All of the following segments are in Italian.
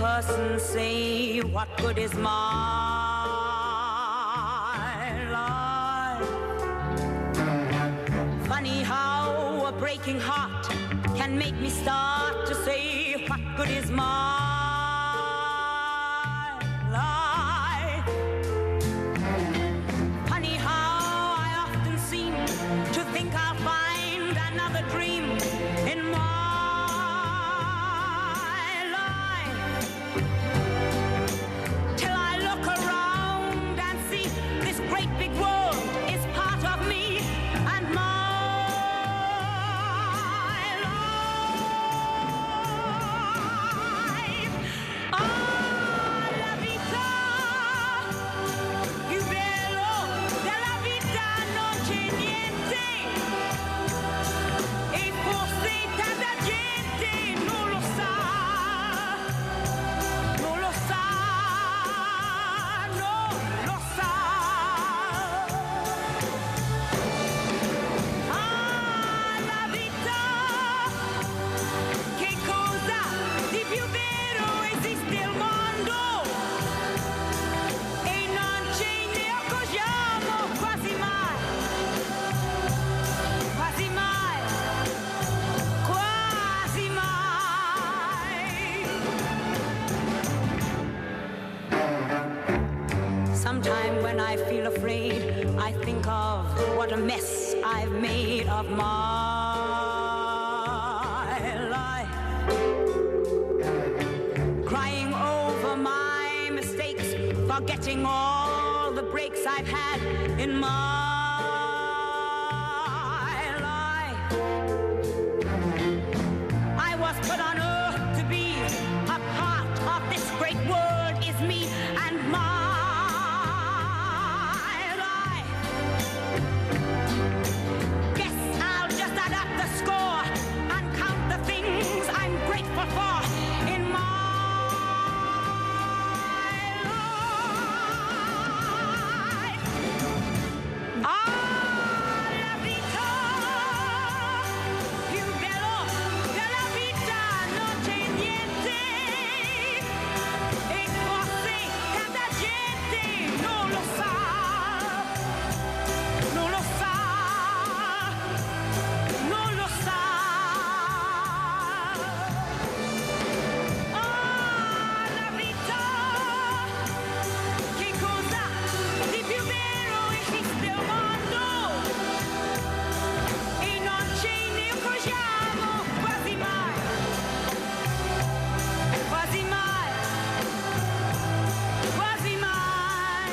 person say, what good is my life? Funny how a breaking heart can make me start to say, what good is my life? Funny how I often seem to think I'll find another dream in my life, till I look around and see this great big world is part of me and my life. Ah, la vita, più bello della vita non c'è niente, e forse tanta gente non lo sa, non lo sa, non lo sa. Ah, la vita, che cosa di più vero esiste al mondo, e non ce ne accorgiamo quasi mai, quasi mai, quasi mai. Sometime when I feel afraid, I think of what a mess I've made of my life, crying over my mistakes, forgetting all the breaks I've had in my life. I was put on earth to be a part of this great world, is me and my life. Guess I'll just add up the score and count the things I'm grateful for in my life. Ah, la vita, più bello della vita non c'è niente, e forse tanta gente non lo sa, non lo sa, non lo sa. Ah, la vita, che cosa di più vero esiste al mondo, e non ce ne accorgiamo quasi mai, quasi mai, quasi mai.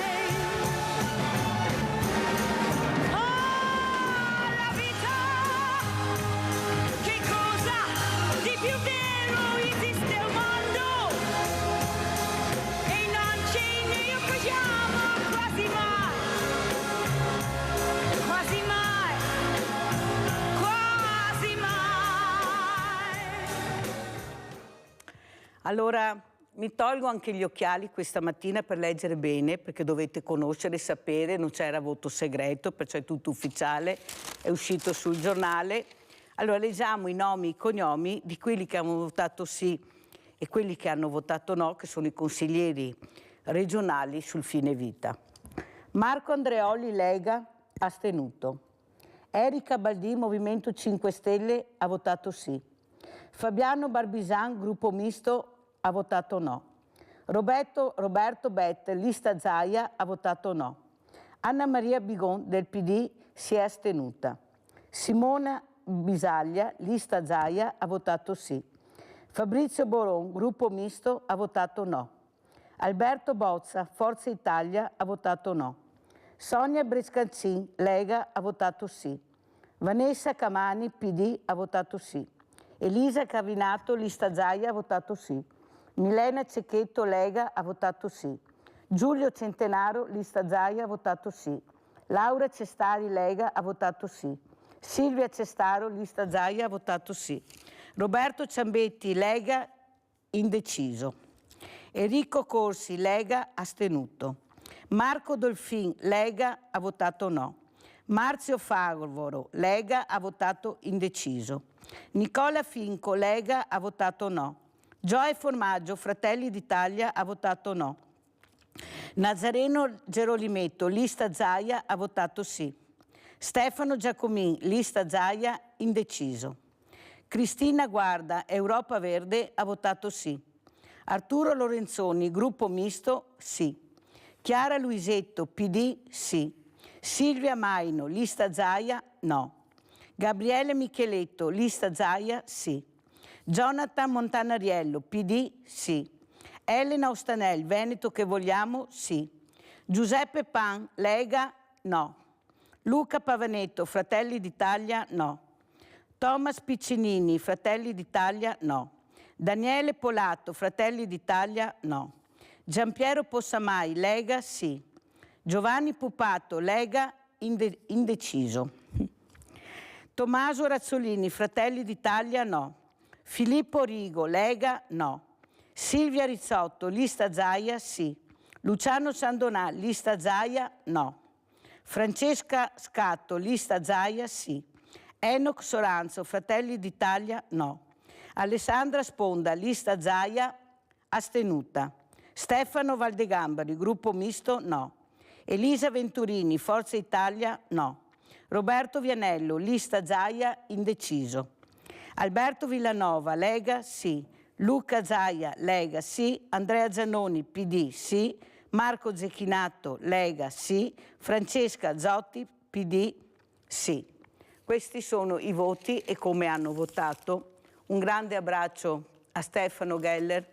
Ah, la vita, che cosa di più vero esiste al mondo, e non ce ne accorgiamo quasi mai, quasi mai, quasi mai. Allora, mi tolgo anche gli occhiali questa mattina per leggere bene, perché dovete conoscere e sapere, non c'era voto segreto, perciò è tutto ufficiale, è uscito sul giornale. Allora, leggiamo i nomi, i cognomi di quelli che hanno votato sì e quelli che hanno votato no, che sono i consiglieri regionali sul fine vita. Marco Andreoli, Lega, astenuto. Erika Baldì, Movimento 5 Stelle, ha votato sì. Fabiano Barbisan, Gruppo Misto, ha votato no. Roberto Bet, Lista Zaia, ha votato no. Anna Maria Bigon, del PD, si è astenuta. Simona Bisaglia, Lista Zaia, ha votato sì. Fabrizio Boron, Gruppo Misto, ha votato no. Alberto Bozza, Forza Italia, ha votato no. Sonia Brescancin, Lega, ha votato sì. Vanessa Camani, PD, ha votato sì. Elisa Cavinato, Lista Zaia, ha votato sì. Milena Cecchetto, Lega, ha votato sì. Giulio Centenaro, Lista Zaia, ha votato sì. Laura Cestari, Lega, ha votato sì. Silvia Cestaro, Lista Zaia, ha votato sì. Roberto Ciambetti, Lega, indeciso. Enrico Corsi, Lega, astenuto. Marco Dolfin, Lega, ha votato no. Marzio Favoro, Lega, ha votato indeciso. Nicola Finco, Lega, ha votato no. Gioia Formaggio, Fratelli d'Italia, ha votato no. Nazareno Gerolimetto, lista Zaia, ha votato sì. Stefano Giacomin, lista Zaia, indeciso. Cristina Guarda, Europa Verde, ha votato sì. Arturo Lorenzoni, gruppo misto, sì. Chiara Luisetto, PD, sì. Silvia Maino, lista Zaia, no. Gabriele Micheletto, lista Zaia, sì. Jonathan Montanariello, PD, sì. Elena Ostanel, Veneto che vogliamo, sì. Giuseppe Pan, Lega, no. Luca Pavanetto, Fratelli d'Italia, no. Thomas Piccinini, Fratelli d'Italia, no. Daniele Polato, Fratelli d'Italia, no. Giampiero Possamai, Lega, sì. Giovanni Pupato, Lega, indeciso. Tommaso Razzolini, Fratelli d'Italia, no. Filippo Rigo, Lega, no. Silvia Rizzotto, lista Zaia, sì. Luciano Sandonà, lista Zaia, no. Francesca Scatto, lista Zaia, sì. Enoch Soranzo, Fratelli d'Italia, no. Alessandra Sponda, lista Zaia, astenuta. Stefano Valdegambari, gruppo misto, no. Elisa Venturini, Forza Italia, no. Roberto Vianello, lista Zaia, indeciso. Alberto Villanova, Lega, sì. Luca Zaia, Lega, sì. Andrea Zanoni, PD, sì. Marco Zecchinato, Lega, sì. Francesca Zotti, PD, sì. Questi sono i voti e come hanno votato. Un grande abbraccio a Stefano Geller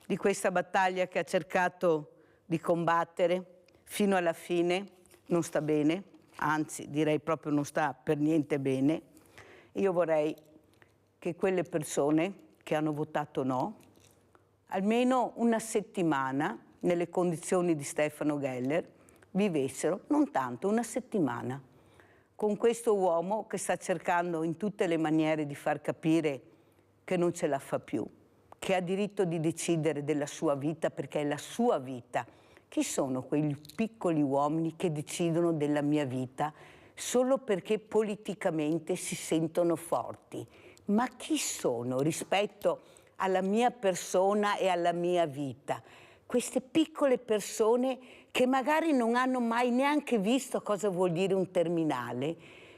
di questa battaglia che ha cercato di combattere fino alla fine. Non sta bene, anzi direi proprio non sta per niente bene. Io vorrei che quelle persone che hanno votato no, almeno una settimana, nelle condizioni di Stefano Geller, vivessero, non tanto, una settimana, con questo uomo che sta cercando in tutte le maniere di far capire che non ce la fa più, che ha diritto di decidere della sua vita perché è la sua vita. Chi sono quei piccoli uomini che decidono della mia vita solo perché politicamente si sentono forti? Ma chi sono rispetto alla mia persona e alla mia vita? Queste piccole persone che magari non hanno mai neanche visto cosa vuol dire un terminale,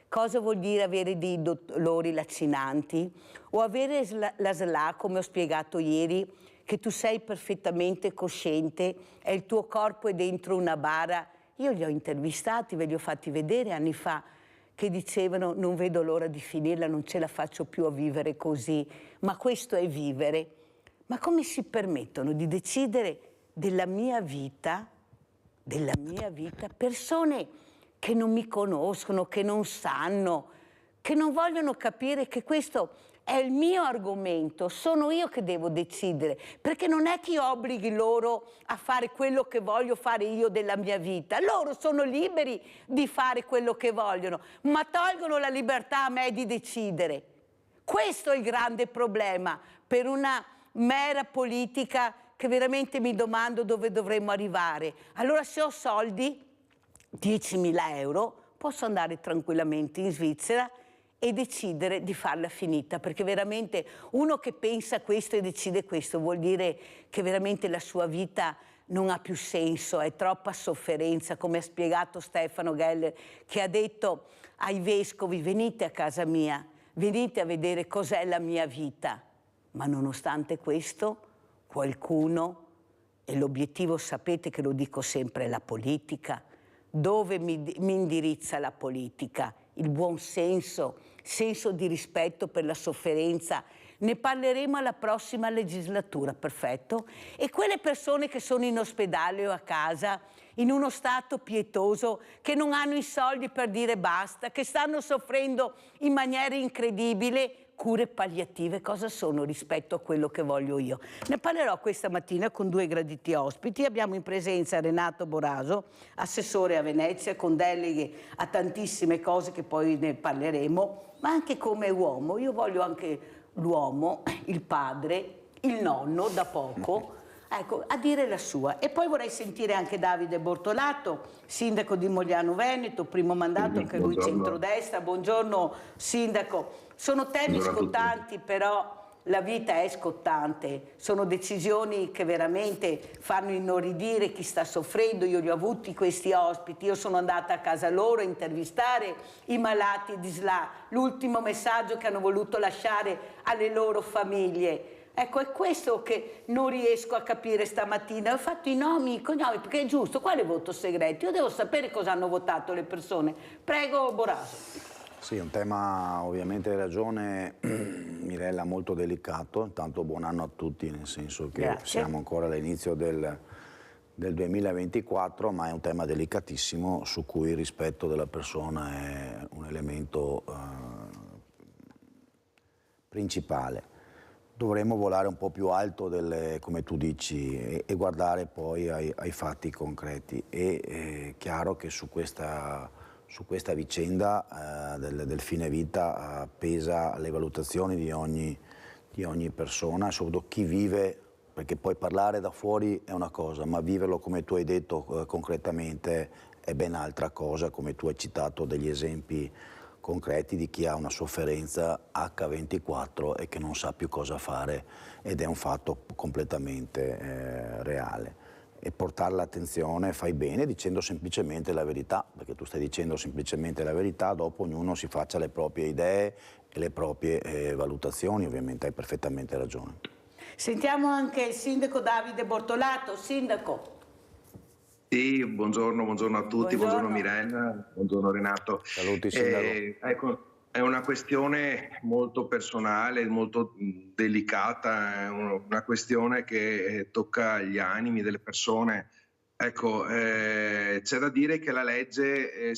cosa vuol dire avere dei dolori lacinanti o avere la SLA, come ho spiegato ieri, che tu sei perfettamente cosciente e il tuo corpo è dentro una bara. Io li ho intervistati, ve li ho fatti vedere anni fa, che dicevano non vedo l'ora di finirla, non ce la faccio più a vivere così, ma questo è vivere. Ma come si permettono di decidere della mia vita, persone che non mi conoscono, che non sanno, che non vogliono capire che questo è il mio argomento, sono io che devo decidere, perché non è che obblighi loro a fare quello che voglio fare io della mia vita. Loro sono liberi di fare quello che vogliono, ma tolgono la libertà a me di decidere. Questo è il grande problema per una mera politica che veramente mi domando dove dovremmo arrivare. Allora se ho soldi, 10.000 euro, posso andare tranquillamente in Svizzera e decidere di farla finita, perché veramente uno che pensa questo e decide questo vuol dire che veramente la sua vita non ha più senso, è troppa sofferenza, come ha spiegato Stefano Geller, che ha detto ai vescovi: venite a casa mia, venite a vedere cos'è la mia vita. Ma nonostante questo qualcuno, e l'obiettivo sapete che lo dico sempre, è la politica. Dove mi indirizza la politica? Il buon senso di rispetto per la sofferenza. Ne parleremo alla prossima legislatura, perfetto? E quelle persone che sono in ospedale o a casa, in uno stato pietoso, che non hanno i soldi per dire basta, che stanno soffrendo in maniera incredibile, cure palliative cosa sono rispetto a quello che voglio io? Ne parlerò questa mattina con due graditi ospiti. Abbiamo in presenza Renato Boraso, assessore a Venezia, con deleghe a tantissime cose che poi ne parleremo, ma anche come uomo. Io voglio anche l'uomo, il padre, il nonno da poco, ecco, a dire la sua. E poi vorrei sentire anche Davide Bortolato, sindaco di Mogliano Veneto, primo mandato, anche lui centrodestra. Buongiorno sindaco. Sono temi scottanti, però la vita è scottante, sono decisioni che veramente fanno inorridire chi sta soffrendo. Io li ho avuti questi ospiti, io sono andata a casa loro a intervistare i malati di SLA, l'ultimo messaggio che hanno voluto lasciare alle loro famiglie. Ecco, è questo che non riesco a capire stamattina. Ho fatto i nomi, i cognomi, perché è giusto, quale voto segreto? Io devo sapere cosa hanno votato le persone. Prego, Boraso. Sì, un tema, ovviamente hai ragione Mirella, molto delicato. Intanto buon anno a tutti, nel senso che Grazie. siamo ancora all'inizio del 2024, ma è un tema delicatissimo su cui il rispetto della persona è un elemento principale. Dovremmo volare un po' più alto, come tu dici, e guardare poi ai fatti concreti. È chiaro che su questa vicenda del fine vita pesa le valutazioni di ogni persona, soprattutto chi vive, perché poi parlare da fuori è una cosa, ma viverlo, come tu hai detto, concretamente è ben altra cosa, come tu hai citato degli esempi concreti di chi ha una sofferenza H24 e che non sa più cosa fare, ed è un fatto completamente reale. E portare l'attenzione fai bene dicendo semplicemente la verità, perché tu stai dicendo semplicemente la verità, dopo ognuno si faccia le proprie idee e le proprie valutazioni, ovviamente hai perfettamente ragione. Sentiamo anche il sindaco Davide Bortolato. Sindaco. Sì, buongiorno a tutti, buongiorno Mirella, buongiorno Renato. Saluti sindaco. Ecco, è una questione molto personale, molto delicata, è una questione che tocca gli animi delle persone. Ecco, c'è da dire che la legge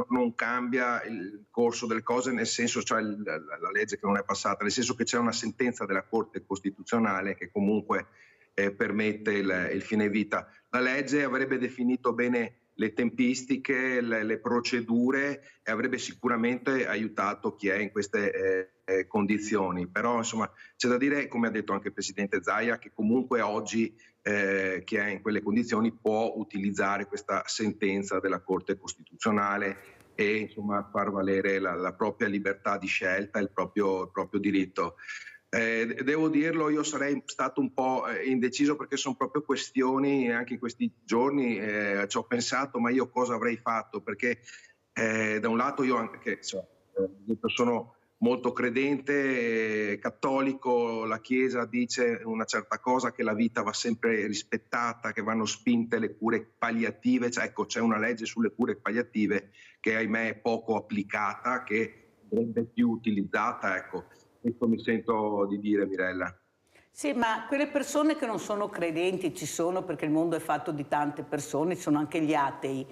non cambia il corso delle cose, nel senso, cioè la legge che non è passata, nel senso che c'è una sentenza della Corte Costituzionale che comunque permette il fine vita. La legge avrebbe definito bene le tempistiche, le procedure e avrebbe sicuramente aiutato chi è in queste condizioni. Però insomma c'è da dire, come ha detto anche il Presidente Zaia, che comunque oggi chi è in quelle condizioni può utilizzare questa sentenza della Corte Costituzionale e insomma far valere la propria libertà di scelta e il proprio diritto. Devo dirlo, io sarei stato un po' indeciso, perché sono proprio questioni, anche in questi giorni ci ho pensato, ma io cosa avrei fatto? Perché da un lato io anche sono molto credente, cattolico, la Chiesa dice una certa cosa, che la vita va sempre rispettata, che vanno spinte le cure palliative, cioè, ecco, c'è una legge sulle cure palliative che ahimè è poco applicata, che andrebbe più utilizzata, ecco. Questo mi sento di dire, Mirella. Sì, ma quelle persone che non sono credenti ci sono, perché il mondo è fatto di tante persone, ci sono anche gli atei.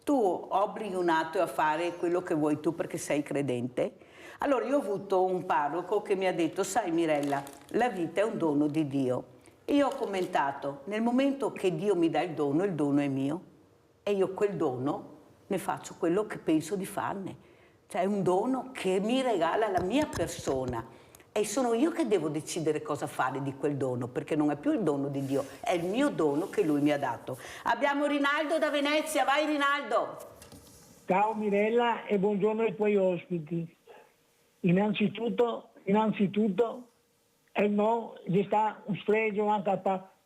Tu obblighi un ateo a fare quello che vuoi tu perché sei credente? Allora io ho avuto un parroco che mi ha detto: sai Mirella, la vita è un dono di Dio. E io ho commentato: nel momento che Dio mi dà il dono è mio, e io quel dono ne faccio quello che penso di farne. Cioè è un dono che mi regala la mia persona e sono io che devo decidere cosa fare di quel dono, perché non è più il dono di Dio, è il mio dono che Lui mi ha dato. Abbiamo Rinaldo da Venezia, vai Rinaldo! Ciao Mirella e buongiorno ai tuoi ospiti. Innanzitutto no, ci sta un spregio anche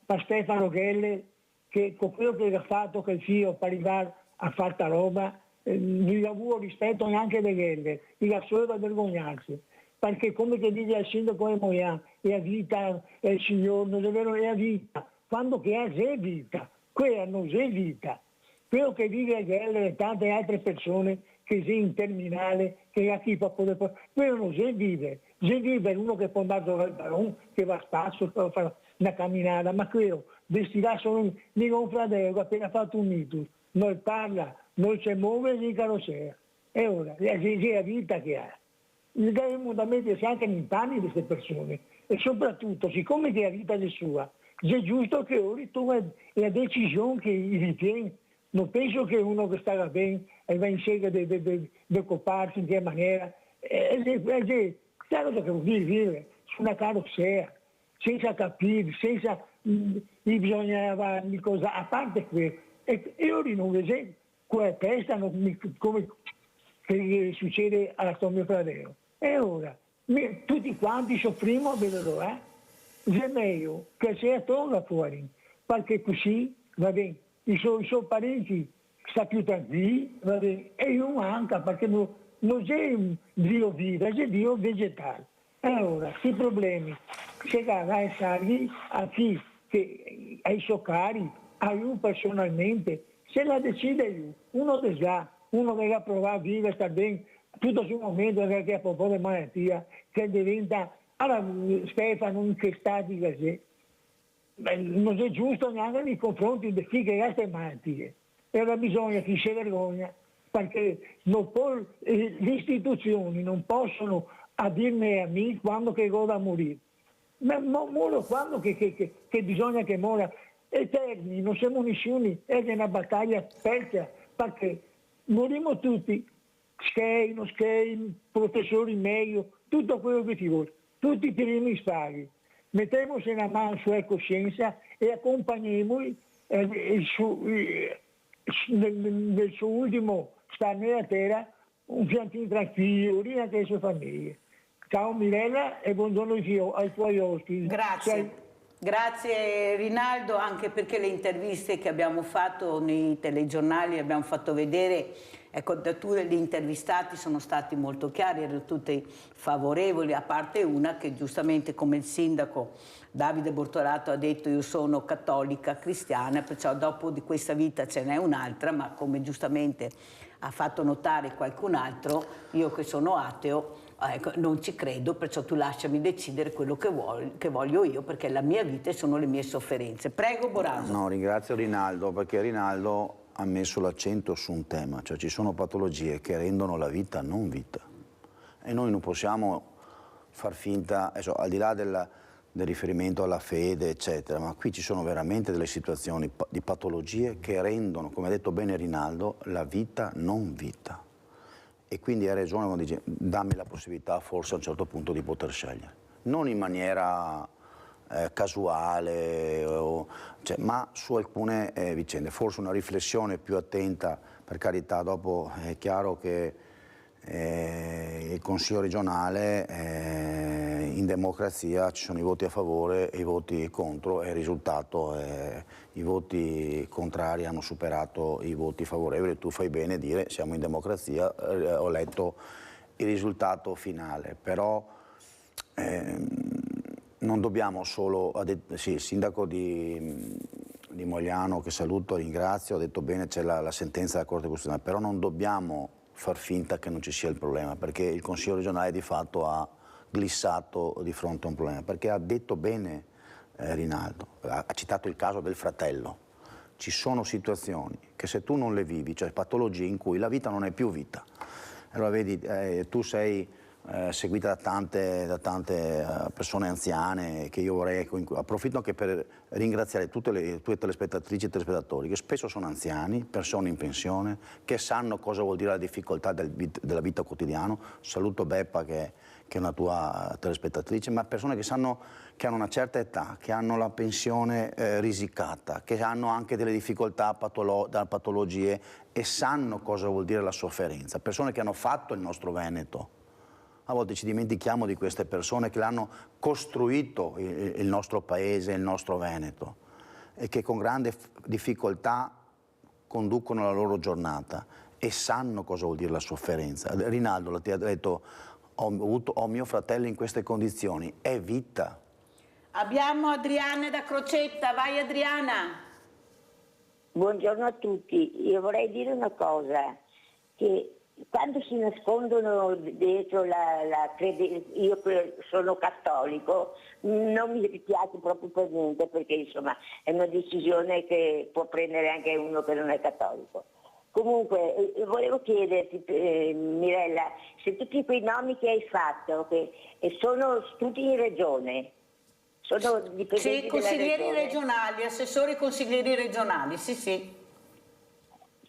per Stefano Ghelle, che con quello che ha fatto che il figlio per arrivare a fare sta roba, gli auguro rispetto neanche di Ghelle, gli ha solo da vergognarsi, perché come che dice il sindaco di Moian, è a vita, è il signore, non è vero, è a vita, quando che è vita, quella non è vita. Quello che dice Ghelle e tante altre persone che sei in terminale, che ha chi può poter fare, quello non si vive. Si vive uno che può andare dove il ballon, che va a spasso, per fare una camminata, ma quello vestirà solo di un fratello che ha appena fatto un mitus, non parla, non si muove in carrozzera. E ora, è la vita che ha. Dobbiamo da mettersi anche nei panni di queste persone. E soprattutto, siccome che la vita è sua, è giusto che ora tu la decisione che ritieni. Non penso che uno che sta bene e va in cerca di occuparsi in che maniera. Sai cosa che vuol dire vivere su una carrozzera, senza capire, senza bisognava di cosa, a parte quello. E io non vedo quella testa come che succede a sto mio fratello. E ora, Tutti quanti soffriamo, vedo, è meglio che sia torna fuori, perché così, va bene, i suoi parenti sta più tranquilli, va bene, e io anche, perché non c'è un Dio vivo, c'è Dio vegetale. Allora, questi problemi, se vai a chi, che ai suoi cari, a io personalmente, se la decide io, uno che già, uno che va a provare a vivere, sta bene, tutto sul momento che ha proprio di malattia, che diventa, allora Stefano, in che stati così, non è giusto neanche nei confronti di chi ha queste malattie. E allora bisogna che si vergogna, perché le istituzioni non possono a dirne a me quando che go da morire. Ma muore quando che bisogna che muora. Eterni, non siamo nessuno, è una battaglia persa, perché moriamo tutti, schei, non schei, professori meglio, tutto quello che ti vuole, tutti i primi spaghi. Mettiamoci una mano sulla coscienza e accompagniamo nel suo ultimo stare nella terra un piantino tranquillo, lì anche le sue famiglie. Ciao Mirella e buongiorno ai tuoi ospiti. Grazie. Grazie Rinaldo, anche perché le interviste che abbiamo fatto nei telegiornali abbiamo fatto vedere, ecco, tutti gli intervistati sono stati molto chiari, erano tutti favorevoli, a parte una che giustamente, come il sindaco Davide Bortolato ha detto, io sono cattolica cristiana, perciò dopo di questa vita ce n'è un'altra, ma come giustamente ha fatto notare qualcun altro, io che sono ateo, ecco, non ci credo, perciò tu lasciami decidere quello che voglio io, perché la mia vita e sono le mie sofferenze. Prego Boraso. No, ringrazio Rinaldo, perché Rinaldo ha messo l'accento su un tema, cioè ci sono patologie che rendono la vita non vita. E noi non possiamo far finta, adesso, al di là del riferimento alla fede, eccetera, ma qui ci sono veramente delle situazioni di patologie che rendono, come ha detto bene Rinaldo, la vita non vita. E quindi hai ragione quando dici dammi la possibilità forse a un certo punto di poter scegliere. Non in maniera casuale, ma su alcune vicende. Forse una riflessione più attenta, per carità, dopo è chiaro che il Consiglio regionale in democrazia ci sono i voti a favore e i voti contro e il risultato è i voti contrari hanno superato i voti favorevoli. Tu fai bene a dire siamo in democrazia, ho letto il risultato finale, però non dobbiamo solo, sì, il sindaco di Mogliano che saluto, ringrazio, ha detto bene c'è la sentenza della Corte Costituzionale, però non dobbiamo far finta che non ci sia il problema, perché il Consiglio regionale di fatto ha glissato di fronte a un problema, perché ha detto bene Rinaldo, ha citato il caso del fratello. Ci sono situazioni che se tu non le vivi, cioè patologie in cui la vita non è più vita. Allora vedi, tu sei seguita da tante persone anziane che io vorrei, approfitto anche per ringraziare tutte le tue telespettatrici e telespettatori che spesso sono anziani, persone in pensione, che sanno cosa vuol dire la difficoltà della vita quotidiana. Saluto Beppa che è una tua telespettatrice, ma persone che sanno che hanno una certa età, che hanno la pensione risicata, che hanno anche delle difficoltà da patologie e sanno cosa vuol dire la sofferenza, persone che hanno fatto il nostro Veneto. A volte ci dimentichiamo di queste persone che l'hanno costruito il nostro paese, il nostro Veneto, e che con grande difficoltà conducono la loro giornata e sanno cosa vuol dire la sofferenza. Rinaldo ti ha detto, ho mio fratello in queste condizioni, è vita. Abbiamo Adriana da Crocetta, vai Adriana. Buongiorno a tutti, io vorrei dire una cosa, che quando si nascondono dietro la credenza, io sono cattolico, non mi piace proprio per niente, perché insomma è una decisione che può prendere anche uno che non è cattolico. Comunque volevo chiederti Mirella, se tutti quei nomi che hai fatto, che sono tutti in regione, sono dipendenti sì, consiglieri della regione? regionali, assessori consiglieri regionali, sì sì.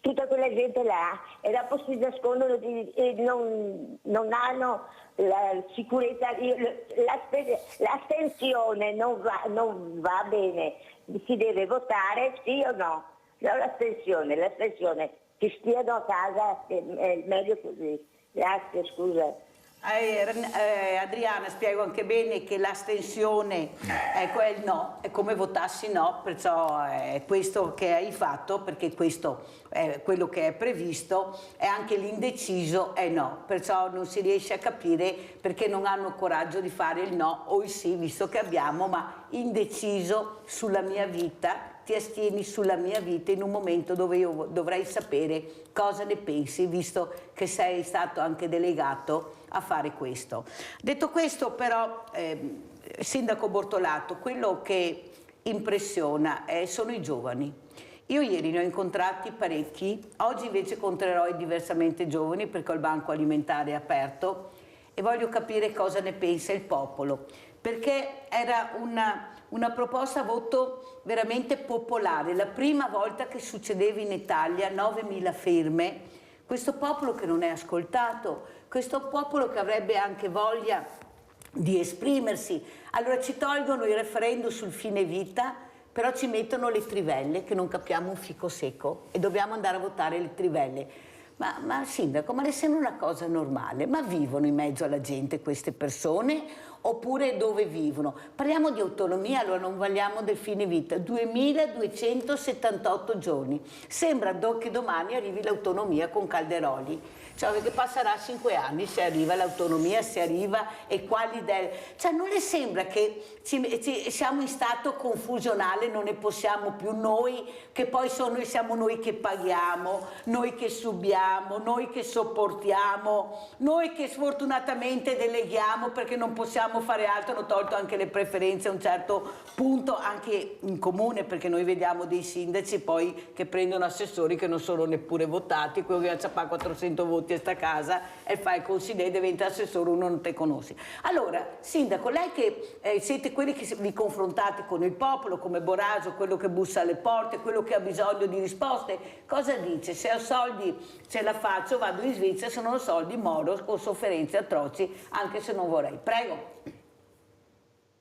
Tutta quella gente là, e dopo si nascondono e non hanno la sicurezza, l'astensione non va bene, si deve votare sì o no? No, l'astensione, che stiano a casa è meglio così. Grazie, scusa. Adriana, spiego anche bene che l'astensione ecco, è il no, è come votassi no, perciò è questo che hai fatto, perché questo è quello che è previsto, e anche l'indeciso è no, perciò non si riesce a capire perché non hanno coraggio di fare il no o il sì, visto che abbiamo, ma indeciso sulla mia vita, ti astieni sulla mia vita in un momento dove io dovrei sapere cosa ne pensi, visto che sei stato anche delegato a fare questo. Detto questo, però, Sindaco Bortolato, quello che impressiona sono i giovani. Io ieri ne ho incontrati parecchi, oggi invece incontrerò i diversamente giovani perché ho il banco alimentare aperto e voglio capire cosa ne pensa il popolo, perché era una proposta a voto veramente popolare, la prima volta che succedeva in Italia, 9.000 firme, questo popolo che non è ascoltato, questo popolo che avrebbe anche voglia di esprimersi. Allora ci tolgono il referendum sul fine vita, però ci mettono le trivelle, che non capiamo un fico secco, e dobbiamo andare a votare le trivelle. Ma Sindaco, ma le sembra una cosa normale? Ma vivono in mezzo alla gente queste persone? Oppure dove vivono? Parliamo di autonomia, allora non parliamo del fine vita. 2278 giorni. Sembra che domani arrivi l'autonomia con Calderoli. Cioè che passerà 5 anni se arriva l'autonomia, se arriva e quali cioè non le sembra che siamo in stato confusionale, non ne possiamo più noi, che poi siamo noi che paghiamo, noi che subiamo, noi che sopportiamo, noi che sfortunatamente deleghiamo perché non possiamo fare altro, hanno tolto anche le preferenze a un certo punto anche in comune, perché noi vediamo dei sindaci poi che prendono assessori che non sono neppure votati, quello che ha 400 voti a sta casa e fa il consigliere, diventa assessore, uno non te conosci. Allora, Sindaco, lei che siete quelli che vi confrontate con il popolo, come Boraso, quello che bussa alle porte, quello che ha bisogno di risposte, cosa dice? Se ho soldi ce la faccio, vado in Svizzera, se non ho soldi moro con sofferenze atroci, anche se non vorrei. Prego.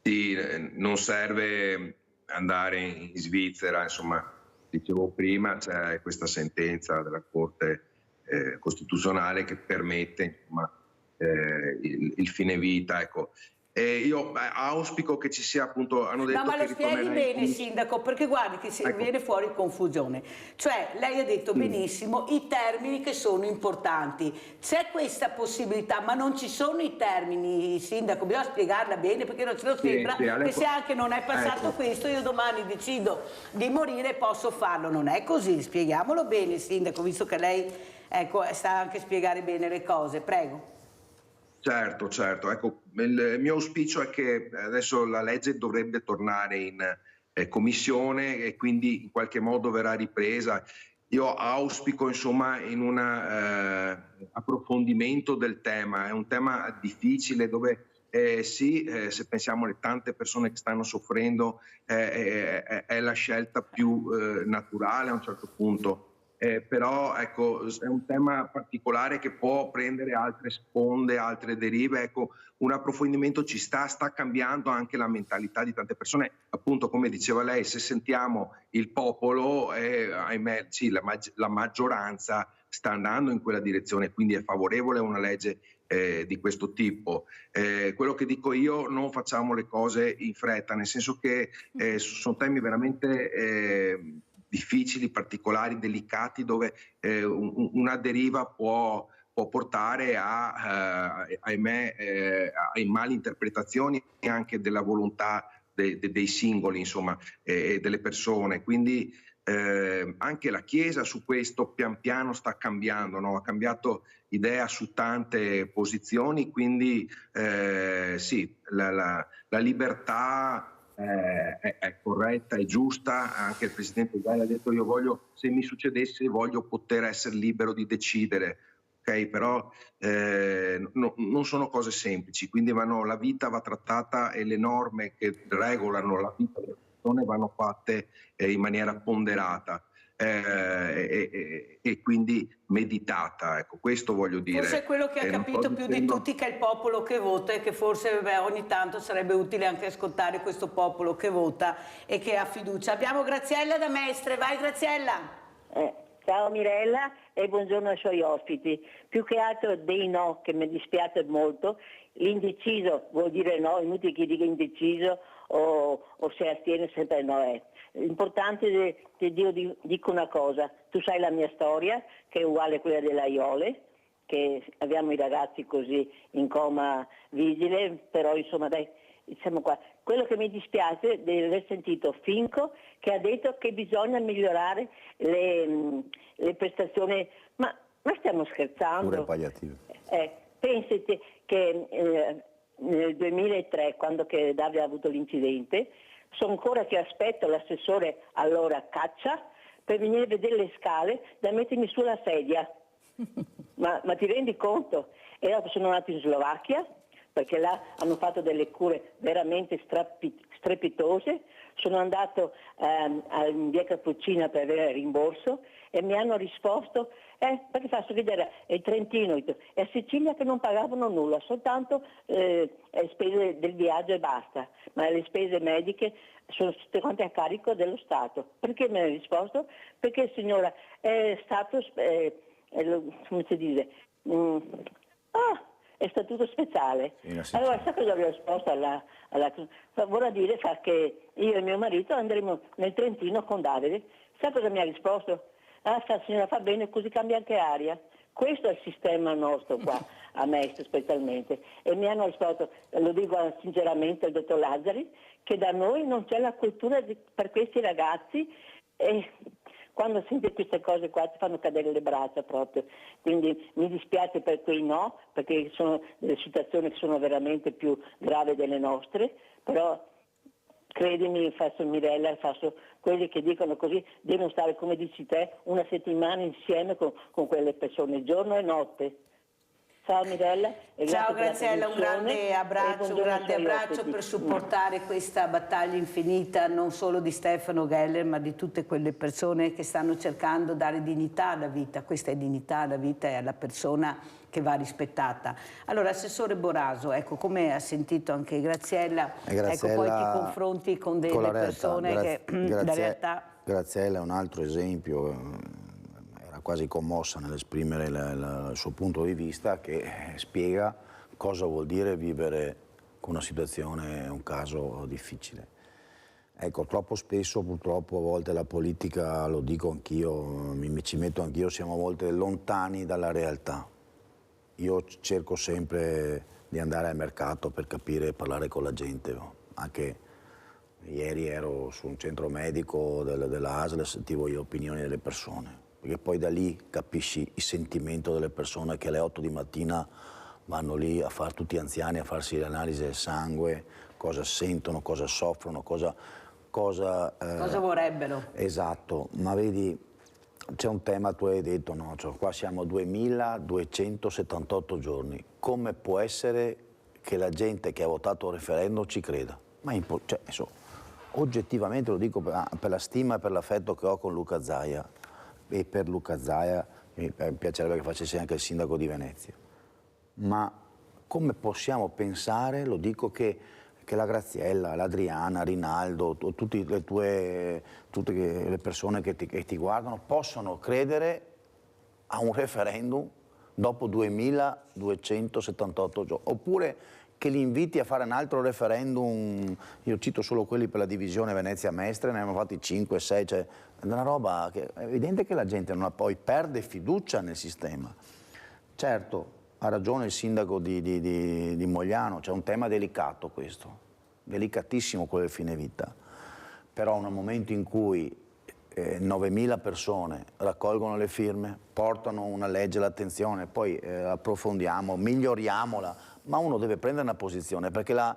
Sì, non serve andare in Svizzera, insomma, dicevo prima, c'è questa sentenza della Corte costituzionale che permette, insomma, il fine vita, ecco. Io auspico che ci sia, appunto, hanno detto. No, ma lo spieghi bene, Sindaco, perché guardi che ecco, viene fuori confusione. Cioè, lei ha detto benissimo i termini che sono importanti. C'è questa possibilità, ma non ci sono i termini, Sindaco, bisogna spiegarla bene, perché non ce lo sembra che se anche non è passato questo, io domani decido di morire e posso farlo. Non è così, spieghiamolo bene, Sindaco, visto che lei, ecco, sa anche spiegare bene le cose. Prego. Certo, ecco, il mio auspicio è che adesso la legge dovrebbe tornare in commissione e quindi in qualche modo verrà ripresa. Io auspico, insomma, in un approfondimento del tema. È un tema difficile dove se pensiamo alle tante persone che stanno soffrendo è la scelta più naturale a un certo punto. Però ecco, è un tema particolare che può prendere altre sponde, altre derive. Ecco, un approfondimento ci sta cambiando anche la mentalità di tante persone. Appunto, come diceva lei, se sentiamo il popolo, ahimè, sì, la maggioranza sta andando in quella direzione, quindi è favorevole a una legge di questo tipo. Quello che dico io, non facciamo le cose in fretta, nel senso che sono temi veramente difficili, particolari, delicati, dove una deriva può portare ahimè, a mali interpretazioni anche della volontà dei singoli, insomma, delle persone. Quindi anche la Chiesa su questo pian piano sta cambiando, no? Ha cambiato idea su tante posizioni, quindi sì, la libertà è corretta, è giusta. Anche il Presidente Draghi ha detto: io voglio, se mi succedesse, voglio poter essere libero di decidere, ok? Però non sono cose semplici, quindi la vita va trattata e le norme che regolano la vita delle persone vanno fatte in maniera ponderata. E quindi meditata, ecco, questo voglio dire. Forse è quello che ha capito più di tutti, che è il popolo che vota, e che forse ogni tanto sarebbe utile anche ascoltare questo popolo che vota e che ha fiducia. Abbiamo Graziella da Mestre, vai Graziella. Ciao Mirella e buongiorno ai suoi ospiti. Più che altro dei no, che mi dispiace molto. L'indeciso vuol dire no, è inutile che dica indeciso o si astiene, sempre no è. L'importante è che io dico una cosa, tu sai la mia storia, che è uguale a quella della Iole, che abbiamo i ragazzi così in coma vigile, però insomma dai, siamo qua. Quello che mi dispiace è di aver sentito Finco che ha detto che bisogna migliorare le prestazioni, ma stiamo scherzando? Cure palliative. Pensate che nel 2003, quando che Davide ha avuto l'incidente, sono ancora che aspetto l'assessore allora Caccia per venire a vedere le scale da mettermi sulla sedia. Ma ti rendi conto? E dopo sono andato in Slovacchia, perché là hanno fatto delle cure veramente strepitose. Sono andato in via Cappuccina per avere il rimborso e mi hanno risposto perché fa sorridere, è il Trentino e a Sicilia che non pagavano nulla, soltanto le spese del viaggio e basta, ma le spese mediche sono tutte quante a carico dello Stato. Perché mi hanno risposto? Perché signora è stato, come si dice, è statuto speciale. Allora sa cosa ho risposto alla vorrà dire che io e mio marito andremo nel Trentino con Davide. Sa cosa mi ha risposto? Signora, fa bene, così cambia anche aria. Questo è il sistema nostro qua, a Mestre specialmente. E mi hanno risposto, lo dico sinceramente al dottor Lazzari, che da noi non c'è la cultura per questi ragazzi e quando senti queste cose qua ti fanno cadere le braccia proprio. Quindi mi dispiace per quei no, perché sono delle situazioni che sono veramente più gravi delle nostre, però credimi, Mirella, quelli che dicono così devono stare, come dici te, una settimana insieme con quelle persone, giorno e notte. Ciao Mirella. Ciao Graziella, un grande abbraccio per supportare questa battaglia infinita non solo di Stefano Geller ma di tutte quelle persone che stanno cercando di dare dignità alla vita. Questa è dignità alla vita e alla persona che va rispettata. Allora, Assessore Boraso, ecco, come ha sentito anche Graziella, ecco, poi ti confronti con delle persone che la realtà... Graziella è un altro esempio, era quasi commossa nell'esprimere il suo punto di vista, che spiega cosa vuol dire vivere con una situazione, un caso difficile. Ecco, troppo spesso purtroppo a volte la politica, lo dico anch'io, mi ci metto anch'io, siamo a volte lontani dalla realtà. Io cerco sempre di andare al mercato per capire e parlare con la gente. Anche ieri ero su un centro medico della ASL e sentivo le opinioni delle persone, perché poi da lì capisci il sentimento delle persone che alle 8 di mattina vanno lì a fare, tutti anziani, a farsi l'analisi del sangue, cosa sentono, cosa soffrono, cosa vorrebbero. Esatto, ma vedi, c'è un tema, tu hai detto, no? Cioè, qua siamo a 2278 giorni. Come può essere che la gente che ha votato il referendum ci creda? Ma oggettivamente lo dico per la stima e per l'affetto che ho con Luca Zaia, e per Luca Zaia mi piacerebbe che facesse anche il sindaco di Venezia. Ma come possiamo pensare, lo dico, che la Graziella, l'Adriana, Rinaldo, tutte le persone che ti guardano possono credere a un referendum dopo 2278 giorni, oppure che li inviti a fare un altro referendum. Io cito solo quelli per la divisione Venezia-Mestre, ne hanno fatti 5, 6, cioè è una roba che è evidente che la gente non ha, poi perde fiducia nel sistema. Certo, ha ragione il sindaco di Mogliano, c'è un tema delicato questo, delicatissimo quello del fine vita, però in un momento in cui 9.000 persone raccolgono le firme, portano una legge all'attenzione, poi approfondiamo, miglioriamola, ma uno deve prendere una posizione, perché la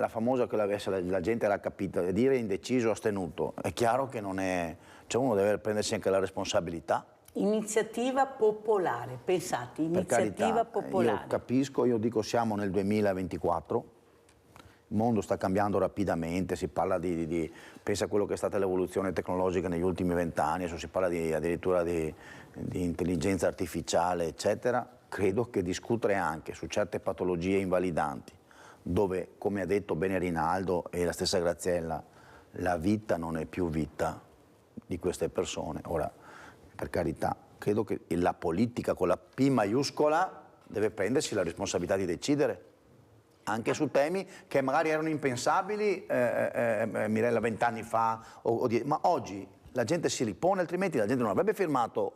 famosa che la gente l'ha capita, dire indeciso o astenuto, è chiaro che non è, cioè uno deve prendersi anche la responsabilità. Iniziativa popolare, pensate, iniziativa popolare. Io capisco, io dico siamo nel 2024, il mondo sta cambiando rapidamente, si parla pensa a quello che è stata l'evoluzione tecnologica negli ultimi 20 anni, adesso si parla addirittura di intelligenza artificiale, eccetera. Credo che discutere anche su certe patologie invalidanti, dove, come ha detto bene Rinaldo e la stessa Graziella, la vita non è più vita di queste persone. Ora, per carità, credo che la politica con la P maiuscola deve prendersi la responsabilità di decidere, anche su temi che magari erano impensabili, Mirella, 20 anni fa, ma oggi la gente si ripone, altrimenti la gente non avrebbe firmato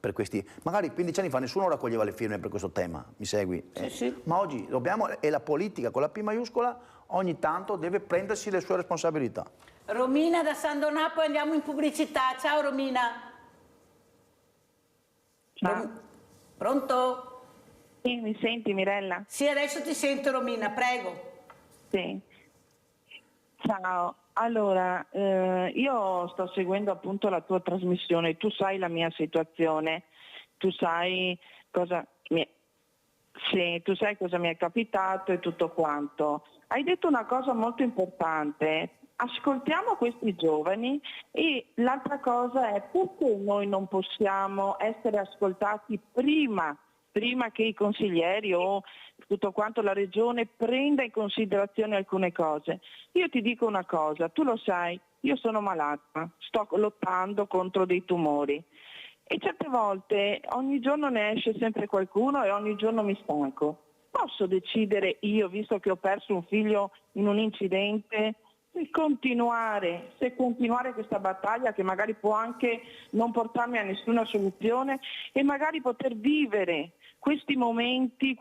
per questi. Magari 15 anni fa nessuno raccoglieva le firme per questo tema, mi segui? Sì, sì. Ma oggi dobbiamo, e la politica con la P maiuscola ogni tanto deve prendersi le sue responsabilità. Romina da San Donato, poi andiamo in pubblicità. Ciao Romina. Ciao. Pronto? Sì, mi senti Mirella? Sì, adesso ti sento Romina, prego. Sì. Ciao. Allora, io sto seguendo appunto la tua trasmissione, tu sai la mia situazione, tu sai cosa mi è capitato e tutto quanto. Hai detto una cosa molto importante, ascoltiamo questi giovani e l'altra cosa è perché noi non possiamo essere ascoltati prima che i consiglieri o tutto quanto la regione prenda in considerazione alcune cose. Io ti dico una cosa, tu lo sai, io sono malata, sto lottando contro dei tumori e certe volte ogni giorno ne esce sempre qualcuno e ogni giorno mi stanco. Posso decidere io, visto che ho perso un figlio in un incidente, se continuare questa battaglia che magari può anche non portarmi a nessuna soluzione e magari poter vivere questi momenti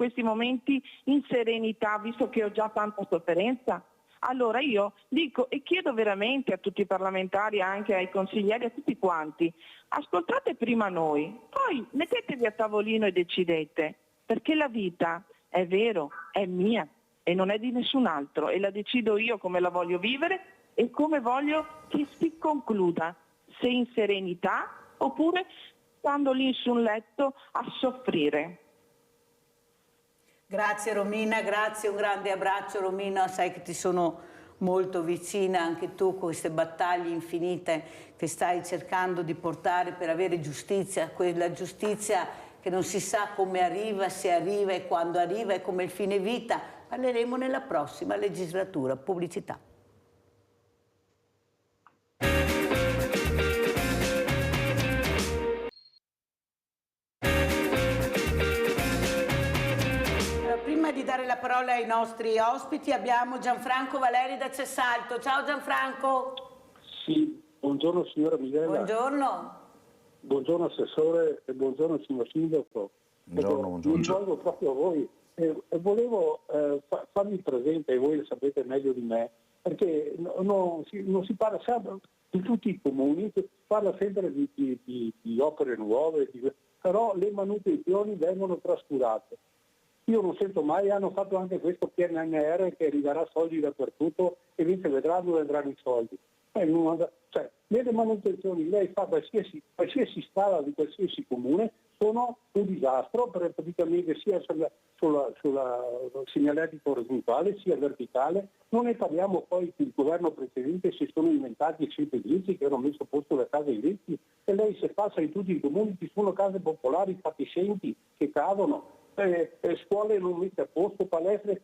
in serenità, visto che ho già tanta sofferenza? Allora io dico e chiedo veramente a tutti i parlamentari, anche ai consiglieri, a tutti quanti, ascoltate prima noi, poi mettetevi a tavolino e decidete, perché la vita, è vero, è mia e non è di nessun altro e la decido io come la voglio vivere e come voglio che si concluda, se in serenità oppure stando lì su un letto a soffrire. Grazie Romina, grazie, un grande abbraccio Romina, sai che ti sono molto vicina anche tu con queste battaglie infinite che stai cercando di portare per avere giustizia, quella giustizia che non si sa come arriva, se arriva e quando arriva, è come il fine vita. Parleremo nella prossima legislatura. Pubblicità. Prima di dare la parola ai nostri ospiti abbiamo Gianfranco Valeri da Cessalto. Ciao Gianfranco. Sì, buongiorno signora Mirella. Buongiorno. Buongiorno assessore e buongiorno signor sindaco. Buongiorno. Mi rivolgo proprio a voi e volevo farvi presente, e voi lo sapete meglio di me, perché non si parla sempre di tutti i comuni, si parla sempre di opere nuove, però le manutenzioni vengono trascurate. Io non sento mai, hanno fatto anche questo PNRR che arriverà soldi dappertutto e invece vedrà dove andranno i soldi. Nelle manutenzioni lei fa qualsiasi strada di qualsiasi comune sono un disastro praticamente sia sulla segnaletica orizzontale sia verticale. Non ne parliamo poi che il governo precedente si sono inventati i centri edilizi che hanno messo a posto le case edilizie e lei se passa in tutti i comuni ci sono case popolari fatiscenti che cadono. Scuole non messe a posto, palestre,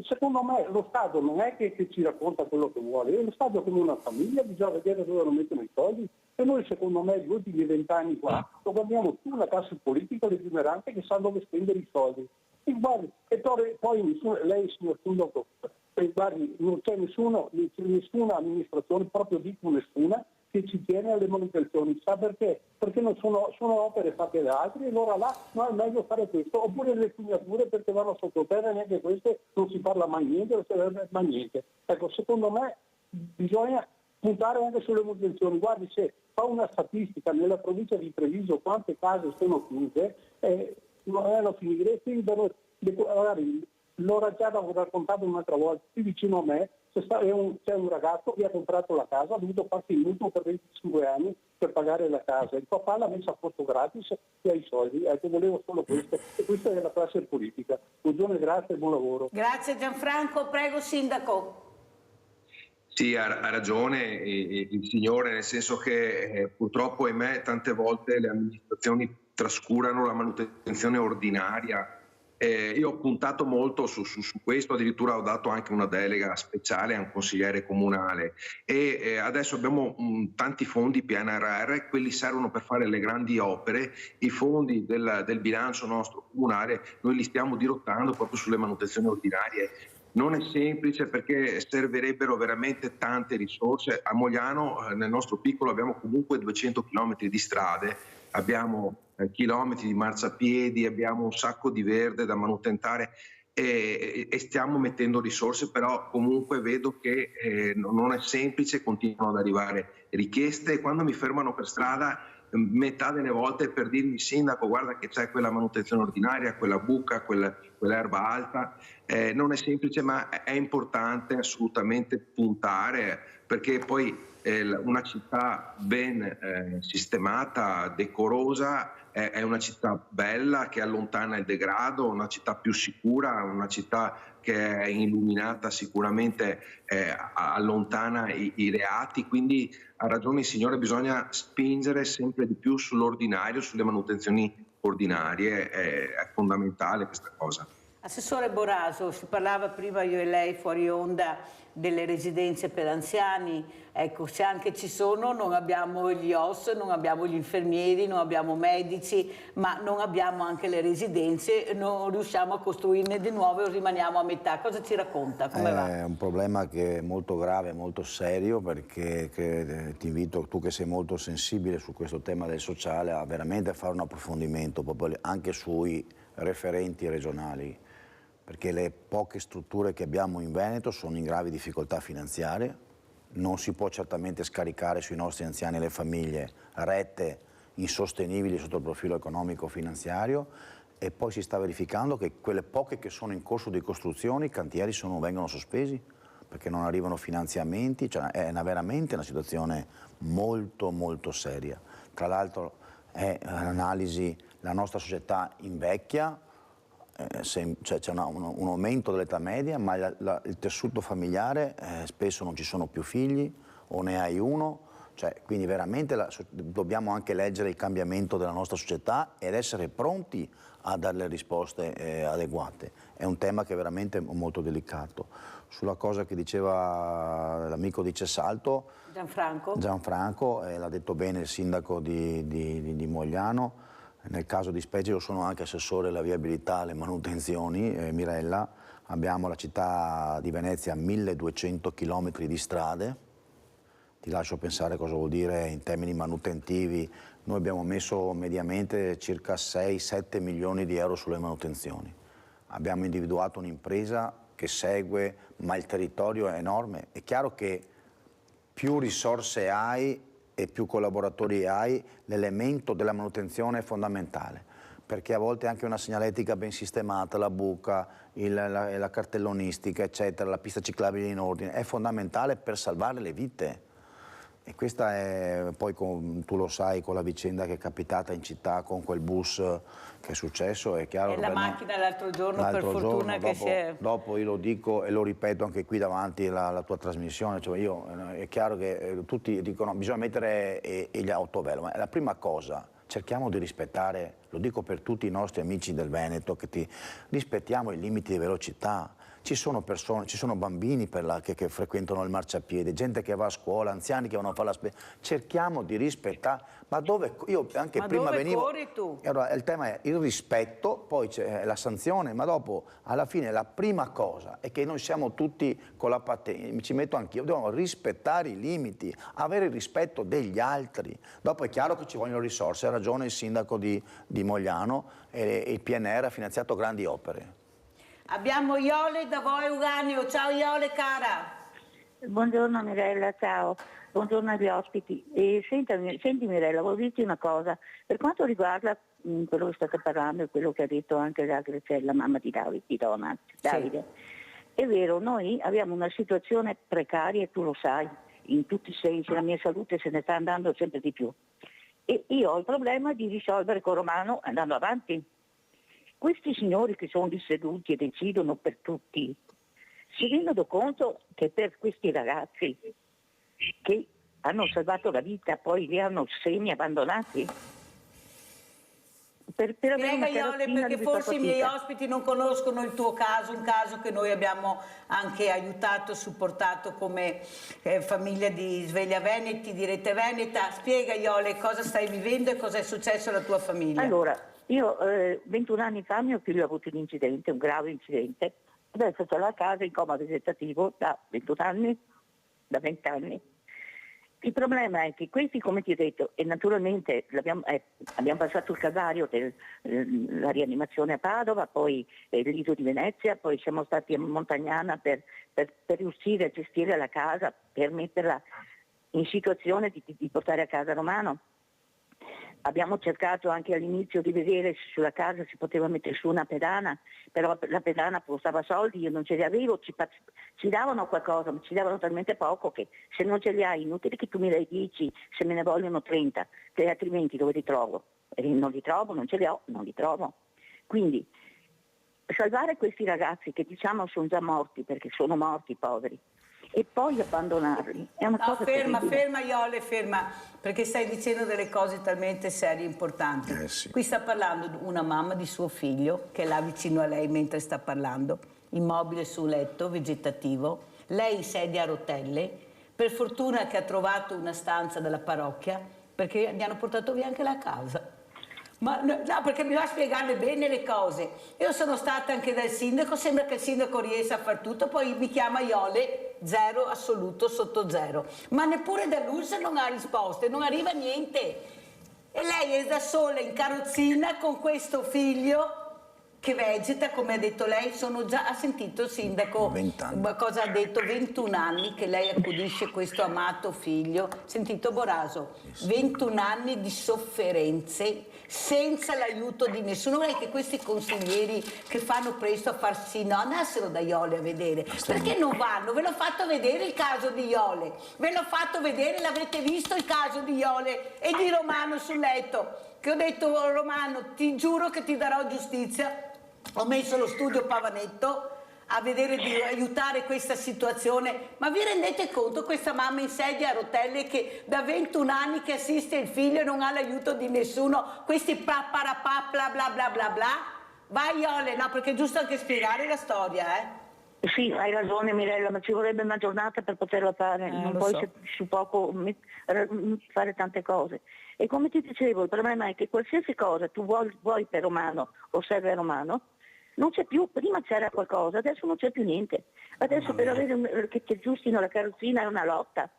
secondo me lo Stato non è che ci racconta quello che vuole, lo Stato è come una famiglia, bisogna vedere dove lo mettono i soldi e noi secondo me gli ultimi 20 anni qua lo guardiamo più la classe politica legittimante che sa dove spendere i soldi. E guardi, poi lei signor sindaco, guardi, non c'è nessuna amministrazione, proprio dico nessuna, che ci tiene alle manutenzioni. Sa perché? Perché non sono opere fatte da altri e allora là no, è meglio fare questo. Oppure le pugnature perché vanno sottoterra e neanche queste non si parla mai niente, non si parla mai niente. Ecco, secondo me bisogna puntare anche sulle manutenzioni. Guardi, se fa una statistica nella provincia di Treviso quante case sono chiuse, non finire, magari l'ho già raccontato un'altra volta, qui vicino a me c'è un ragazzo che ha comprato la casa, ha dovuto farsi il mutuo per 25 anni per pagare la casa, il papà l'ha messa a posto gratis e ha i soldi, ecco, volevo solo questo, e questa è la classe politica. Buongiorno, grazie e buon lavoro. Grazie Gianfranco, prego sindaco. Sì, ha ragione il signore, nel senso che purtroppo, ahimè, tante volte le amministrazioni trascurano la manutenzione ordinaria Io ho puntato molto su questo, addirittura ho dato anche una delega speciale a un consigliere comunale e adesso abbiamo tanti fondi PNRR, quelli servono per fare le grandi opere, i fondi del bilancio nostro comunale noi li stiamo dirottando proprio sulle manutenzioni ordinarie. Non è semplice perché servirebbero veramente tante risorse. A Mogliano, nel nostro piccolo, abbiamo comunque 200 chilometri di strade, abbiamo chilometri di marciapiedi, abbiamo un sacco di verde da manutentare e stiamo mettendo risorse, però comunque vedo che non è semplice, continuano ad arrivare richieste e quando mi fermano per strada metà delle volte per dirmi sindaco guarda che c'è quella manutenzione ordinaria, quella buca, quell'erba alta, non è semplice ma è importante assolutamente puntare perché poi una città ben sistemata, decorosa, è una città bella che allontana il degrado, una città più sicura, una città che è illuminata sicuramente allontana i reati, quindi ha ragione il signore, bisogna spingere sempre di più sull'ordinario, sulle manutenzioni ordinarie, è fondamentale questa cosa. Assessore Boraso, si parlava prima io e lei fuori onda delle residenze per anziani, ecco, se anche ci sono non abbiamo gli OS, non abbiamo gli infermieri, non abbiamo medici, ma non abbiamo anche le residenze, non riusciamo a costruirne di nuove o rimaniamo a metà. Cosa ci racconta? Come va? È un problema che è molto grave, molto serio, perché ti invito, tu che sei molto sensibile su questo tema del sociale, a veramente fare un approfondimento proprio anche sui referenti regionali, perché le poche strutture che abbiamo in Veneto sono in gravi difficoltà finanziarie, non si può certamente scaricare sui nostri anziani e le famiglie rette insostenibili sotto il profilo economico-finanziario e poi si sta verificando che quelle poche che sono in corso di costruzione, i cantieri vengono sospesi perché non arrivano finanziamenti, cioè è veramente una situazione molto molto seria. Tra l'altro è un'analisi, la nostra società invecchia, c'è un aumento dell'età media, ma il tessuto familiare spesso non ci sono più figli o ne hai uno, quindi veramente dobbiamo anche leggere il cambiamento della nostra società ed essere pronti a dare le risposte adeguate. È un tema che è veramente molto delicato. Sulla cosa che diceva l'amico di Cessalto, Gianfranco, l'ha detto bene il sindaco di Mogliano. Nel caso di specie io sono anche assessore alla viabilità e alle manutenzioni, Mirella, abbiamo la città di Venezia 1200 km di strade, ti lascio pensare cosa vuol dire in termini manutentivi, noi abbiamo messo mediamente circa 6-7 milioni di euro sulle manutenzioni, abbiamo individuato un'impresa che segue, ma il territorio è enorme, è chiaro che più risorse hai e più collaboratori hai, l'elemento della manutenzione è fondamentale, perché a volte anche una segnaletica ben sistemata, la buca, la cartellonistica, eccetera, la pista ciclabile in ordine, è fondamentale per salvare le vite. E questa è, poi tu lo sai, con la vicenda che è capitata in città con quel bus che è successo, è chiaro. E la macchina l'altro giorno, per fortuna che si è... Dopo io lo dico e lo ripeto anche qui davanti alla tua trasmissione, è chiaro che tutti dicono bisogna mettere gli autovelo, ma la prima cosa, cerchiamo di rispettare, lo dico per tutti i nostri amici del Veneto, rispettiamo i limiti di velocità. Ci sono persone, ci sono bambini che frequentano il marciapiede, gente che va a scuola, anziani che vanno a fare la spesa. Cerchiamo di rispettare, ma dove io anche ma prima dove venivo. Corri tu? Allora, il tema è il rispetto, poi c'è la sanzione, ma dopo alla fine la prima cosa è che noi siamo tutti con la patente, ci metto anch'io, dobbiamo rispettare i limiti, avere il rispetto degli altri. Dopo è chiaro che ci vogliono risorse, ha ragione il sindaco di Mogliano e il PNR ha finanziato grandi opere. Abbiamo Iole da voi Uganeo, ciao Iole cara. Buongiorno Mirella, ciao, buongiorno agli ospiti. Senti Mirella, volevo dirti una cosa, per quanto riguarda quello che state parlando e quello che ha detto anche la Grecella, mamma di Davide, Sì. È vero, noi abbiamo una situazione precaria e tu lo sai, in tutti i sensi, la mia salute se ne sta andando sempre di più e io ho il problema di risolvere con Romano andando avanti. Questi signori che sono lì seduti e decidono per tutti, si rendono conto che per questi ragazzi che hanno salvato la vita poi li hanno semi abbandonati? per avere una Spiega, Iole, carrozzina perché di forse i miei fatica. ospiti non conoscono il tuo caso, un caso che noi abbiamo anche aiutato, supportato come famiglia di Sveglia Veneti, di Rete Veneta. Spiega, Iole, cosa stai vivendo e cosa è successo alla tua famiglia. Allora, io 21 anni fa mio figlio ha avuto un incidente, un grave incidente, adesso sono a casa in coma vegetativo da 21 anni, da 20 anni. Il problema è che questi, come ti ho detto, e naturalmente abbiamo passato il calvario della rianimazione a Padova, poi l'Iso di Venezia, poi siamo stati a Montagnana per riuscire a gestire la casa, per metterla in situazione di portare a casa Romano. Abbiamo cercato anche all'inizio di vedere se sulla casa si poteva mettere su una pedana, però la pedana costava soldi, io non ce li avevo, ci davano qualcosa, ma ci davano talmente poco che se non ce li hai, inutile che tu mi dai 10, se me ne vogliono 30, che altrimenti dove li trovo? E non li trovo, non ce li ho, non li trovo. Quindi salvare questi ragazzi che diciamo sono già morti, perché sono morti poveri, e poi abbandonarli è una cosa ferma, terribile. ferma Iole, ferma, perché stai dicendo delle cose talmente serie e importanti. Sì. Qui sta parlando una mamma di suo figlio che è là vicino a lei mentre sta parlando, immobile su un letto vegetativo, lei in sedia a rotelle, per fortuna che ha trovato una stanza della parrocchia, perché gli hanno portato via anche la casa. Ma no, perché bisogna spiegarle bene le cose. Io sono stata anche dal sindaco, sembra che il sindaco riesca a far tutto, poi mi chiama Iole, 0 assoluto sotto 0. Ma neppure da l'ULSS non ha risposte, non arriva niente. E lei è da sola in carrozzina con questo figlio che vegeta, come ha detto lei, ha sentito il sindaco 20 anni. Cosa ha detto? 21 anni che lei accudisce questo amato figlio. Sentito Boraso? 21 anni di sofferenze senza l'aiuto di nessuno. Vorrei che questi consiglieri che fanno presto a farsi no andassero da Iole a vedere. Perché non vanno? Ve l'ho fatto vedere il caso di Iole, ve l'ho fatto vedere, l'avrete visto il caso di Iole e di Romano sul letto, che ho detto Romano, ti giuro che ti darò giustizia. Ho messo lo studio Pavanetto a vedere di aiutare questa situazione, ma vi rendete conto questa mamma in sedia a rotelle che da 21 anni che assiste il figlio e non ha l'aiuto di nessuno, questi paparapà bla bla bla bla bla? Vai Iole, no, perché è giusto anche spiegare la storia, Sì, hai ragione Mirella, ma ci vorrebbe una giornata per poterla fare, non puoi so. su poco fare tante cose. E come ti dicevo, il problema è che qualsiasi cosa tu vuoi per Romano o serve a Romano, non c'è più, prima c'era qualcosa, adesso non c'è più niente. Adesso per avere che ti aggiustino la carrozzina è una lotta.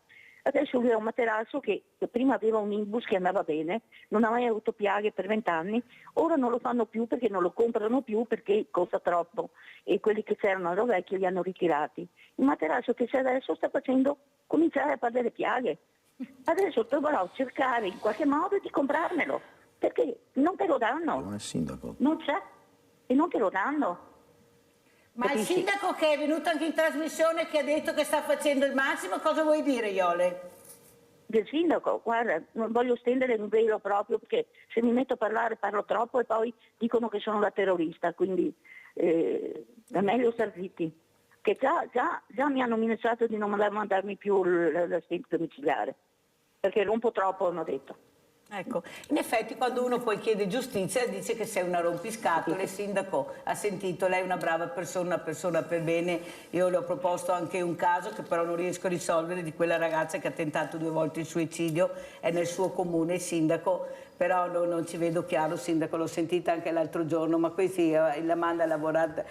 Adesso lui ha un materasso che prima aveva un Imbus che andava bene, non ha mai avuto piaghe per 20 anni, ora non lo fanno più perché non lo comprano più perché costa troppo e quelli che c'erano allo vecchio li hanno ritirati. Il materasso che c'è adesso sta facendo cominciare a fare delle piaghe. Adesso dovrò cercare in qualche modo di comprarmelo, perché non te lo danno. Il sindaco. Non c'è e non te lo danno. Ma il sindaco che è venuto anche in trasmissione che ha detto che sta facendo il massimo, cosa vuoi dire Iole? Del sindaco, guarda, non voglio stendere un velo proprio perché se mi metto a parlare parlo troppo e poi dicono che sono la terrorista, quindi è meglio star zitti. Che già mi hanno minacciato di non mandarmi più l'assistente domiciliare, perché rompo troppo, hanno detto. Ecco, in effetti quando uno poi chiede giustizia dice che sei una rompiscatole. Il sindaco ha sentito, lei è una brava persona, una persona per bene. Io le ho proposto anche un caso che però non riesco a risolvere, di quella ragazza che ha tentato 2 volte il suicidio, è nel suo comune il sindaco, però non ci vedo chiaro, sindaco, l'ho sentita anche l'altro giorno, ma questi la manda a lavorare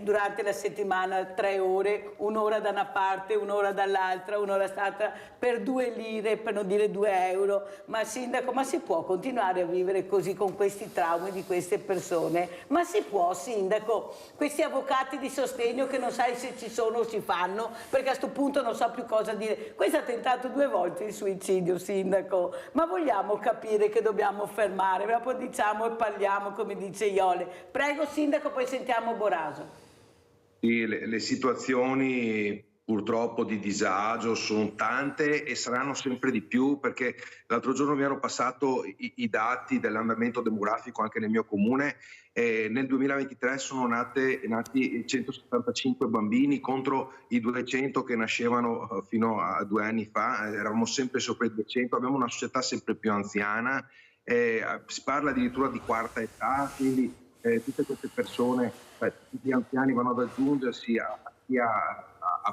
durante la settimana 3 ore, 1 ora da una parte, 1 ora dall'altra, 1 ora stata per 2 lire, per non dire 2 euro, ma sindaco, ma si può continuare a vivere così con questi traumi di queste persone? Ma si può, sindaco? Questi avvocati di sostegno che non sai se ci sono o si fanno, perché a sto punto non so più cosa dire. Questo ha tentato 2 volte il suicidio, sindaco, ma vogliamo capire che dobbiamo fermare, dopo diciamo e parliamo come dice Iole. Prego sindaco, poi sentiamo Boraso. Sì, le situazioni purtroppo di disagio sono tante e saranno sempre di più, perché l'altro giorno mi hanno passato i dati dell'andamento demografico anche nel mio comune. Nel 2023 sono nati 175 bambini contro i 200 che nascevano fino a 2 anni fa, eravamo sempre sopra i 200, abbiamo una società sempre più anziana si parla addirittura di quarta età, quindi tutte queste persone, tutti gli anziani vanno ad aggiungersi a chi ha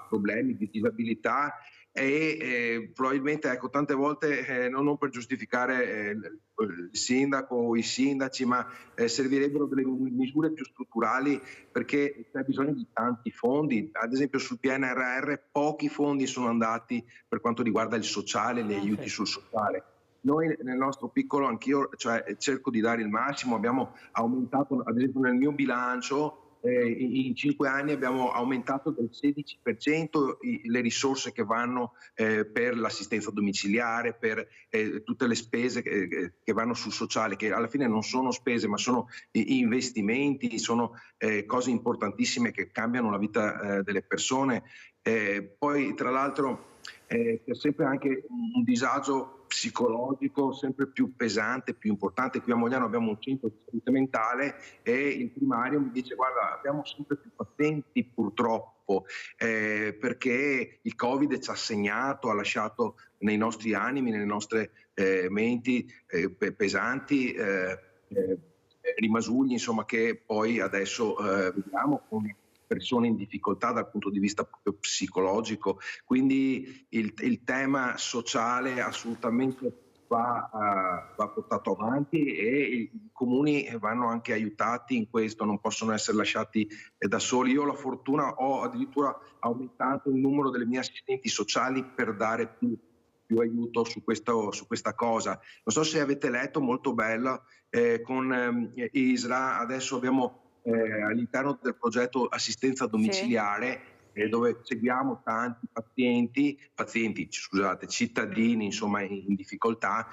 problemi di disabilità e probabilmente, ecco, tante volte non per giustificare il sindaco o i sindaci, ma servirebbero delle misure più strutturali, perché c'è bisogno di tanti fondi. Ad esempio sul PNRR pochi fondi sono andati per quanto riguarda il sociale, gli aiuti sul sociale. Noi nel nostro piccolo, anch'io cerco di dare il massimo, abbiamo aumentato, ad esempio nel mio bilancio, in 5 anni abbiamo aumentato del 16% le risorse che vanno per l'assistenza domiciliare, per tutte le spese che vanno sul sociale, che alla fine non sono spese ma sono investimenti, sono cose importantissime che cambiano la vita delle persone. Poi tra l'altro c'è sempre anche un disagio psicologico sempre più pesante, più importante. Qui a Mogliano abbiamo un centro di salute mentale e il primario mi dice: guarda, abbiamo sempre più pazienti purtroppo, perché il Covid ci ha segnato, ha lasciato nei nostri animi, nelle nostre menti pesanti rimasugli, insomma, che poi adesso vediamo come persone in difficoltà dal punto di vista proprio psicologico. Quindi il tema sociale assolutamente va portato avanti e i comuni vanno anche aiutati in questo, non possono essere lasciati da soli. Io ho la fortuna, ho addirittura aumentato il numero delle mie assistenti sociali per dare più aiuto su questa cosa. Non so se avete letto, molto bella, con ISRA adesso abbiamo all'interno del progetto assistenza domiciliare, dove seguiamo tanti cittadini, insomma, in difficoltà,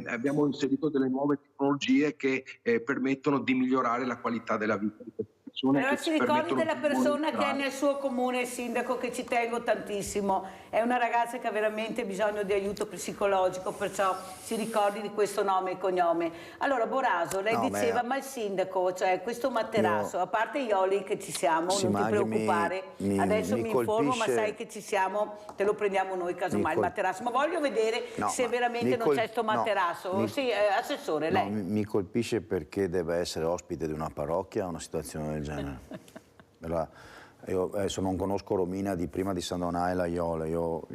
abbiamo inserito delle nuove tecnologie che permettono di migliorare la qualità della vita di queste persone. Però si ricordi della persona che è nel suo comune, il sindaco, che ci tengo tantissimo, è una ragazza che ha veramente bisogno di aiuto psicologico, perciò si ricordi di questo nome e cognome. Allora Boraso, lei diceva, ma il sindaco, cioè questo materasso, a parte Ioli che ci siamo, sì, non ti preoccupare, adesso mi informo, ma sai che ci siamo, te lo prendiamo noi casomai il materasso, ma voglio vedere se veramente non c'è sto materasso. Sì, assessore, lei. Mi colpisce perché deve essere ospite di una parrocchia una situazione del genere. Io adesso non conosco Romina di prima di San Donà e la Iole, io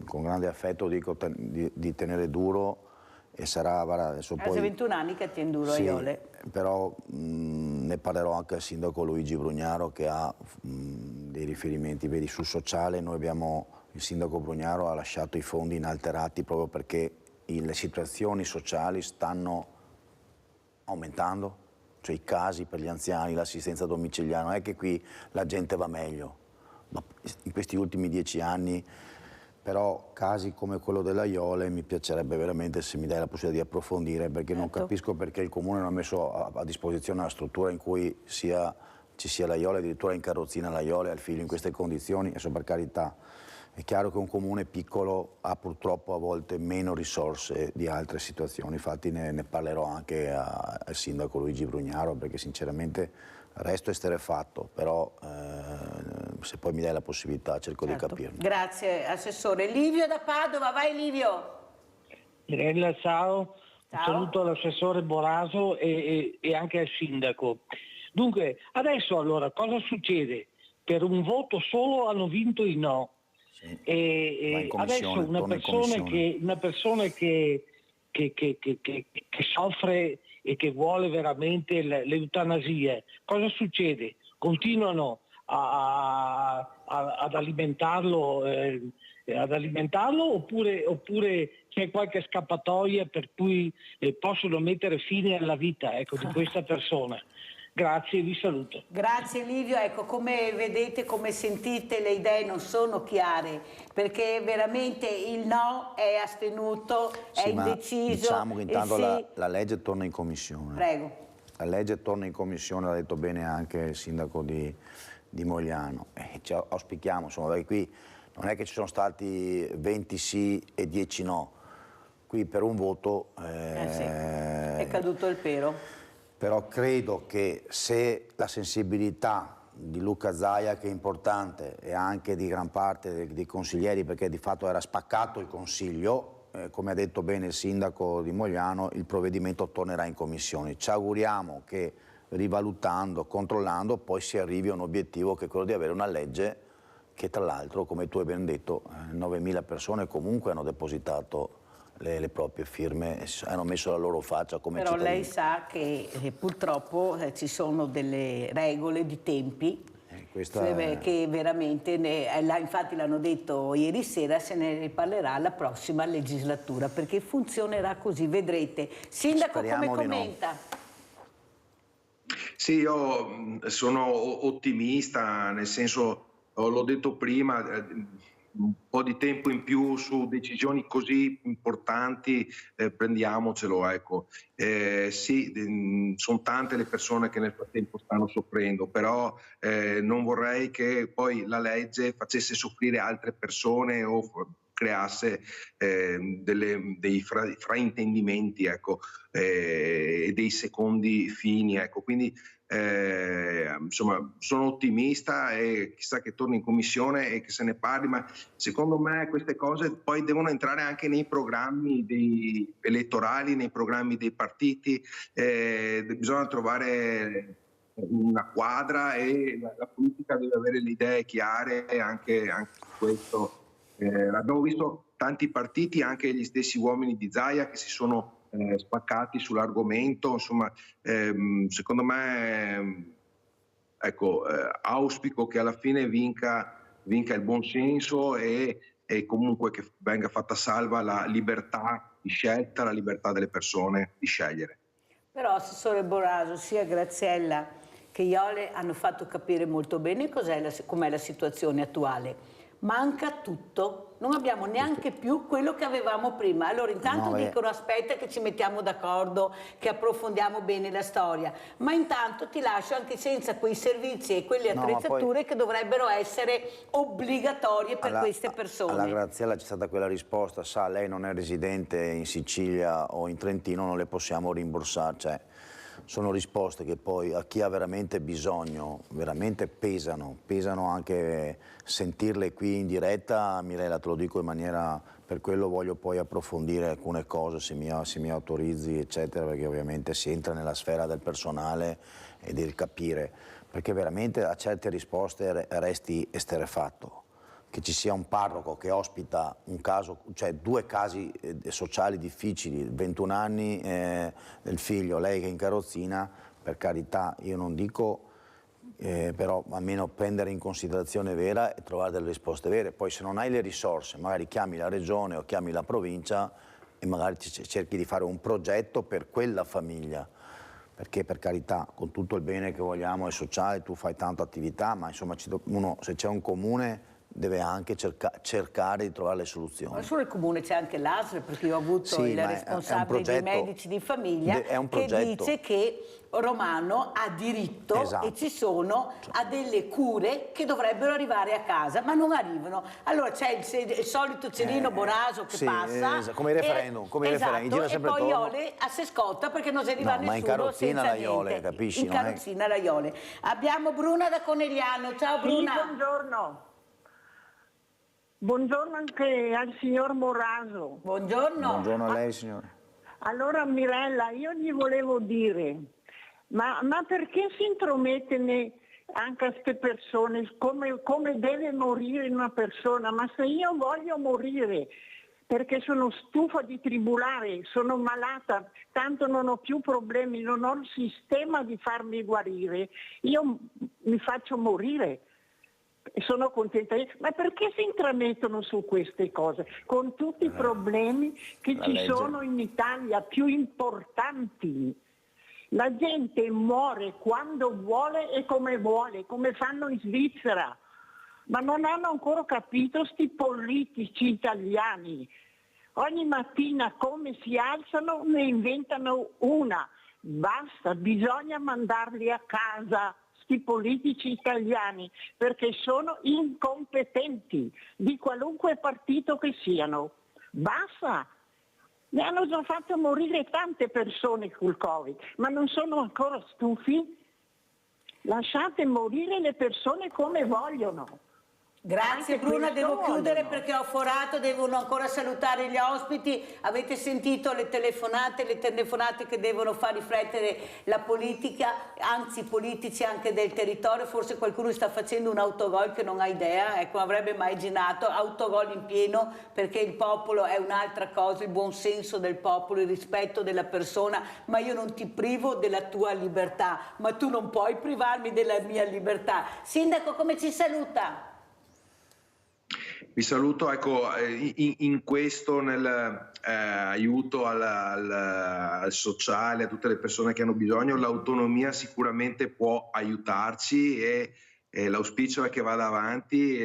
con grande affetto dico di tenere duro e sarà, guarda, adesso poi... 21 anni che tiene duro sì, a Iole. Però ne parlerò anche al sindaco Luigi Brugnaro che ha dei riferimenti, vedi, sul sociale noi abbiamo, il sindaco Brugnaro ha lasciato i fondi inalterati proprio perché le situazioni sociali stanno aumentando. Cioè i casi per gli anziani, l'assistenza domiciliare, non è che qui la gente va meglio, ma in questi ultimi 10 anni, però casi come quello della Iole mi piacerebbe veramente se mi dai la possibilità di approfondire, perché non capisco perché il Comune non ha messo a disposizione una struttura in cui ci sia la Iole, addirittura in carrozzina la Iole al figlio in queste condizioni, adesso per carità. È chiaro che un comune piccolo ha purtroppo a volte meno risorse di altre situazioni, infatti ne parlerò anche al sindaco Luigi Brugnaro perché sinceramente resto esterrefatto, però se poi mi dai la possibilità cerco di capirlo. Grazie Assessore. Livio da Padova, vai Livio. Mirella, ciao. Un saluto all'assessore Boraso e anche al sindaco. Dunque, adesso allora cosa succede? Per un voto solo hanno vinto i no. E adesso una persona che soffre e che vuole veramente l'eutanasia, cosa succede? Continuano ad alimentarlo oppure c'è qualche scappatoia per cui possono mettere fine alla vita, ecco, di questa persona? Grazie, vi saluto. Grazie Livio, ecco, come vedete, come sentite, le idee non sono chiare, perché veramente il no è astenuto, è indeciso. Diciamo che intanto la legge torna in commissione. Prego. La legge torna in commissione, l'ha detto bene anche il sindaco di Mogliano. Auspichiamo, insomma, perché qui non è che ci sono stati 20 sì e 10 no, qui per un voto sì, è caduto il pero. Però credo che se la sensibilità di Luca Zaia, che è importante, e anche di gran parte dei consiglieri, perché di fatto era spaccato il consiglio, come ha detto bene il sindaco di Mogliano, il provvedimento tornerà in commissione. Ci auguriamo che rivalutando, controllando, poi si arrivi a un obiettivo che è quello di avere una legge che tra l'altro, come tu hai ben detto, 9.000 persone comunque hanno depositato le proprie firme, hanno messo la loro faccia come Però cittadini. lei sa che purtroppo ci sono delle regole di tempi che veramente, infatti l'hanno detto ieri sera, se ne riparlerà la prossima legislatura, perché funzionerà così, vedrete. Sindaco, Speriamo come di no. commenta? Sì, io sono ottimista, nel senso, l'ho detto prima, un po' di tempo in più su decisioni così importanti, prendiamocelo, ecco. Sì, sono tante le persone che nel frattempo stanno soffrendo, però non vorrei che poi la legge facesse soffrire altre persone o creasse dei fraintendimenti, ecco, e dei secondi fini, ecco. Quindi insomma, sono ottimista e chissà che torni in commissione e che se ne parli, ma secondo me queste cose poi devono entrare anche nei programmi elettorali, nei programmi dei partiti, bisogna trovare una quadra e la politica deve avere le idee chiare anche su questo. Abbiamo visto tanti partiti, anche gli stessi uomini di Zaia, che si sono spaccati sull'argomento, insomma, secondo me, ecco, auspico che alla fine vinca il buon senso e comunque che venga fatta salva la libertà di scelta, la libertà delle persone di scegliere. Però, Assessore Boraso, sia Graziella che Iole hanno fatto capire molto bene com'è la situazione attuale. Manca tutto, non abbiamo neanche più quello che avevamo prima. Allora intanto dicono aspetta che ci mettiamo d'accordo, che approfondiamo bene la storia, ma intanto ti lascio anche senza quei servizi e quelle attrezzature che dovrebbero essere obbligatorie per queste persone. Alla Graziella c'è stata quella risposta, sa, lei non è residente in Sicilia o in Trentino, non le possiamo rimborsare, cioè sono risposte che poi a chi ha veramente bisogno, veramente pesano anche sentirle qui in diretta. Mirella, te lo dico in maniera, per quello voglio poi approfondire alcune cose se mi autorizzi, eccetera, perché ovviamente si entra nella sfera del personale e del capire, perché veramente a certe risposte resti esterrefatto. Che ci sia un parroco che ospita un caso, cioè 2 casi sociali difficili, 21 anni del figlio, lei che è in carrozzina, per carità, io non dico, però almeno prendere in considerazione vera e trovare delle risposte vere. Poi se non hai le risorse, magari chiami la regione o chiami la provincia e magari cerchi di fare un progetto per quella famiglia. Perché per carità, con tutto il bene che vogliamo, è sociale, tu fai tanta attività, ma insomma se c'è un comune deve anche cercare di trovare le soluzioni. Ma solo il comune, c'è anche l'ASL, perché io ho avuto il responsabile dei medici di famiglia che dice che Romano ha diritto e ci sono a delle cure che dovrebbero arrivare a casa, ma non arrivano. Allora c'è il solito Cerino Boraso che passa. Come i referendum, gira sempre e poi Iole si scotta perché non si arriva nessuno. Ma in carrozzina la Iole, capisci? In carrozzina la Iole. Abbiamo Bruna da Conegliano. Ciao Bruna. Sì, buongiorno. Buongiorno anche al signor Boraso. Buongiorno. Buongiorno a lei, signore. Allora Mirella, io gli volevo dire, ma perché si intromette anche a queste persone, come deve morire una persona? Ma se io voglio morire perché sono stufa di tribulare, sono malata, tanto non ho più problemi, non ho il sistema di farmi guarire, io mi faccio morire. Sono contenta, ma perché si intramettono su queste cose? Con tutti i problemi che ci sono in Italia, più importanti. La gente muore quando vuole e come fanno in Svizzera. Ma non hanno ancora capito sti politici italiani. Ogni mattina come si alzano ne inventano una. Basta, bisogna mandarli a casa. I politici italiani, perché sono incompetenti di qualunque partito che siano. Basta! Ne hanno già fatto morire tante persone col Covid, ma non sono ancora stufi? Lasciate morire le persone come vogliono. Grazie Anche Bruna, questo devo chiudere vogliono. perché ho forato, devono ancora salutare gli ospiti. Avete sentito le telefonate che devono far riflettere la politica, anzi i politici anche del territorio. Forse qualcuno sta facendo un autogol che non ha idea, ecco, avrebbe mai immaginato, autogol in pieno, perché il popolo è un'altra cosa, il buon senso del popolo, il rispetto della persona, ma io non ti privo della tua libertà, ma tu non puoi privarmi della mia libertà. Sindaco, come ci saluta? Vi saluto, ecco, in questo nel aiuto al sociale, a tutte le persone che hanno bisogno, l'autonomia sicuramente può aiutarci e l'auspicio è che vada avanti.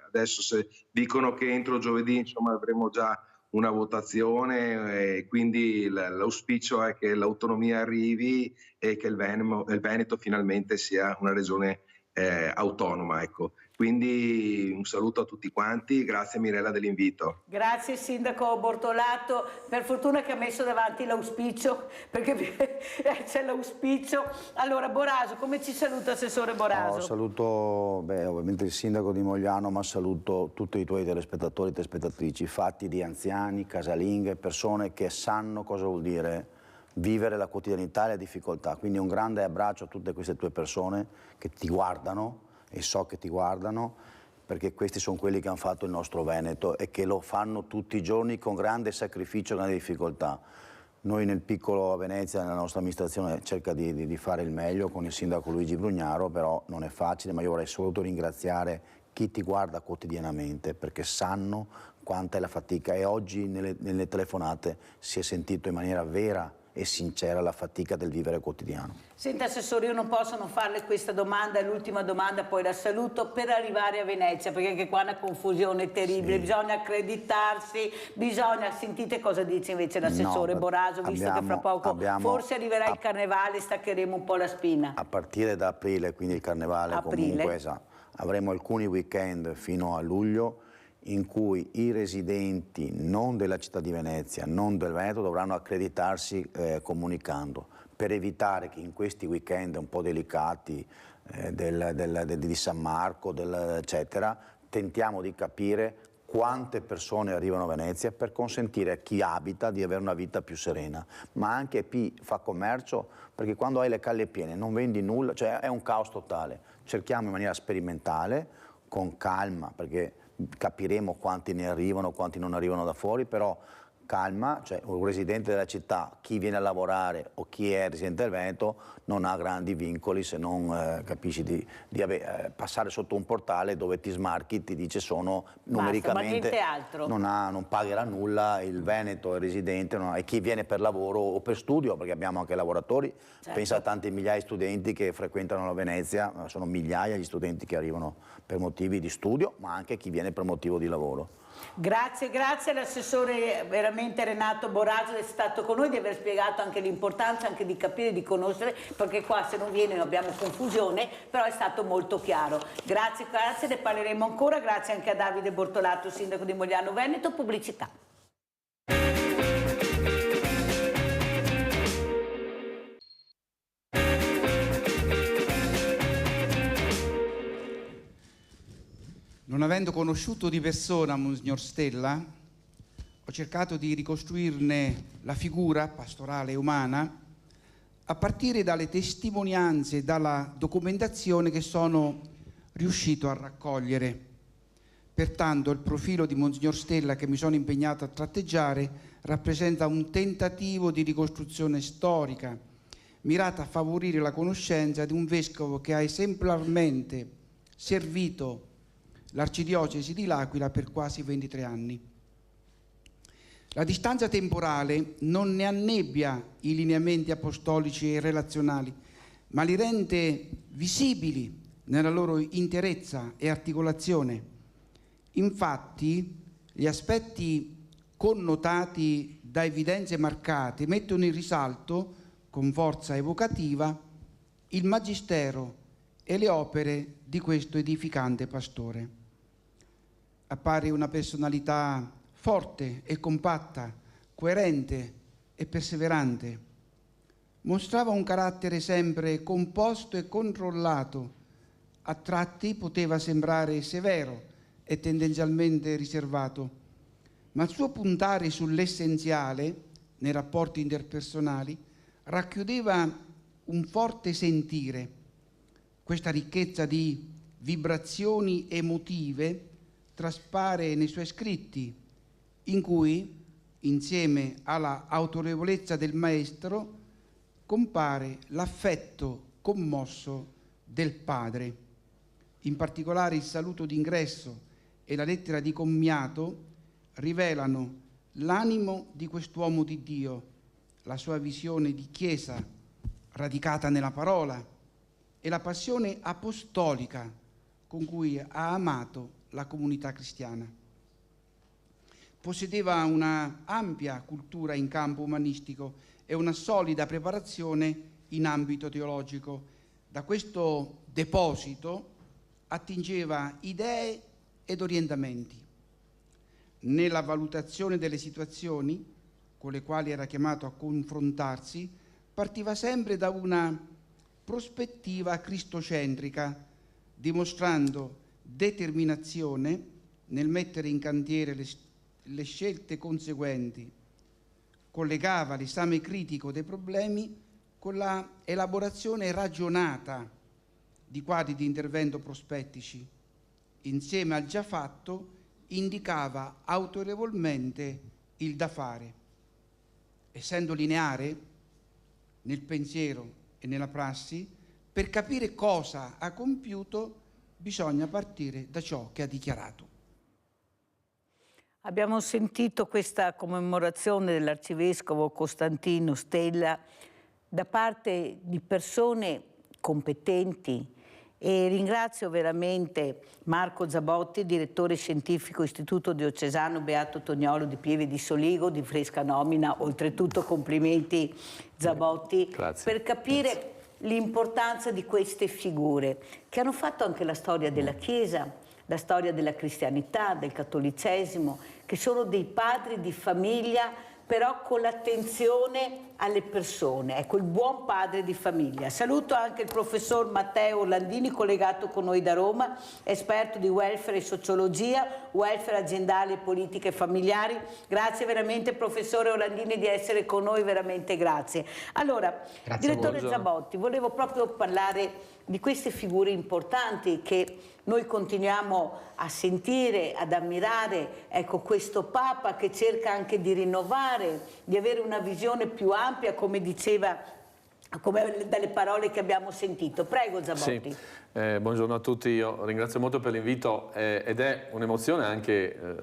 Adesso se dicono che entro giovedì insomma avremo già una votazione, e quindi l'auspicio è che l'autonomia arrivi e che il Veneto finalmente sia una regione autonoma, ecco. Quindi un saluto a tutti quanti, grazie Mirella dell'invito. Grazie Sindaco Bortolato, per fortuna che ha messo davanti l'auspicio, perché c'è l'auspicio. Allora Boraso, come ci saluta Assessore Boraso? No, saluto ovviamente il Sindaco di Mogliano, ma saluto tutti i tuoi telespettatori e telespettatrici, fatti di anziani, casalinghe, persone che sanno cosa vuol dire vivere la quotidianità e la difficoltà. Quindi un grande abbraccio a tutte queste tue persone che ti guardano, e so che ti guardano, perché questi sono quelli che hanno fatto il nostro Veneto e che lo fanno tutti i giorni con grande sacrificio e grande difficoltà. Noi nel piccolo a Venezia, nella nostra amministrazione, cerca di fare il meglio con il sindaco Luigi Brugnaro, però non è facile, ma io vorrei solo ringraziare chi ti guarda quotidianamente, perché sanno quanta è la fatica, e oggi nelle telefonate si è sentito in maniera vera e sincera la fatica del vivere quotidiano. Senta Assessore, io non posso non farle questa domanda, è l'ultima domanda, poi la saluto, per arrivare a Venezia, perché anche qua è una confusione terribile, sì. Bisogna accreditarsi, sentite cosa dice invece l'assessore Boraso, visto che fra poco forse arriverà il carnevale, staccheremo un po' la spina. A partire da aprile, quindi il carnevale comunque, avremo alcuni weekend fino a luglio, in cui i residenti non della città di Venezia, non del Veneto, dovranno accreditarsi comunicando, per evitare che in questi weekend un po' delicati di San Marco, eccetera, tentiamo di capire quante persone arrivano a Venezia per consentire a chi abita di avere una vita più serena, ma anche a chi fa commercio, perché quando hai le calle piene non vendi nulla, cioè è un caos totale. Cerchiamo in maniera sperimentale, con calma, perché capiremo quanti ne arrivano, quanti non arrivano da fuori, però calma, cioè un residente della città, chi viene a lavorare o chi è residente del Veneto non ha grandi vincoli se non capisci di passare sotto un portale dove ti smarchi, ti dice sono numericamente, non pagherà nulla il Veneto, il residente, e chi viene per lavoro o per studio, perché abbiamo anche lavoratori, pensa a tanti migliaia di studenti che frequentano la Venezia, sono migliaia gli studenti che arrivano per motivi di studio, ma anche chi viene per motivo di lavoro. Grazie all'assessore veramente Renato Boraso, è stato con noi, di aver spiegato anche l'importanza anche di capire, di conoscere, perché qua se non viene abbiamo confusione, però è stato molto chiaro. Grazie, ne parleremo ancora, grazie anche a Davide Bortolato, sindaco di Mogliano Veneto. Pubblicità. Non avendo conosciuto di persona Monsignor Stella, ho cercato di ricostruirne la figura pastorale e umana a partire dalle testimonianze e dalla documentazione che sono riuscito a raccogliere. Pertanto il profilo di Monsignor Stella che mi sono impegnato a tratteggiare rappresenta un tentativo di ricostruzione storica mirata a favorire la conoscenza di un vescovo che ha esemplarmente servito l'Arcidiocesi di L'Aquila per quasi 23 anni. La distanza temporale non ne annebbia i lineamenti apostolici e relazionali, ma li rende visibili nella loro interezza e articolazione. Infatti, gli aspetti connotati da evidenze marcate mettono in risalto, con forza evocativa, il magistero e le opere di questo edificante pastore. Appare una personalità forte e compatta, coerente e perseverante. Mostrava un carattere sempre composto e controllato, a tratti poteva sembrare severo e tendenzialmente riservato, ma il suo puntare sull'essenziale nei rapporti interpersonali racchiudeva un forte sentire. Questa ricchezza di vibrazioni emotive traspare nei suoi scritti, in cui, insieme alla autorevolezza del maestro, compare l'affetto commosso del padre. In particolare il saluto d'ingresso e la lettera di commiato rivelano l'animo di quest'uomo di Dio, la sua visione di Chiesa radicata nella parola e la passione apostolica con cui ha amato la comunità cristiana. Possedeva una ampia cultura in campo umanistico e una solida preparazione in ambito teologico. Da questo deposito attingeva idee ed orientamenti. Nella valutazione delle situazioni con le quali era chiamato a confrontarsi, partiva sempre da una prospettiva cristocentrica, dimostrando determinazione nel mettere in cantiere le scelte conseguenti. Collegava l'esame critico dei problemi con la elaborazione ragionata di quadri di intervento prospettici. Insieme al già fatto indicava autorevolmente il da fare. Essendo lineare nel pensiero e nella prassi, per capire cosa ha compiuto bisogna partire da ciò che ha dichiarato. Abbiamo sentito questa commemorazione dell'arcivescovo Costantino Stella da parte di persone competenti, e ringrazio veramente Marco Zabotti, direttore scientifico Istituto Diocesano Beato Toniolo di Pieve di Soligo, di fresca nomina, oltretutto complimenti Zabotti, per capire l'importanza di queste figure che hanno fatto anche la storia della Chiesa, la storia della cristianità, del cattolicesimo, che sono dei padri di famiglia, però con l'attenzione alle persone, ecco, il buon padre di famiglia. Saluto anche il professor Matteo Orlandini, collegato con noi da Roma, esperto di welfare e sociologia, welfare aziendale, politiche familiari. Grazie veramente professore Orlandini di essere con noi, veramente grazie. Allora, direttore Zabotti, volevo proprio parlare di queste figure importanti che noi continuiamo a sentire, ad ammirare, ecco, questo Papa che cerca anche di rinnovare, di avere una visione più ampia, come diceva, come dalle parole che abbiamo sentito. Prego Zabotti. Sì. Buongiorno a tutti, io ringrazio molto per l'invito ed è un'emozione anche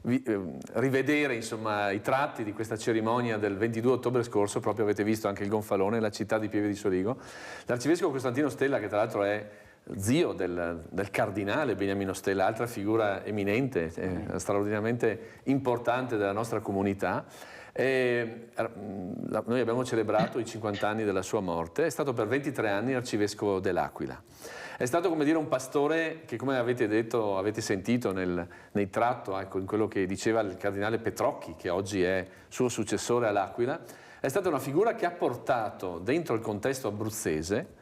rivedere insomma, i tratti di questa cerimonia del 22 ottobre scorso. Proprio avete visto anche il gonfalone, la città di Pieve di Soligo. L'arcivescovo Costantino Stella, che tra l'altro è zio del cardinale Beniamino Stella, altra figura eminente, straordinariamente importante della nostra comunità. Noi abbiamo celebrato i 50 anni della sua morte. È stato per 23 anni arcivescovo dell'Aquila. È stato, come dire, un pastore che, come avete detto, avete sentito nei tratto, ecco, in quello che diceva il cardinale Petrocchi, che oggi è suo successore all'Aquila. È stata una figura che ha portato dentro il contesto abruzzese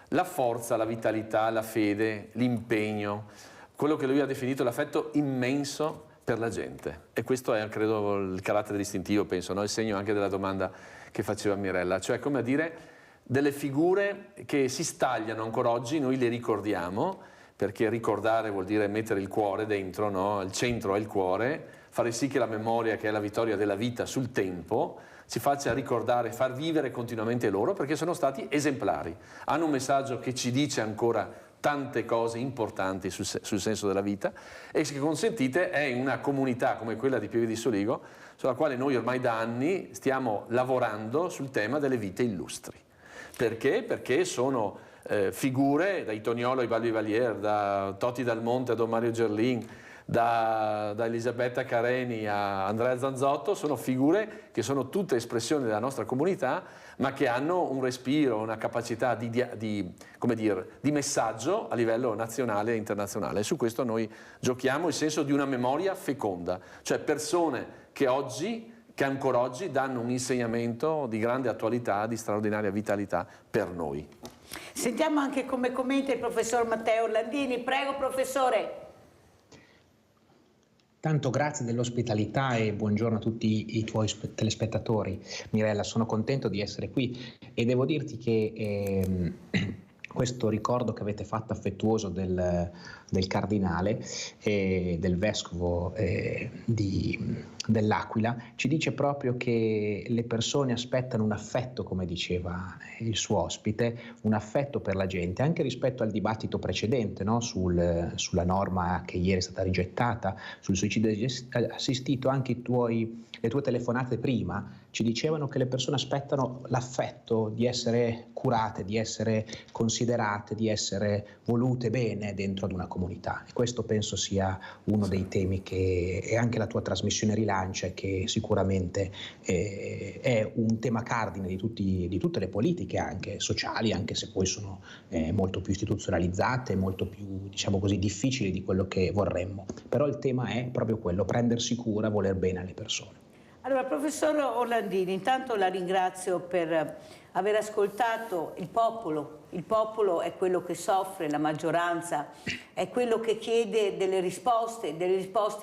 la forza, la vitalità, la fede, l'impegno, quello che lui ha definito l'affetto immenso per la gente. E questo è, credo, il carattere distintivo, penso, no? Il segno anche della domanda che faceva Mirella, cioè, come a dire, delle figure che si stagliano ancora oggi, noi le ricordiamo, perché ricordare vuol dire mettere il cuore dentro, no? Il centro è il cuore, fare sì che la memoria, che è la vittoria della vita sul tempo, ci faccia ricordare, far vivere continuamente loro, perché sono stati esemplari. Hanno un messaggio che ci dice ancora tante cose importanti sul senso della vita, e se consentite è una comunità come quella di Pieve di Soligo, sulla quale noi ormai da anni stiamo lavorando sul tema delle vite illustri. Perché? Perché sono figure, da Toniolo ai Balbi Valier, da Toti Dal Monte a Don Mario Gerlin, da Elisabetta Careni a Andrea Zanzotto, sono figure che sono tutte espressioni della nostra comunità, ma che hanno un respiro, una capacità di messaggio a livello nazionale e internazionale. E su questo noi giochiamo il senso di una memoria feconda, cioè persone che oggi che ancora oggi danno un insegnamento di grande attualità, di straordinaria vitalità per noi. Sentiamo anche come commenta il professor Matteo Orlandini. Prego, professore. Tanto grazie dell'ospitalità e buongiorno a tutti i tuoi telespettatori. Mirella, sono contento di essere qui e devo dirti che questo ricordo che avete fatto affettuoso del cardinale e del vescovo dell'Aquila ci dice proprio che le persone aspettano un affetto, come diceva il suo ospite, un affetto per la gente, anche rispetto al dibattito precedente, no? Sulla norma che ieri è stata rigettata, sul suicidio assistito. Anche le tue telefonate prima ci dicevano che le persone aspettano l'affetto, di essere curate, di essere considerate, di essere volute bene dentro ad una comunità. E questo penso sia uno dei temi che e anche la tua trasmissione rilancia e che sicuramente è un tema cardine di tutte le politiche anche sociali, anche se poi sono molto più istituzionalizzate, molto più, diciamo così, difficili di quello che vorremmo. Però il tema è proprio quello, prendersi cura, voler bene alle persone. Allora, professor Orlandini, intanto la ringrazio per aver ascoltato il popolo. Il popolo è quello che soffre, la maggioranza è quello che chiede delle risposte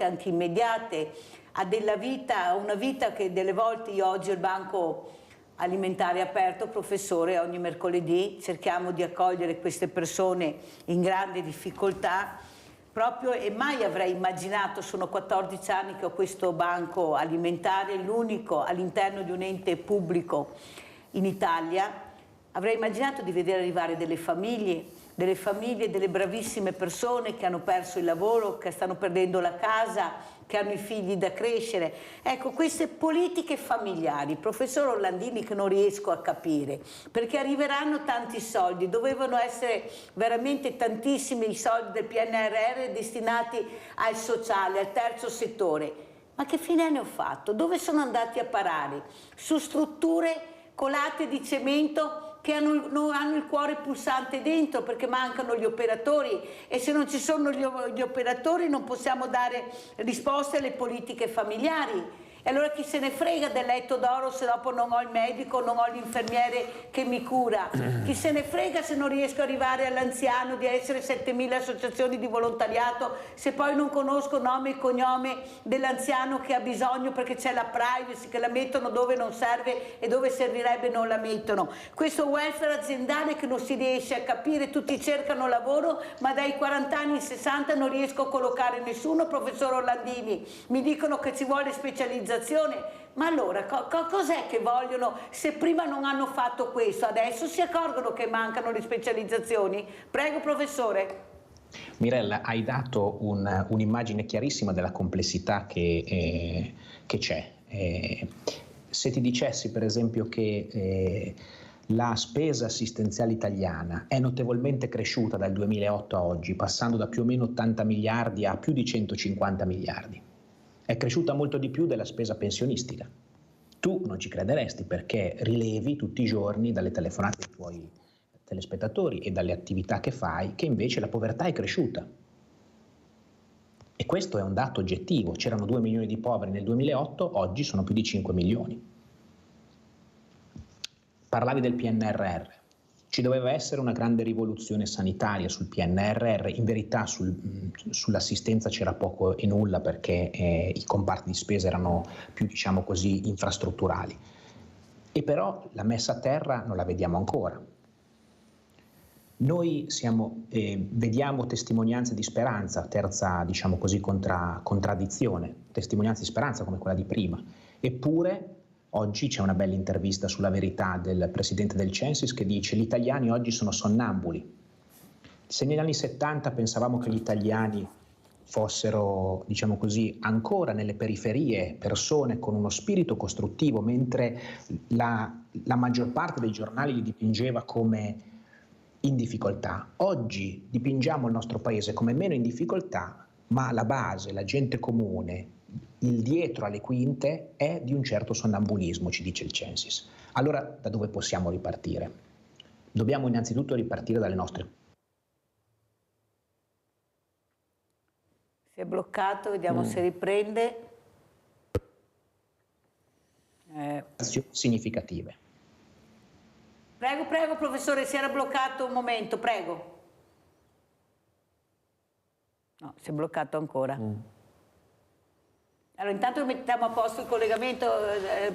anche immediate a della vita, a una vita che delle volte io oggi il banco alimentare è aperto, professore, ogni mercoledì cerchiamo di accogliere queste persone in grande difficoltà. Proprio, e mai avrei immaginato, sono 14 anni che ho questo banco alimentare, l'unico all'interno di un ente pubblico in Italia, avrei immaginato di vedere arrivare delle famiglie, delle bravissime persone che hanno perso il lavoro, che stanno perdendo la casa, che hanno i figli da crescere. Ecco, queste politiche familiari, professor Orlandini, che non riesco a capire, perché arriveranno tanti soldi, dovevano essere veramente tantissimi i soldi del PNRR destinati al sociale, al terzo settore. Ma che fine ne ho fatto? Dove sono andati a parare? Su strutture colate di cemento che non hanno il cuore pulsante dentro, perché mancano gli operatori, e se non ci sono gli operatori non possiamo dare risposte alle politiche familiari. E allora chi se ne frega del letto d'oro se dopo non ho il medico, non ho l'infermiere che mi cura? Chi se ne frega se non riesco ad arrivare all'anziano di essere 7.000 associazioni di volontariato se poi non conosco nome e cognome dell'anziano che ha bisogno, perché c'è la privacy, che la mettono dove non serve e dove servirebbe non la mettono. Questo welfare aziendale che non si riesce a capire, tutti cercano lavoro ma dai 40 anni ai 60 non riesco a collocare nessuno, professor Orlandini. Mi dicono che ci vuole specializzazione. Ma allora cos'è che vogliono se prima non hanno fatto questo? Adesso si accorgono che mancano le specializzazioni? Prego, professore. Mirella, hai dato un'immagine chiarissima della complessità che c'è. Se ti dicessi per esempio che la spesa assistenziale italiana è notevolmente cresciuta dal 2008 a oggi, passando da più o meno 80 miliardi a più di 150 miliardi. È cresciuta molto di più della spesa pensionistica. Tu non ci crederesti perché rilevi tutti i giorni dalle telefonate dei tuoi telespettatori e dalle attività che fai che invece la povertà è cresciuta. E questo è un dato oggettivo. C'erano 2 milioni di poveri nel 2008, oggi sono più di 5 milioni. Parlavi del PNRR. Ci doveva essere una grande rivoluzione sanitaria sul PNRR, in verità sull'assistenza c'era poco e nulla perché i comparti di spesa erano più, diciamo così, infrastrutturali. E però la messa a terra non la vediamo ancora. Noi vediamo testimonianze di speranza, terza, diciamo così, contraddizione, testimonianze di speranza come quella di prima. Eppure oggi c'è una bella intervista sulla Verità del presidente del Censis che dice: gli italiani oggi sono sonnambuli. Se negli anni 70 pensavamo che gli italiani fossero, diciamo così, ancora nelle periferie, persone con uno spirito costruttivo, mentre la maggior parte dei giornali li dipingeva come in difficoltà, oggi dipingiamo il nostro paese come meno in difficoltà, ma la base, la gente comune, il dietro alle quinte è di un certo sonnambulismo, ci dice il Censis. Allora da dove possiamo ripartire? Dobbiamo innanzitutto ripartire dalle nostre. Si è bloccato, vediamo se riprende. significative. Prego, prego, professore, si era bloccato un momento, prego. No, si è bloccato ancora. Allora, intanto mettiamo a posto il collegamento.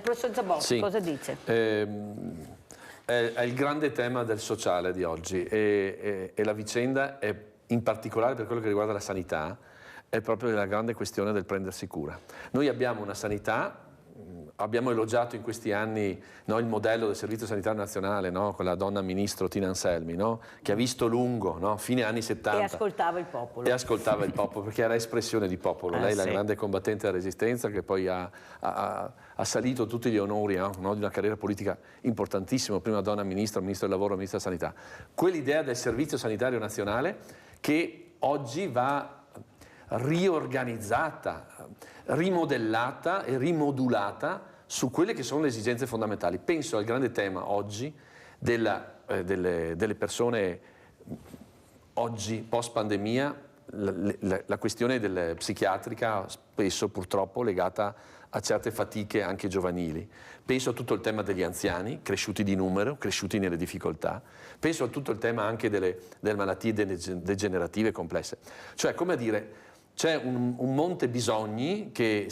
Professor Zabotti, sì. Cosa dice? È il grande tema del sociale di oggi e la vicenda, è, in particolare per quello che riguarda la sanità, è proprio la grande questione del prendersi cura. Noi abbiamo una sanità, abbiamo elogiato in questi anni, no, il modello del Servizio Sanitario Nazionale, no, con la donna ministro Tina Anselmi, no, che ha visto lungo, no, fine anni 70. E ascoltava il popolo. E ascoltava il popolo, perché era espressione di popolo. Lei è la sì. grande combattente della Resistenza, che poi ha salito tutti gli onori, no, di una carriera politica importantissima, prima donna ministro del lavoro, ministro della sanità. Quell'idea del Servizio Sanitario Nazionale che oggi va riorganizzata, rimodellata e rimodulata su quelle che sono le esigenze fondamentali. Penso al grande tema oggi delle persone, oggi post pandemia, la questione psichiatrica spesso purtroppo legata a certe fatiche anche giovanili. Penso a tutto il tema degli anziani, cresciuti di numero, cresciuti nelle difficoltà. Penso a tutto il tema anche delle malattie degenerative complesse. Cioè, come a dire, c'è un monte bisogni che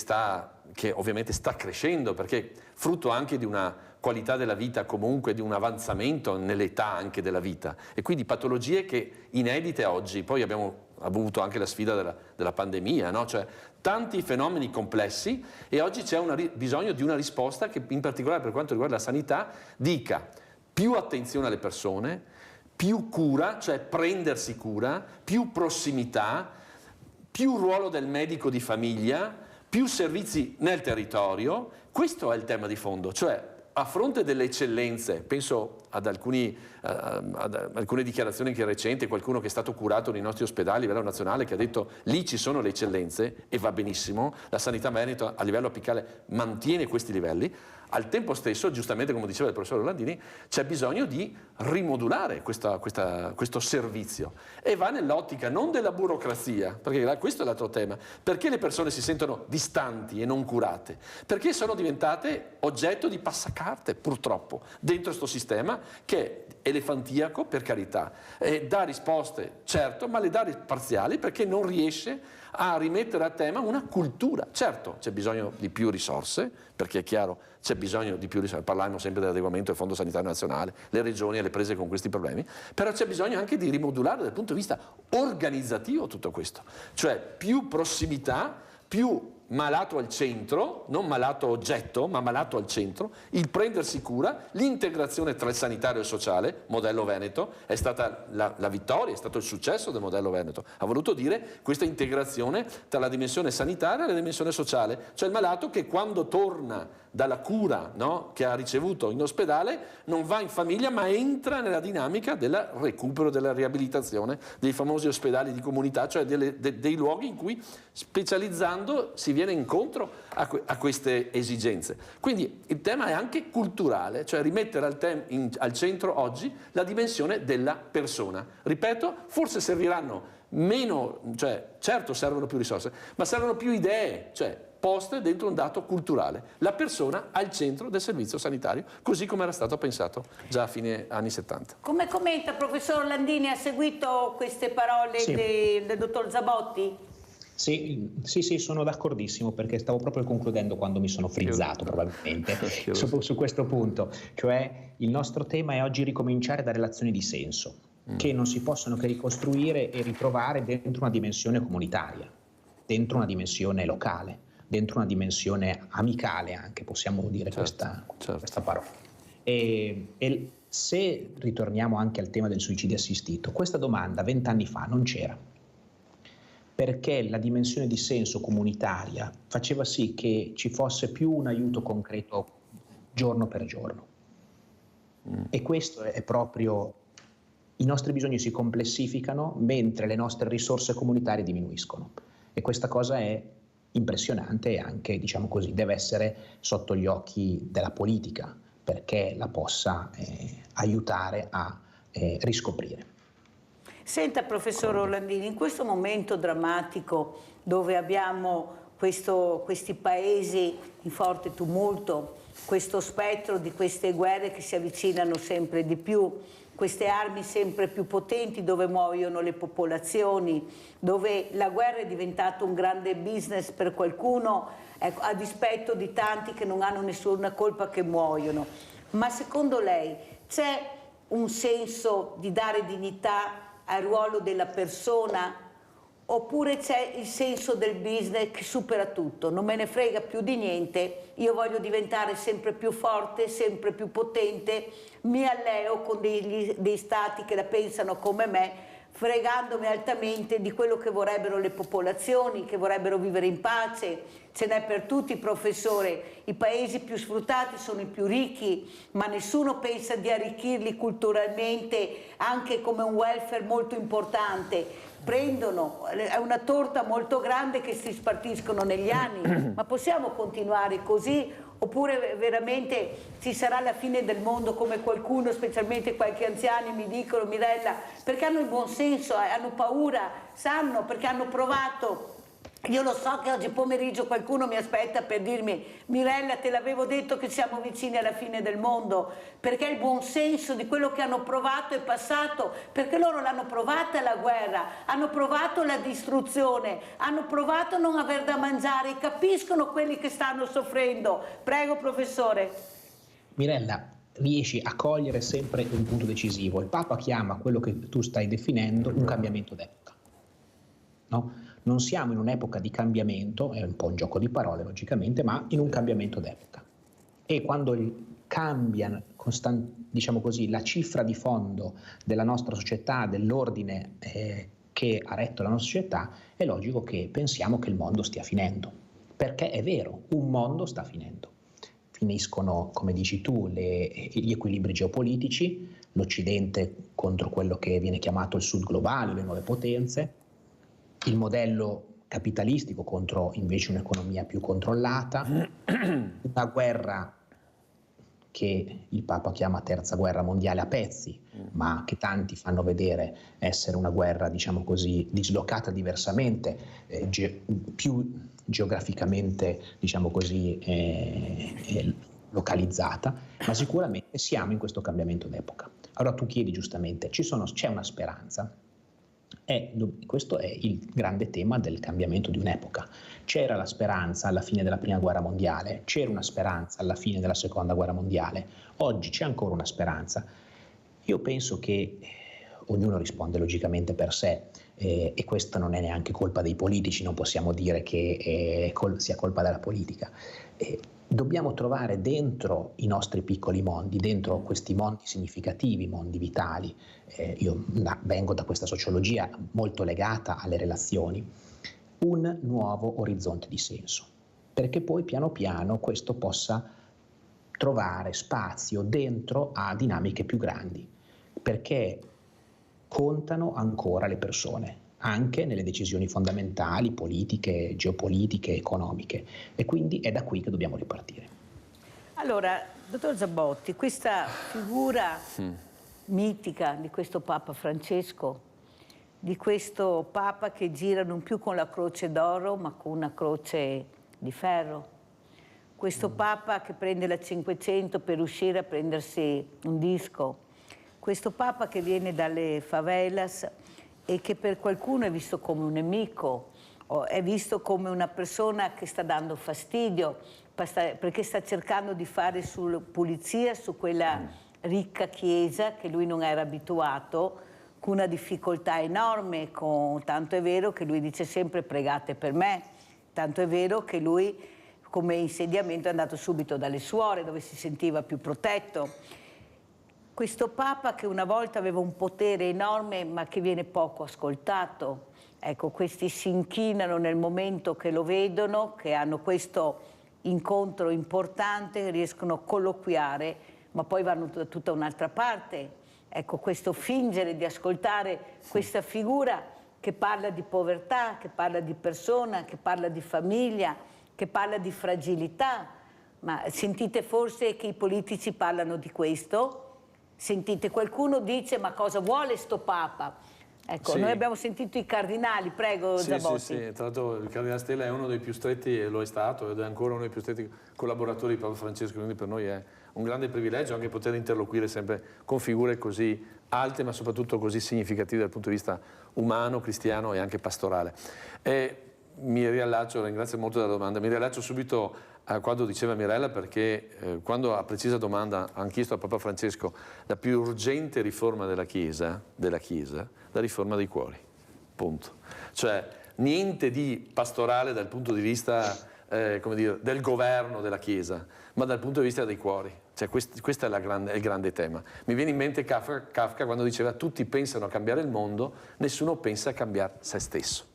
ovviamente sta crescendo, perché frutto anche di una qualità della vita, comunque di un avanzamento nell'età anche della vita, e quindi patologie che inedite oggi. Poi abbiamo avuto anche la sfida della pandemia, no? Cioè tanti fenomeni complessi, e oggi c'è bisogno di una risposta che, in particolare per quanto riguarda la sanità, dica più attenzione alle persone, più cura, cioè prendersi cura, più prossimità, più ruolo del medico di famiglia, più servizi nel territorio. Questo è il tema di fondo, cioè a fronte delle eccellenze, penso ad alcune dichiarazioni che recenti, qualcuno che è stato curato nei nostri ospedali a livello nazionale che ha detto lì ci sono le eccellenze e va benissimo, la sanità veneto a livello apicale mantiene questi livelli. Al tempo stesso, giustamente come diceva il professor Orlandini, c'è bisogno di rimodulare questo servizio, e va nell'ottica non della burocrazia, perché questo è l'altro tema. Perché le persone si sentono distanti e non curate? Perché sono diventate oggetto di passacarte, purtroppo, dentro questo sistema che è elefantiaco, per carità, dà risposte, certo, ma le dà parziali, perché non riesce a rimettere a tema una cultura. Certo, c'è bisogno di più risorse, perché è chiaro, c'è bisogno di più risorse, parliamo sempre dell'adeguamento del Fondo Sanitario Nazionale, le regioni alle prese con questi problemi, però c'è bisogno anche di rimodulare dal punto di vista organizzativo tutto questo, cioè più prossimità, più malato al centro, non malato oggetto, ma malato al centro, il prendersi cura, l'integrazione tra il sanitario e il sociale, modello Veneto, è stata la vittoria, è stato il successo del modello Veneto. Ha voluto dire questa integrazione tra la dimensione sanitaria e la dimensione sociale, cioè il malato che quando torna dalla cura, no, che ha ricevuto in ospedale non va in famiglia ma entra nella dinamica del recupero, della riabilitazione, dei famosi ospedali di comunità, cioè dei luoghi in cui, specializzando, si viene incontro a queste esigenze. Quindi il tema è anche culturale, cioè rimettere al centro oggi la dimensione della persona. Ripeto, forse serviranno meno, cioè certo servono più risorse, ma servono più idee, cioè poste dentro un dato culturale. La persona al centro del servizio sanitario, così come era stato pensato già a fine anni 70. Come commenta, professor Orlandini, ha seguito queste parole del dottor Zabotti? Sì, sono d'accordissimo, perché stavo proprio concludendo quando mi sono frizzato probabilmente su questo punto. Cioè il nostro tema è oggi ricominciare da relazioni di senso, che non si possono che ricostruire e ritrovare dentro una dimensione comunitaria, dentro una dimensione locale, dentro una dimensione amicale anche, possiamo dire questa parola. E se ritorniamo anche al tema del suicidio assistito, questa domanda 20 anni fa non c'era, perché la dimensione di senso comunitaria faceva sì che ci fosse più un aiuto concreto giorno per giorno. E questo è proprio, i nostri bisogni si complessificano mentre le nostre risorse comunitarie diminuiscono, e questa cosa è impressionante e anche, diciamo così, deve essere sotto gli occhi della politica perché la possa aiutare a riscoprire. Senta, professor Orlandini, in questo momento drammatico dove abbiamo questi paesi in forte tumulto, questo spettro di queste guerre che si avvicinano sempre di più, queste armi sempre più potenti dove muoiono le popolazioni, dove la guerra è diventato un grande business per qualcuno, ecco, a dispetto di tanti che non hanno nessuna colpa che muoiono. Ma secondo lei c'è un senso di dare dignità al ruolo della persona? Oppure c'è il senso del business che supera tutto, non me ne frega più di niente, io voglio diventare sempre più forte, sempre più potente, mi alleo con dei stati che la pensano come me, fregandomi altamente di quello che vorrebbero le popolazioni, che vorrebbero vivere in pace. Ce n'è per tutti, professore, i paesi più sfruttati sono i più ricchi, ma nessuno pensa di arricchirli culturalmente anche come un welfare molto importante. Prendono, è una torta molto grande che si spartiscono negli anni, ma possiamo continuare così? Oppure veramente ci sarà la fine del mondo, come qualcuno, specialmente qualche anziano, mi dicono, Mirella, perché hanno il buon senso, hanno paura, sanno, perché hanno provato. Io lo so che oggi pomeriggio qualcuno mi aspetta per dirmi: Mirella, te l'avevo detto che siamo vicini alla fine del mondo, perché il buon senso di quello che hanno provato è passato, perché loro l'hanno provata la guerra, hanno provato la distruzione, hanno provato non aver da mangiare, capiscono quelli che stanno soffrendo. Prego, professore. Mirella, riesci a cogliere sempre un punto decisivo. Il Papa chiama quello che tu stai definendo un cambiamento d'epoca, no? Non siamo in un'epoca di cambiamento, è un po' un gioco di parole logicamente, ma in un cambiamento d'epoca. E quando cambia, diciamo così, la cifra di fondo della nostra società, dell'ordine che ha retto la nostra società, è logico che pensiamo che il mondo stia finendo. Perché è vero, un mondo sta finendo. Finiscono, come dici tu, gli equilibri geopolitici, l'Occidente contro quello che viene chiamato il Sud globale, le nuove potenze, il modello capitalistico contro invece un'economia più controllata, una guerra che il Papa chiama terza guerra mondiale a pezzi, ma che tanti fanno vedere essere una guerra, diciamo così, dislocata diversamente, più geograficamente, diciamo così, localizzata, ma sicuramente siamo in questo cambiamento d'epoca. Allora tu chiedi giustamente, c'è una speranza? Questo è il grande tema del cambiamento di un'epoca. C'era la speranza alla fine della prima guerra mondiale, c'era una speranza alla fine della seconda guerra mondiale, oggi c'è ancora una speranza. Io penso che ognuno risponde logicamente per sé e questa non è neanche colpa dei politici, non possiamo dire che sia colpa della politica. Dobbiamo trovare dentro i nostri piccoli mondi, dentro questi mondi significativi, mondi vitali, io vengo da questa sociologia molto legata alle relazioni, un nuovo orizzonte di senso, perché poi piano piano questo possa trovare spazio dentro a dinamiche più grandi, perché contano ancora le persone, anche nelle decisioni fondamentali, politiche, geopolitiche, economiche, e quindi è da qui che dobbiamo ripartire. Allora, dottor Zabotti, questa figura mitica di questo Papa Francesco, di questo Papa che gira non più con la croce d'oro ma con una croce di ferro, questo Papa che prende la 500 per uscire a prendersi un disco, questo Papa che viene dalle favelas e che per qualcuno è visto come un nemico, è visto come una persona che sta dando fastidio, perché sta cercando di fare pulizia su quella ricca chiesa che lui non era abituato, con una difficoltà enorme, tanto è vero che lui dice sempre pregate per me, tanto è vero che lui come insediamento è andato subito dalle suore dove si sentiva più protetto. Questo Papa che una volta aveva un potere enorme ma che viene poco ascoltato, ecco, questi si inchinano nel momento che lo vedono, che hanno questo incontro importante, riescono a colloquiare, ma poi vanno da tutta un'altra parte. Ecco, questo fingere di ascoltare questa figura che parla di povertà, che parla di persona, che parla di famiglia, che parla di fragilità. Ma sentite forse che i politici parlano di questo? Sentite, qualcuno dice ma cosa vuole sto Papa? Ecco, Sì. noi abbiamo sentito i cardinali, prego Zabotti. Sì, tra l'altro il Cardinale Stella è uno dei più stretti, e lo è stato, ed è ancora uno dei più stretti collaboratori di Papa Francesco, quindi per noi è un grande privilegio anche poter interloquire sempre con figure così alte, ma soprattutto così significative dal punto di vista umano, cristiano e anche pastorale. Mi riallaccio, ringrazio molto della domanda, mi riallaccio subito a quando diceva Mirella, perché quando a precisa domanda hanno chiesto a Papa Francesco la più urgente riforma della Chiesa, la riforma dei cuori, punto. Cioè niente di pastorale dal punto di vista come dire, del governo della Chiesa, ma dal punto di vista dei cuori. Cioè, questo è il grande tema. Mi viene in mente Kafka quando diceva: tutti pensano a cambiare il mondo, nessuno pensa a cambiare se stesso.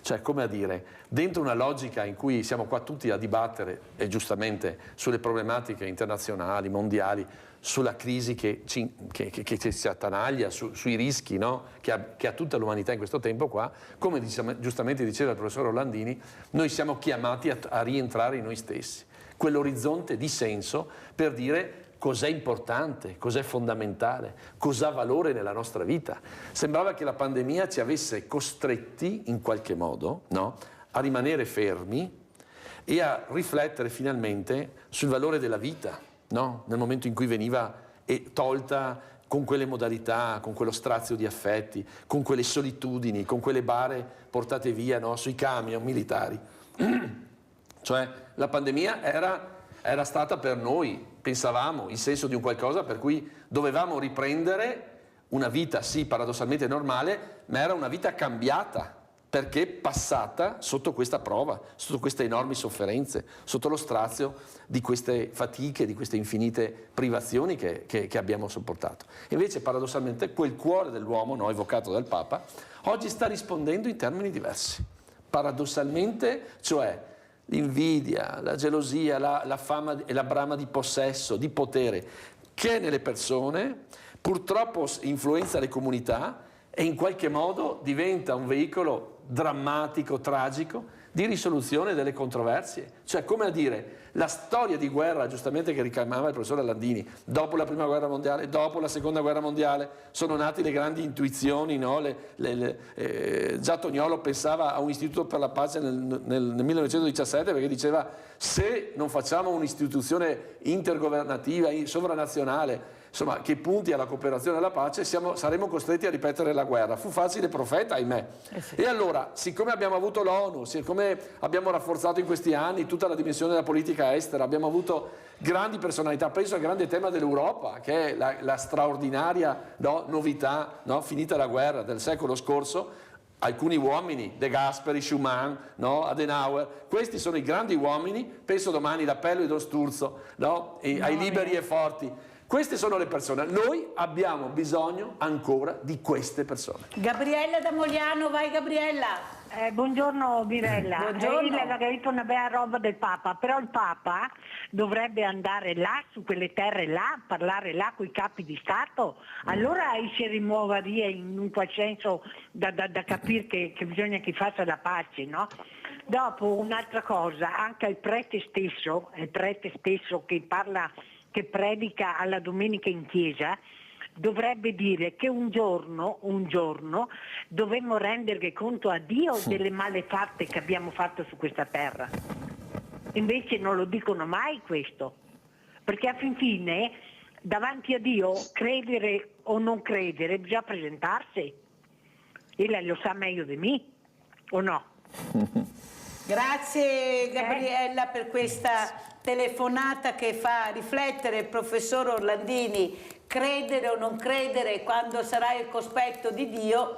Cioè, come a dire, dentro una logica in cui siamo qua tutti a dibattere, e giustamente, sulle problematiche internazionali, mondiali, sulla crisi che si attanaglia, sui rischi, no? che ha tutta l'umanità in questo tempo qua, come giustamente diceva il professor Orlandini, noi siamo chiamati a rientrare in noi stessi. Quell'orizzonte di senso per dire cos'è importante, cos'è fondamentale, cosa ha valore nella nostra vita. Sembrava che la pandemia ci avesse costretti in qualche modo, no? a rimanere fermi e a riflettere finalmente sul valore della vita, no? nel momento in cui veniva tolta con quelle modalità, con quello strazio di affetti, con quelle solitudini, con quelle bare portate via, no? sui camion militari. Cioè la pandemia era stata per noi, pensavamo, il senso di un qualcosa per cui dovevamo riprendere una vita, sì, paradossalmente normale, ma era una vita cambiata, perché passata sotto questa prova, sotto queste enormi sofferenze, sotto lo strazio di queste fatiche, di queste infinite privazioni che abbiamo sopportato. Invece, paradossalmente, quel cuore dell'uomo, no, evocato dal Papa, oggi sta rispondendo in termini diversi. Paradossalmente, cioè l'invidia, la gelosia, la fama e la brama di possesso, di potere, che nelle persone purtroppo influenza le comunità e in qualche modo diventa un veicolo drammatico, tragico, di risoluzione delle controversie. Cioè, come a dire, la storia di guerra, giustamente, che richiamava il professor Landini, dopo la prima guerra mondiale, dopo la seconda guerra mondiale, sono nate le grandi intuizioni, no? Già Toniolo pensava a un istituto per la pace nel 1917, perché diceva: se non facciamo un'istituzione intergovernativa, sovranazionale, insomma, che punti alla cooperazione e alla pace, saremo costretti a ripetere la guerra. Fu facile profeta, ahimè. Sì. E allora, siccome abbiamo avuto l'ONU, siccome abbiamo rafforzato in questi anni tutta la dimensione della politica estera, abbiamo avuto grandi personalità, penso al grande tema dell'Europa, che è la straordinaria novità, no, finita la guerra, del secolo scorso. Alcuni uomini, De Gasperi, Schumann, no, Adenauer, questi sono i grandi uomini, penso domani l'Appello di Don Sturzo, no, ai liberi e forti. Queste sono le persone. Noi abbiamo bisogno ancora di queste persone. Gabriella da Mogliano, vai Gabriella. Buongiorno Mirella. Buongiorno. Lei aveva detto una bella roba del Papa, però il Papa dovrebbe andare là, su quelle terre là, parlare là con i capi di Stato. Allora si rimuova via in un qual senso da capire che bisogna che faccia la pace, no? Dopo un'altra cosa, anche il prete stesso che predica alla domenica in chiesa, dovrebbe dire che un giorno dovremmo rendere conto a Dio delle malefatte che abbiamo fatto su questa terra. Invece non lo dicono mai questo, perché a fin fine davanti a Dio credere o non credere bisogna presentarsi. E lei lo sa meglio di me, o no? Grazie Gabriella per questa telefonata che fa riflettere il professor Orlandini. Credere o non credere, quando sarai il cospetto di Dio,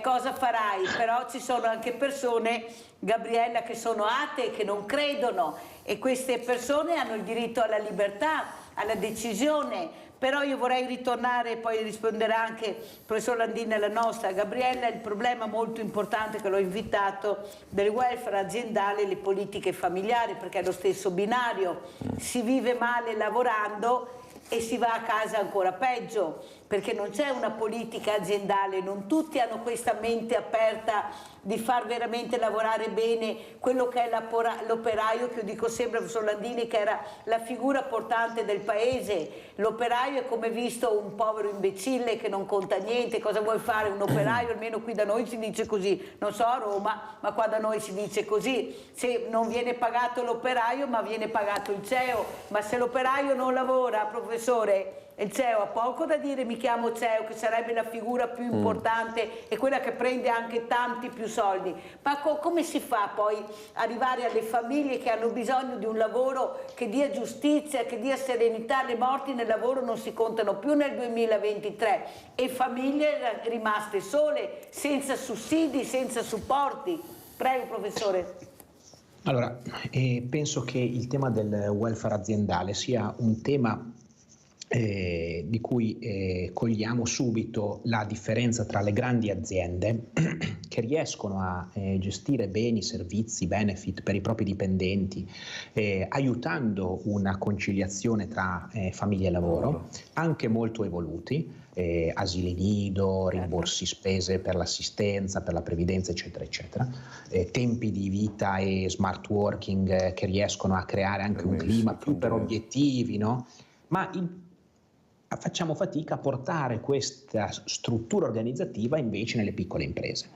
cosa farai? Però ci sono anche persone, Gabriella, che sono atee, che non credono, e queste persone hanno il diritto alla libertà, alla decisione. Però io vorrei ritornare, poi risponderà anche il professor Landini alla nostra, Gabriella, il problema molto importante che l'ho invitato del welfare aziendale e le politiche familiari, perché è lo stesso binario, si vive male lavorando e si va a casa ancora peggio, perché non c'è una politica aziendale, non tutti hanno questa mente aperta di far veramente lavorare bene quello che è l'operaio, che io dico sempre, professor Landini, che era la figura portante del paese. L'operaio è come visto un povero imbecille che non conta niente. Cosa vuoi fare un operaio? Almeno qui da noi si dice così, non so a Roma, ma qua da noi si dice così. Se non viene pagato l'operaio, ma viene pagato il CEO. Ma se l'operaio non lavora, professore, il CEO ha poco da dire. Mi chiamo CEO, che sarebbe la figura più importante e quella che prende anche tanti più soldi. Ma come si fa poi arrivare alle famiglie che hanno bisogno di un lavoro che dia giustizia, che dia serenità? Le morti nel lavoro non si contano più nel 2023 e famiglie rimaste sole, senza sussidi, senza supporti. Prego, professore. Allora, penso che il tema del welfare aziendale sia un tema di cui cogliamo subito la differenza tra le grandi aziende che riescono a gestire beni, servizi, benefit per i propri dipendenti, aiutando una conciliazione tra famiglia e lavoro, anche molto evoluti, asili nido, rimborsi spese per l'assistenza, per la previdenza, eccetera, eccetera, tempi di vita e smart working che riescono a creare anche un clima più per obiettivi, no? Ma facciamo fatica a portare questa struttura organizzativa invece nelle piccole imprese.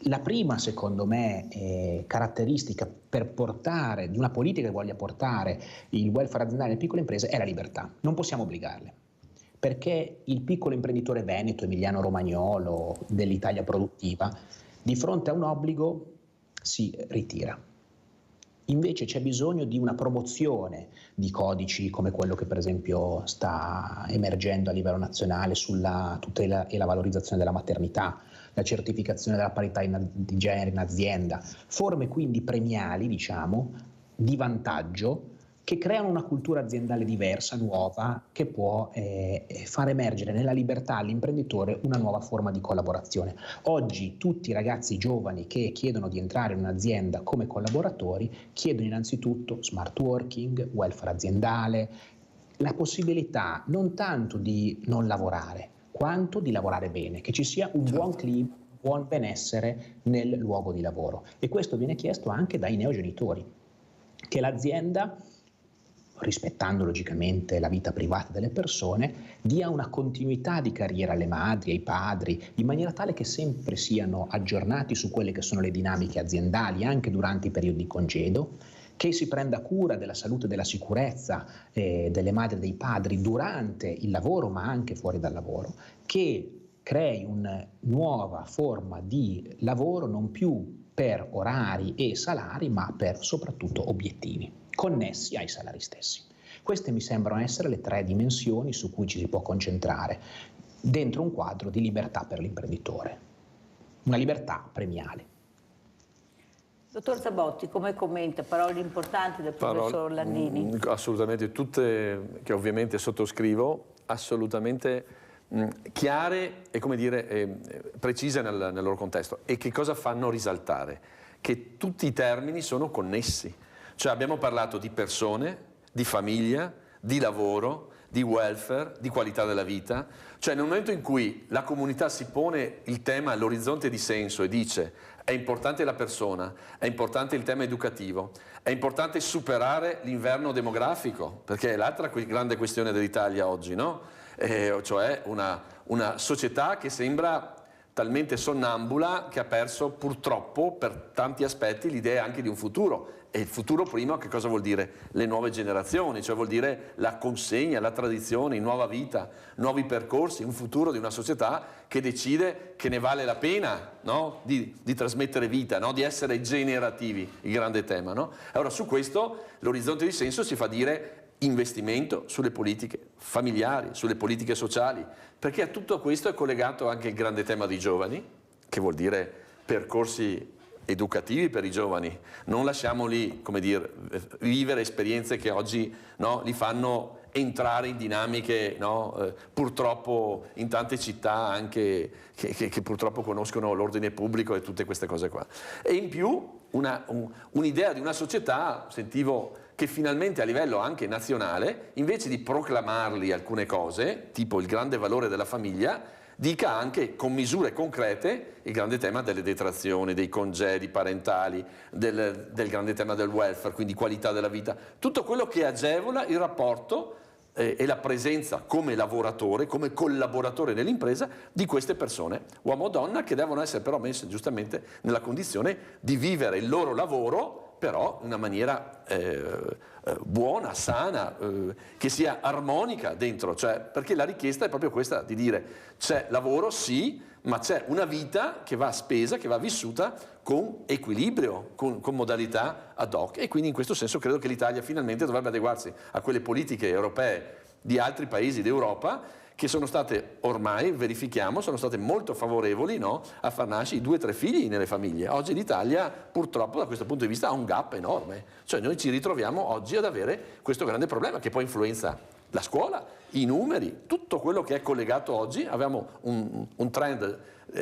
La prima, secondo me, caratteristica per portare, di una politica che voglia portare il welfare aziendale nelle piccole imprese è la libertà. Non possiamo obbligarle, perché il piccolo imprenditore veneto, emiliano romagnolo, dell'Italia produttiva, di fronte a un obbligo si ritira. Invece c'è bisogno di una promozione di codici come quello che per esempio sta emergendo a livello nazionale sulla tutela e la valorizzazione della maternità, la certificazione della parità di genere in azienda, forme quindi premiali, diciamo, di vantaggio che creano una cultura aziendale diversa, nuova, che può far emergere nella libertà all'imprenditore una nuova forma di collaborazione. Oggi tutti i ragazzi giovani che chiedono di entrare in un'azienda come collaboratori chiedono innanzitutto smart working, welfare aziendale, la possibilità non tanto di non lavorare, quanto di lavorare bene, che ci sia un buon clima, un buon benessere nel luogo di lavoro. E questo viene chiesto anche dai neogenitori, che l'azienda, rispettando logicamente la vita privata delle persone, dia una continuità di carriera alle madri, ai padri, in maniera tale che sempre siano aggiornati su quelle che sono le dinamiche aziendali anche durante i periodi di congedo, che si prenda cura della salute e della sicurezza delle madri e dei padri durante il lavoro ma anche fuori dal lavoro, che crei una nuova forma di lavoro non più per orari e salari ma per soprattutto obiettivi connessi ai salari stessi. Queste mi sembrano essere le tre dimensioni su cui ci si può concentrare dentro un quadro di libertà per l'imprenditore, una libertà premiale. Dottor Zabotti, come commenta? Parole importanti del professor Landini? Assolutamente, tutte che ovviamente sottoscrivo, assolutamente chiare e, come dire, precise nel loro contesto. E che cosa fanno risaltare? Che tutti i termini sono connessi. Cioè abbiamo parlato di persone, di famiglia, di lavoro, di welfare, di qualità della vita. Cioè nel momento in cui la comunità si pone il tema all'orizzonte di senso e dice è importante la persona, è importante il tema educativo, è importante superare l'inverno demografico, perché è l'altra grande questione dell'Italia oggi, no? Cioè una società che sembra talmente sonnambula che ha perso purtroppo per tanti aspetti l'idea anche di un futuro. E il futuro prima che cosa vuol dire? Le nuove generazioni, cioè vuol dire la consegna, la tradizione, nuova vita, nuovi percorsi, un futuro di una società che decide che ne vale la pena, no? di trasmettere vita, no? Di essere generativi, il grande tema. No? Allora su questo l'orizzonte di senso si fa dire investimento sulle politiche familiari, sulle politiche sociali, perché a tutto questo è collegato anche il grande tema dei giovani, che vuol dire percorsi educativi per i giovani. Non lasciamoli, come dire, vivere esperienze che oggi, no, li fanno entrare in dinamiche, no, purtroppo in tante città anche che purtroppo conoscono l'ordine pubblico e tutte queste cose qua. E in più un'idea di una società, sentivo che finalmente a livello anche nazionale, invece di proclamarli alcune cose, tipo il grande valore della famiglia, dica anche con misure concrete il grande tema delle detrazioni, dei congedi parentali, del grande tema del welfare, quindi qualità della vita, tutto quello che agevola il rapporto e la presenza come lavoratore, come collaboratore nell'impresa di queste persone, uomo o donna, che devono essere però messe giustamente nella condizione di vivere il loro lavoro però in una maniera buona, sana, che sia armonica dentro, cioè, perché la richiesta è proprio questa di dire c'è lavoro sì, ma c'è una vita che va spesa, che va vissuta con equilibrio, con modalità ad hoc, e quindi in questo senso credo che l'Italia finalmente dovrebbe adeguarsi a quelle politiche europee di altri paesi d'Europa che sono state, ormai verifichiamo, sono state molto favorevoli, no, a far nascere 2 o 3 figli nelle famiglie. Oggi l'Italia purtroppo da questo punto di vista ha un gap enorme, cioè noi ci ritroviamo oggi ad avere questo grande problema che poi influenza la scuola, i numeri, tutto quello che è collegato oggi. Abbiamo un trend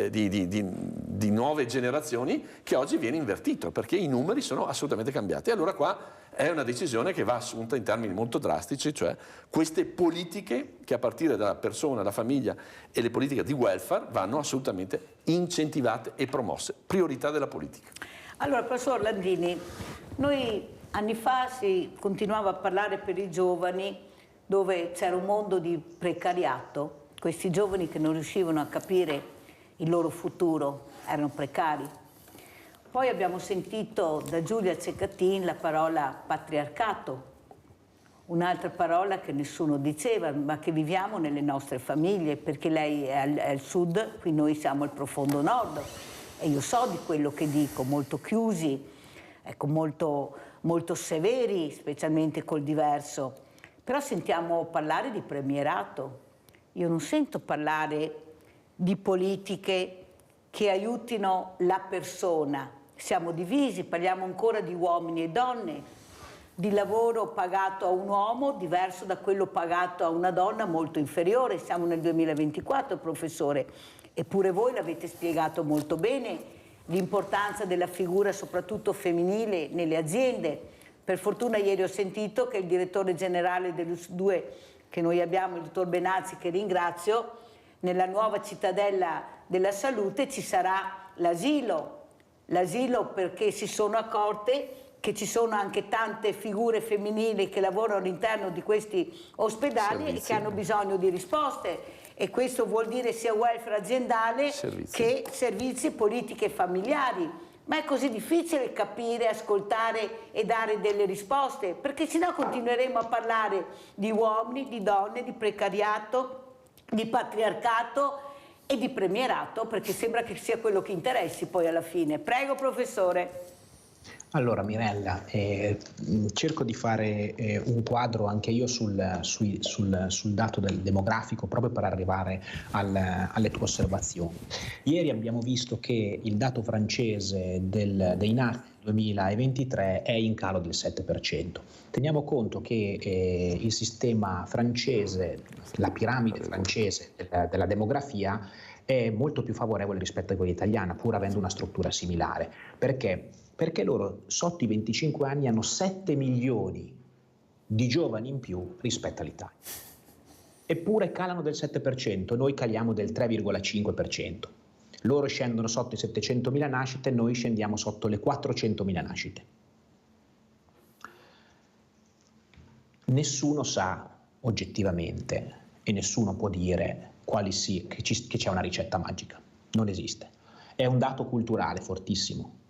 di nuove generazioni che oggi viene invertito perché i numeri sono assolutamente cambiati. Allora qua è una decisione che va assunta in termini molto drastici, cioè queste politiche che a partire dalla persona, dalla famiglia e le politiche di welfare vanno assolutamente incentivate e promosse, priorità della politica. Allora, professor Landini, noi anni fa si continuava a parlare per i giovani dove c'era un mondo di precariato, questi giovani che non riuscivano a capire il loro futuro, erano precari. Poi abbiamo sentito da Giulia Cecchettin la parola patriarcato, un'altra parola che nessuno diceva, ma che viviamo nelle nostre famiglie, perché lei è al sud, qui noi siamo al profondo nord, e io so di quello che dico, molto chiusi, ecco, molto severi, specialmente col diverso. Però sentiamo parlare di premierato, io non sento parlare di politiche che aiutino la persona. Siamo divisi, parliamo ancora di uomini e donne, di lavoro pagato a un uomo diverso da quello pagato a una donna, molto inferiore. Siamo nel 2024, professore, eppure voi l'avete spiegato molto bene, l'importanza della figura soprattutto femminile nelle aziende. Per fortuna ieri ho sentito che il direttore generale dell'US2 che noi abbiamo, il dottor Benazzi, che ringrazio, nella nuova cittadella della salute ci sarà l'asilo perché si sono accorte che ci sono anche tante figure femminili che lavorano all'interno di questi ospedali e che hanno bisogno di risposte, e questo vuol dire sia welfare aziendale che servizi, politiche familiari. Ma è così difficile capire, ascoltare e dare delle risposte, perché sennò continueremo a parlare di uomini, di donne, di precariato, di patriarcato e di premierato, perché sembra che sia quello che interessi poi alla fine. Prego, professore. Allora Mirella, cerco di fare un quadro anche io sul dato del demografico, proprio per arrivare alle tue osservazioni. Ieri abbiamo visto che il dato francese dei nati 2023 è in calo del 7%. Teniamo conto che il sistema francese, la piramide francese della demografia è molto più favorevole rispetto a quella italiana, pur avendo una struttura similare. Perché? Perché loro sotto i 25 anni hanno 7 milioni di giovani in più rispetto all'Italia. Eppure calano del 7%, noi caliamo del 3,5%. Loro scendono sotto i 700.000 nascite, noi scendiamo sotto le 400.000 nascite. Nessuno sa oggettivamente e nessuno può dire che c'è una ricetta magica. Non esiste. È un dato culturale fortissimo.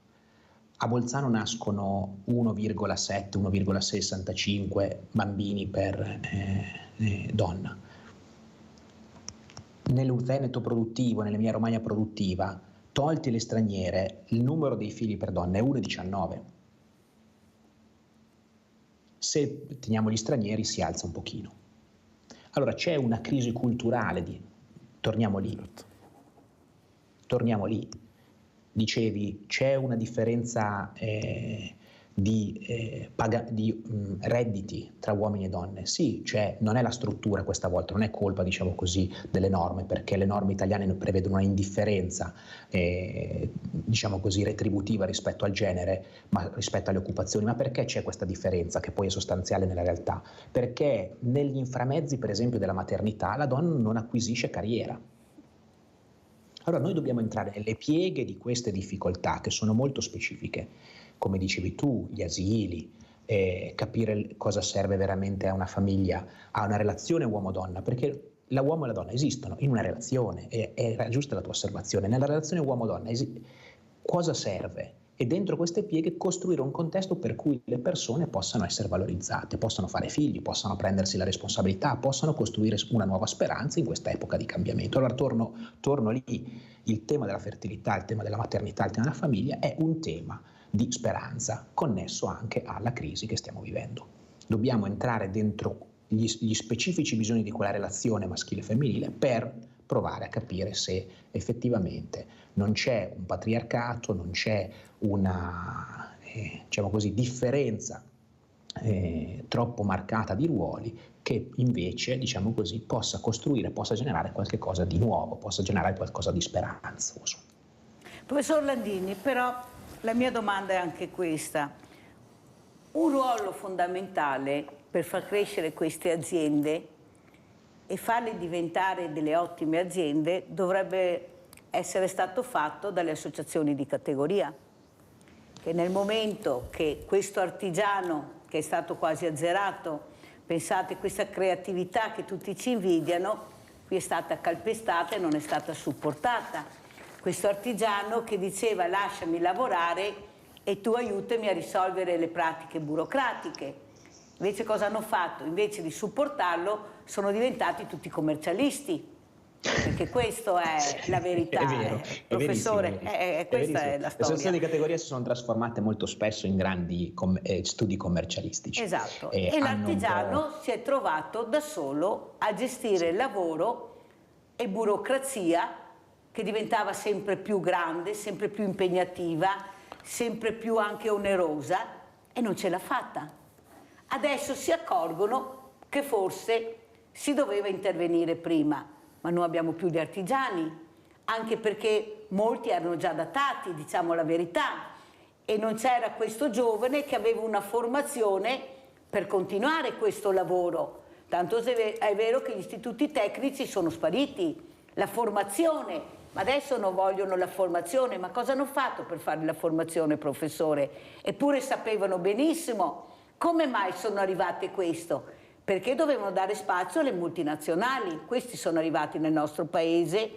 A Bolzano nascono 1,7, 1,65 bambini per donna. Nel Veneto produttivo, nell'Emilia Romagna produttiva, tolti le straniere, il numero dei figli per donna è 1,19. Se teniamo gli stranieri si alza un pochino. Allora c'è una crisi culturale, torniamo lì. Dicevi, c'è una differenza di redditi tra uomini e donne. Sì, cioè non è la struttura questa volta, non è colpa, diciamo così, delle norme, perché le norme italiane prevedono una indifferenza diciamo così retributiva rispetto al genere, ma rispetto alle occupazioni. Ma perché c'è questa differenza che poi è sostanziale nella realtà? Perché negli inframezzi, per esempio, della maternità, la donna non acquisisce carriera. Allora noi dobbiamo entrare nelle pieghe di queste difficoltà che sono molto specifiche, come dicevi tu, gli asili, capire cosa serve veramente a una famiglia, a una relazione uomo-donna, perché l'uomo e la donna esistono in una relazione, era giusta la tua osservazione, nella relazione uomo-donna cosa serve? E dentro queste pieghe costruire un contesto per cui le persone possano essere valorizzate, possano fare figli, possano prendersi la responsabilità, possano costruire una nuova speranza in questa epoca di cambiamento. Allora torno lì, il tema della fertilità, il tema della maternità, il tema della famiglia è un tema di speranza, connesso anche alla crisi che stiamo vivendo. Dobbiamo entrare dentro gli specifici bisogni di quella relazione maschile e femminile per provare a capire se effettivamente non c'è un patriarcato, non c'è una diciamo così, differenza troppo marcata di ruoli che invece, diciamo così, possa costruire, possa generare qualche cosa di nuovo, possa generare qualcosa di speranzoso. Professor Landini, però la mia domanda è anche questa. Un ruolo fondamentale per far crescere queste aziende e farle diventare delle ottime aziende dovrebbe essere stato fatto dalle associazioni di categoria, che nel momento che questo artigiano, che è stato quasi azzerato, pensate questa creatività che tutti ci invidiano, qui è stata calpestata e non è stata supportata. Questo artigiano che diceva lasciami lavorare e tu aiutami a risolvere le pratiche burocratiche. Invece cosa hanno fatto? Invece di supportarlo sono diventati tutti commercialisti, perché questa è la verità. È vero, professore, questa è la storia. Le associazioni di categoria si sono trasformate molto spesso in grandi studi commercialistici. Esatto, e l'artigiano si è trovato da solo a gestire il lavoro e burocrazia che diventava sempre più grande, sempre più impegnativa, sempre più anche onerosa, e non ce l'ha fatta. Adesso si accorgono che forse si doveva intervenire prima, ma non abbiamo più gli artigiani, anche perché molti erano già datati, diciamo la verità, e non c'era questo giovane che aveva una formazione per continuare questo lavoro. Tanto è vero che gli istituti tecnici sono spariti, la formazione, ma adesso non vogliono la formazione. Ma cosa hanno fatto per fare la formazione, professore? Eppure sapevano benissimo. Come mai sono arrivate questo? Perché dovevano dare spazio alle multinazionali. Questi sono arrivati nel nostro paese,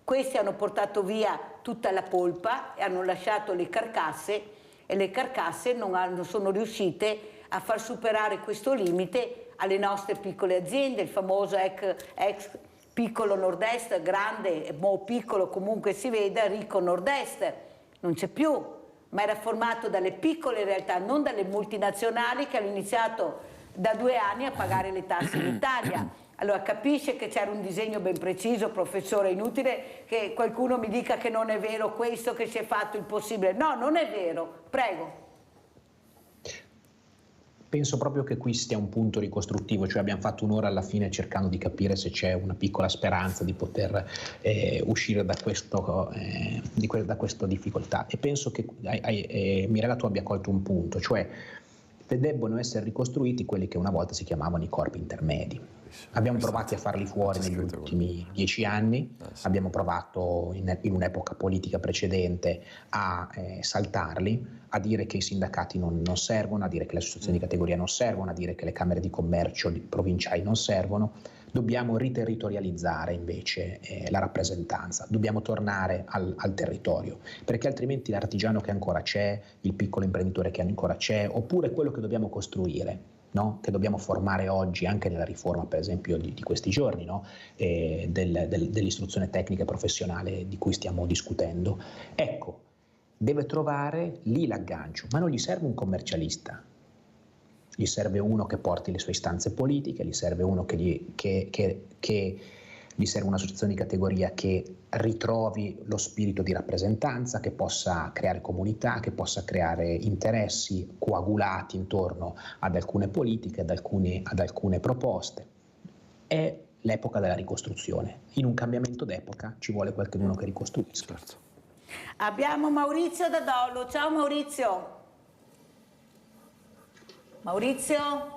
questi hanno portato via tutta la polpa e hanno lasciato le carcasse, e le carcasse non sono riuscite a far superare questo limite alle nostre piccole aziende, il famoso ex piccolo nord-est, grande, mo piccolo comunque si veda, ricco nord-est, non c'è più, ma era formato dalle piccole realtà, non dalle multinazionali che hanno iniziato da 2 anni a pagare le tasse in Italia. Allora capisce che c'era un disegno ben preciso, professore, è inutile che qualcuno mi dica che non è vero questo, che si è fatto il possibile. No, non è vero, prego. Penso proprio che qui stia un punto ricostruttivo, cioè abbiamo fatto un'ora alla fine cercando di capire se c'è una piccola speranza di poter uscire da questa difficoltà, e penso che Mirella tu abbia colto un punto, cioè debbono essere ricostruiti quelli che una volta si chiamavano i corpi intermedi. Abbiamo provato a farli fuori negli ultimi 10 anni, abbiamo provato in un'epoca politica precedente a saltarli, a dire che i sindacati non servono, a dire che le associazioni di categoria non servono, a dire che le camere di commercio provinciali non servono. Dobbiamo riterritorializzare invece la rappresentanza, dobbiamo tornare al territorio, perché altrimenti l'artigiano che ancora c'è, il piccolo imprenditore che ancora c'è, oppure quello che dobbiamo costruire, no? Che dobbiamo formare oggi anche nella riforma, per esempio, di questi giorni, no? Dell'istruzione tecnica e professionale di cui stiamo discutendo. Ecco, deve trovare lì l'aggancio, ma non gli serve un commercialista. Gli serve uno che porti le sue istanze politiche, gli serve uno che gli serve un'associazione di categoria che ritrovi lo spirito di rappresentanza, che possa creare comunità, che possa creare interessi coagulati intorno ad alcune politiche, ad alcune proposte. È l'epoca della ricostruzione. In un cambiamento d'epoca ci vuole qualcuno che ricostruisca. Abbiamo Maurizio da Dolo. Ciao Maurizio. Maurizio?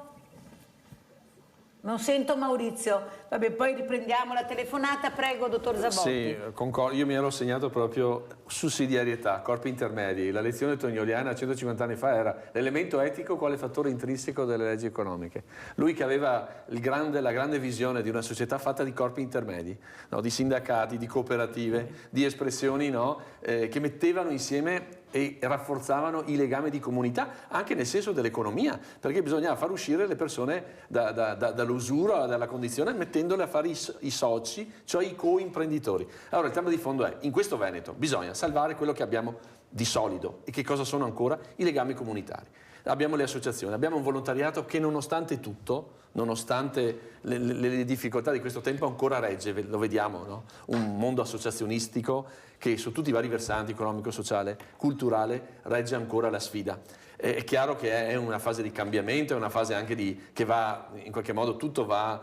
Non sento Maurizio. Vabbè, poi riprendiamo la telefonata. Prego, dottor Zavotti. Sì, concordo. Io mi ero segnato proprio sussidiarietà, corpi intermedi. La lezione tognoliana 150 anni fa era l'elemento etico quale fattore intrinseco delle leggi economiche. Lui che aveva la grande visione di una società fatta di corpi intermedi, no? Di sindacati, di cooperative, di espressioni, no? Che mettevano insieme e rafforzavano i legami di comunità anche nel senso dell'economia, perché bisognava far uscire le persone dall'usura, dalla condizione, mettendole a fare i soci, cioè i co-imprenditori. Allora il tema di fondo è, in questo Veneto bisogna salvare quello che abbiamo di solido. E che cosa sono ancora? I legami comunitari. Abbiamo le associazioni, abbiamo un volontariato che nonostante tutto, nonostante le difficoltà di questo tempo ancora regge, lo vediamo, no? Un mondo associazionistico che su tutti i vari versanti, economico, sociale, culturale, regge ancora la sfida. È chiaro che è una fase di cambiamento, è una fase anche che va, in qualche modo tutto va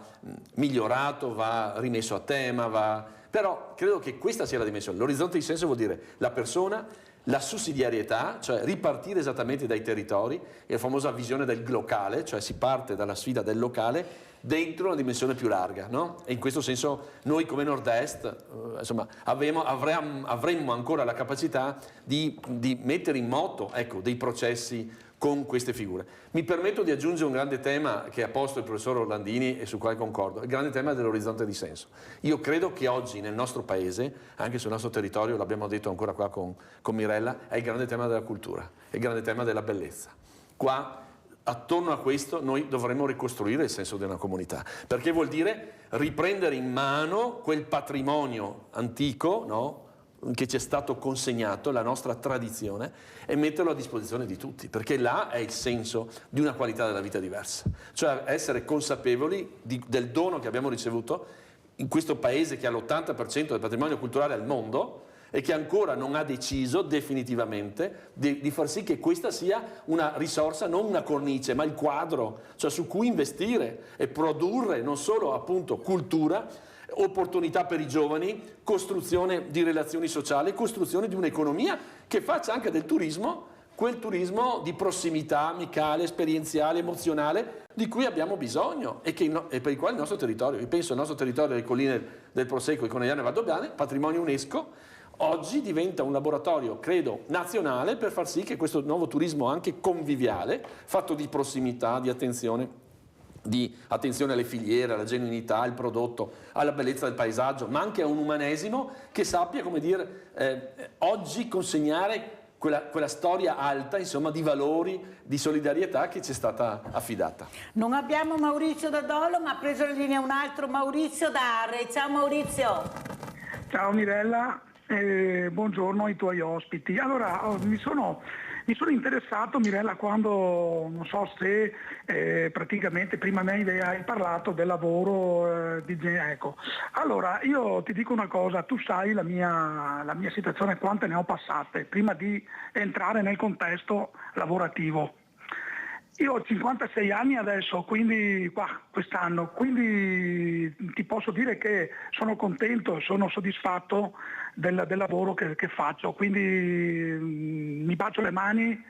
migliorato, va rimesso a tema, però credo che questa sia la dimensione. L'orizzonte di senso vuol dire la persona, la sussidiarietà, cioè ripartire esattamente dai territori, e la famosa visione del locale, cioè si parte dalla sfida del locale dentro una dimensione più larga, no? E in questo senso noi come Nord-Est insomma, avremmo ancora la capacità di mettere in moto, ecco, dei processi con queste figure. Mi permetto di aggiungere un grande tema che ha posto il professor Orlandini e sul quale concordo, il grande tema dell'orizzonte di senso. Io credo che oggi nel nostro paese, anche sul nostro territorio, l'abbiamo detto ancora qua con Mirella, è il grande tema della cultura, è il grande tema della bellezza. Qua, attorno a questo, noi dovremmo ricostruire il senso di una comunità, perché vuol dire riprendere in mano quel patrimonio antico, no? Che ci è stato consegnato, la nostra tradizione, e metterlo a disposizione di tutti, perché là è il senso di una qualità della vita diversa, cioè essere consapevoli del dono che abbiamo ricevuto in questo paese che ha l'80% del patrimonio culturale al mondo e che ancora non ha deciso definitivamente di far sì che questa sia una risorsa, non una cornice, ma il quadro, cioè su cui investire e produrre non solo appunto cultura, opportunità per i giovani, costruzione di relazioni sociali, costruzione di un'economia che faccia anche del turismo quel turismo di prossimità, amicale, esperienziale, emozionale di cui abbiamo bisogno e per il quale il nostro territorio, io penso al nostro territorio delle colline del Prosecco, i Conegliane e Valdobbiadene, patrimonio UNESCO, oggi diventa un laboratorio, credo, nazionale per far sì che questo nuovo turismo anche conviviale, fatto di prossimità, di attenzione alle filiere, alla genuinità, al prodotto, alla bellezza del paesaggio, ma anche a un umanesimo che sappia, come dire, oggi consegnare quella storia alta, insomma, di valori, di solidarietà che ci è stata affidata. Non abbiamo Maurizio da Dolo, ma ha preso la linea un altro Maurizio da Arre. Ciao Maurizio. Ciao Mirella, buongiorno ai tuoi ospiti. Allora, mi sono interessato, Mirella, quando, non so se praticamente prima me hai parlato del lavoro di ecco. Allora, io ti dico una cosa, tu sai la mia situazione, quante ne ho passate prima di entrare nel contesto lavorativo. Io ho 56 anni adesso, quindi quest'anno, quindi ti posso dire che sono contento, sono soddisfatto del lavoro che faccio, quindi mi bacio le mani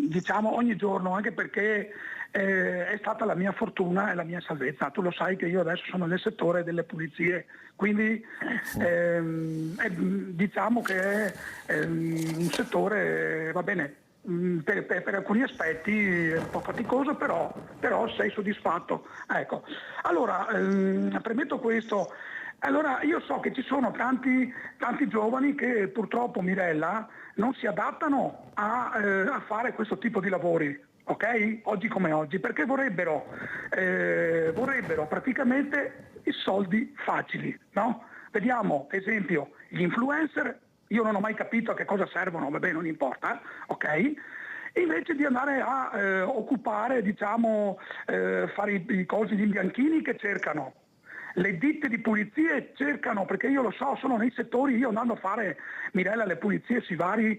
diciamo ogni giorno, anche perché è stata la mia fortuna e la mia salvezza. Tu lo sai che io adesso sono nel settore delle pulizie, quindi diciamo che è un settore, va bene, per alcuni aspetti è un po' faticoso, però sei soddisfatto. Ecco. Allora, premetto questo. Allora, io so che ci sono tanti giovani che purtroppo, Mirella, non si adattano a fare questo tipo di lavori, ok? Oggi come oggi, perché vorrebbero praticamente i soldi facili, no? Vediamo, esempio, gli influencer. Io non ho mai capito a che cosa servono, vabbè, non importa, ok? E invece di andare a occupare, diciamo, fare i cosi, gli imbianchini che cercano. le ditte di pulizie cercano, perché io lo so, sono nei settori, io andando a fare, Mirella, le pulizie sui vari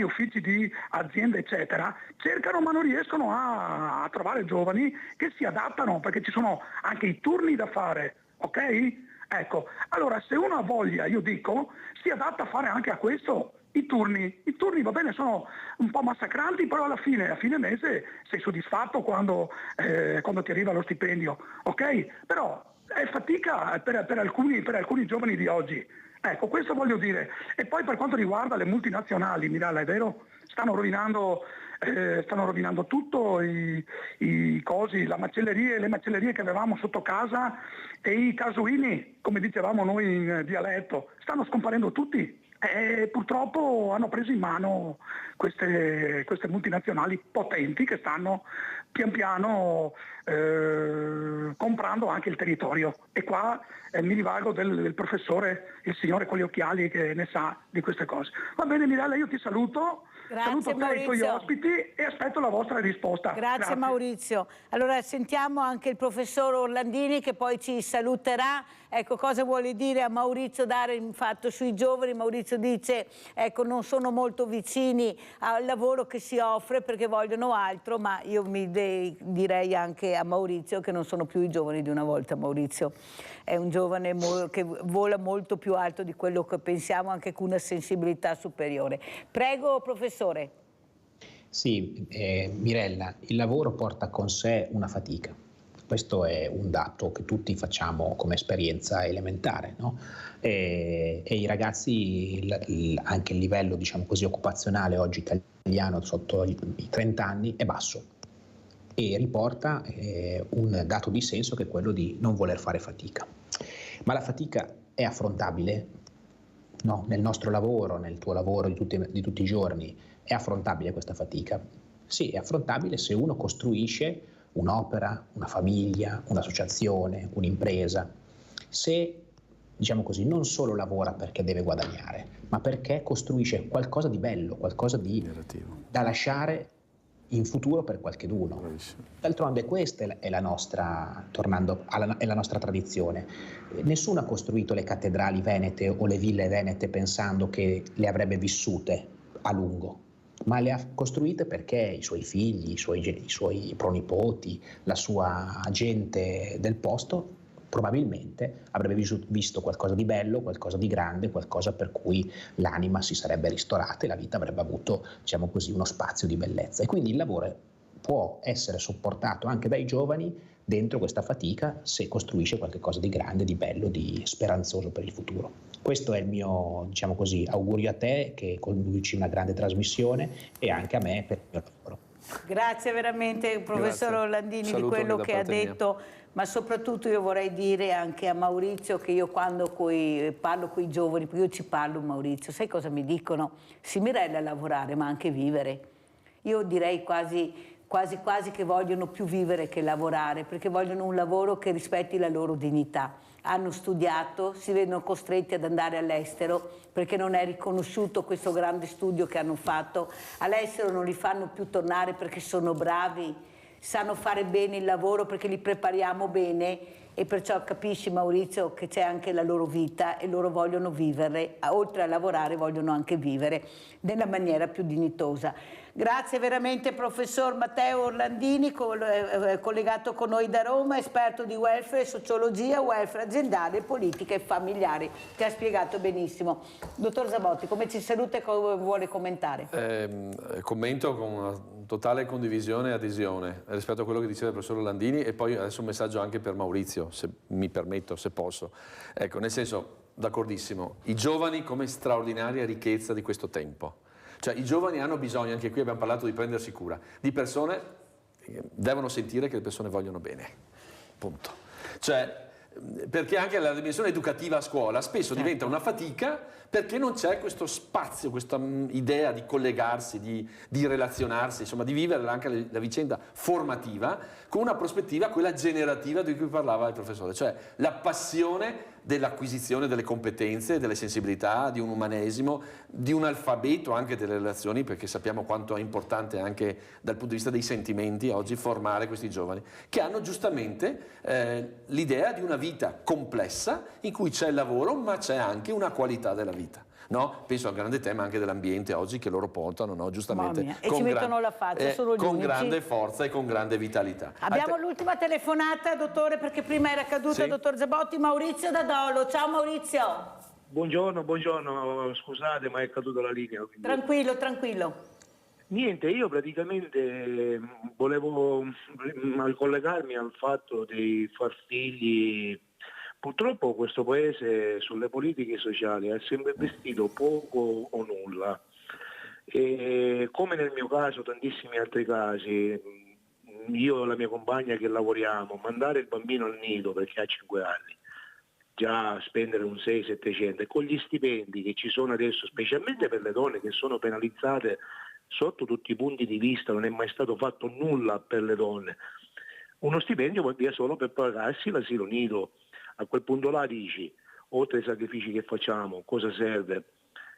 uffici di aziende eccetera, cercano ma non riescono a trovare giovani che si adattano, perché ci sono anche i turni da fare, ok? Ecco, allora se uno ha voglia, io dico, si adatta a fare anche a questo. I turni va bene, sono un po' massacranti, però a fine mese sei soddisfatto quando ti arriva lo stipendio, ok? Però è fatica per alcuni giovani di oggi. Ecco, questo voglio dire. E poi per quanto riguarda le multinazionali, Mirella, è vero, stanno rovinando tutto, le macellerie che avevamo sotto casa e i casuini, come dicevamo noi in dialetto, stanno scomparendo tutti. E purtroppo hanno preso in mano queste multinazionali potenti che stanno pian piano comprando anche il territorio. E qua mi rivalgo del professore, il signore con gli occhiali che ne sa di queste cose. Va bene Mirella, io ti saluto. Grazie, saluto te e i tuoi ospiti e aspetto la vostra risposta. Grazie Maurizio. Allora sentiamo anche il professor Orlandini che poi ci saluterà. Ecco, cosa vuole dire a Maurizio dare in fatto sui giovani? Maurizio dice, ecco, non sono molto vicini al lavoro che si offre perché vogliono altro, ma io direi anche a Maurizio che non sono più i giovani di una volta. Maurizio è un giovane che vola molto più alto di quello che pensiamo, anche con una sensibilità superiore. Prego, professore. Sì, Mirella, il lavoro porta con sé una fatica. Questo è un dato che tutti facciamo come esperienza elementare, no? E i ragazzi, anche il livello, diciamo così, occupazionale oggi italiano sotto i 30 anni è basso e riporta un dato di senso che è quello di non voler fare fatica. Ma la fatica è affrontabile? No, nel nostro lavoro, nel tuo lavoro di tutti i giorni, è affrontabile questa fatica? Sì, è affrontabile se uno costruisce un'opera, una famiglia, un'associazione, un'impresa. Se, diciamo così, non solo lavora perché deve guadagnare, ma perché costruisce qualcosa di bello, qualcosa da lasciare in futuro per qualcheduno. D'altronde questa è la nostra, è la nostra tradizione. Nessuno ha costruito le cattedrali venete o le ville venete pensando che le avrebbe vissute a lungo, ma le ha costruite perché i suoi figli, i suoi pronipoti, la sua gente del posto probabilmente avrebbe visto qualcosa di bello, qualcosa di grande, qualcosa per cui l'anima si sarebbe ristorata e la vita avrebbe avuto, diciamo così, uno spazio di bellezza. E quindi il lavoro può essere sopportato anche dai giovani dentro questa fatica se costruisce qualcosa di grande, di bello, di speranzoso per il futuro. Questo è il mio, diciamo così, augurio a te che conduci una grande trasmissione e anche a me per il mio lavoro. Grazie veramente professor Orlandini di quello che ha detto, ma soprattutto io vorrei dire anche a Maurizio che io quando parlo con i giovani, io ci parlo Maurizio, sai cosa mi dicono? Sì, Mirella, lavorare ma anche vivere. Io direi quasi che vogliono più vivere che lavorare, perché vogliono un lavoro che rispetti la loro dignità. Hanno studiato, si vedono costretti ad andare all'estero perché non è riconosciuto questo grande studio che hanno fatto. All'estero non li fanno più tornare perché sono bravi, sanno fare bene il lavoro perché li prepariamo bene e perciò capisci Maurizio che c'è anche la loro vita e loro vogliono vivere, oltre a lavorare vogliono anche vivere nella maniera più dignitosa. Grazie veramente professor Matteo Orlandini, collegato con noi da Roma, esperto di welfare, sociologia, welfare aziendale, politiche e familiari. Ti ha spiegato benissimo. Dottor Zabotti, come ci saluta e come vuole commentare? Commento con una totale condivisione e adesione rispetto a quello che diceva il professor Orlandini e poi adesso un messaggio anche per Maurizio, se mi permetto, se posso. Ecco, nel senso, d'accordissimo, i giovani come straordinaria ricchezza di questo tempo. Cioè i giovani hanno bisogno, anche qui abbiamo parlato di prendersi cura, di persone che devono sentire che le persone vogliono bene, punto. Cioè, perché anche la dimensione educativa a scuola spesso diventa una fatica perché non c'è questo spazio, questa idea di collegarsi, di relazionarsi, insomma di vivere anche la vicenda formativa con una prospettiva, quella generativa di cui parlava il professore, cioè la passione dell'acquisizione delle competenze, delle sensibilità, di un umanesimo, di un alfabeto anche delle relazioni, perché sappiamo quanto è importante anche dal punto di vista dei sentimenti oggi formare questi giovani, che hanno giustamente l'idea di una vita complessa in cui c'è il lavoro ma c'è anche una qualità della vita. No? Penso al grande tema anche dell'ambiente oggi che loro portano, no? Giustamente, e ci mettono la faccia, sono gli con unici. grande forza e con grande vitalità. Abbiamo l'ultima telefonata, dottore, perché prima era caduta il dottor Zabotti. Maurizio da Dolo. Ciao Maurizio. Buongiorno, scusate ma è caduta la linea. Quindi... Tranquillo. Niente, io praticamente volevo collegarmi al fatto di far figli. Purtroppo questo paese sulle politiche sociali ha sempre investito poco o nulla. E come nel mio caso, tantissimi altri casi, io e la mia compagna che lavoriamo, mandare il bambino al nido perché ha 5 anni, già spendere un 600-700, e con gli stipendi che ci sono adesso, specialmente per le donne che sono penalizzate sotto tutti i punti di vista, non è mai stato fatto nulla per le donne, uno stipendio va via solo per pagarsi l'asilo nido. A quel punto là dici, oltre ai sacrifici che facciamo, cosa serve?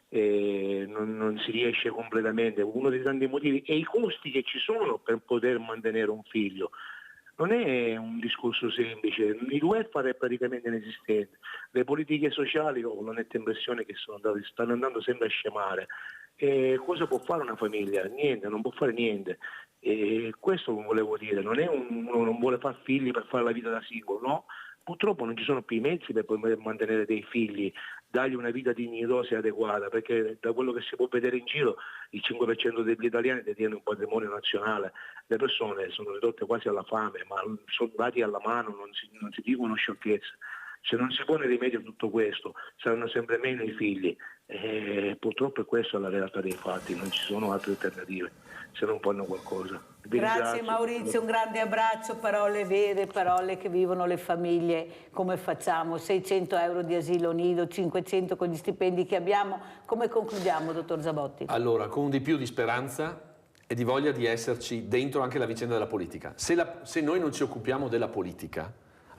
Non si riesce completamente. Uno dei tanti motivi e i costi che ci sono per poter mantenere un figlio. Non è un discorso semplice, il welfare è praticamente inesistente, le politiche sociali ho la netta impressione che stanno andando sempre a scemare. Cosa può fare una famiglia? Niente, non può fare niente. Questo volevo dire, non è uno non vuole far figli per fare la vita da singolo, no? Purtroppo non ci sono più i mezzi per poter mantenere dei figli, dargli una vita dignitosa e adeguata, perché da quello che si può vedere in giro il 5% degli italiani detiene un patrimonio nazionale, le persone sono ridotte quasi alla fame, ma soldati alla mano, non si dicono sciocchezze. Se non si pone rimedio a tutto questo saranno sempre meno i figli e purtroppo questa è la realtà dei fatti, non ci sono altre alternative se non fanno qualcosa. Grazie Maurizio, un grande abbraccio, parole vere, parole che vivono le famiglie. Come facciamo? 600 euro di asilo nido, 500 con gli stipendi che abbiamo. Come concludiamo, dottor Zabotti? Allora, con di più di speranza e di voglia di esserci dentro anche la vicenda della politica. Se noi non ci occupiamo della politica,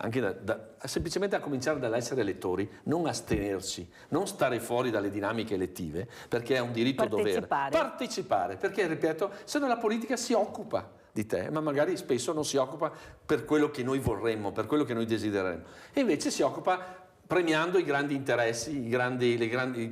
anche semplicemente a cominciare dall'essere elettori, non astenerci, non stare fuori dalle dinamiche elettive, perché è un diritto dovere. Partecipare, perché, ripeto, se no la politica si occupa di te, ma magari spesso non si occupa per quello che noi vorremmo, per quello che noi desidereremo, e invece si occupa premiando i grandi interessi,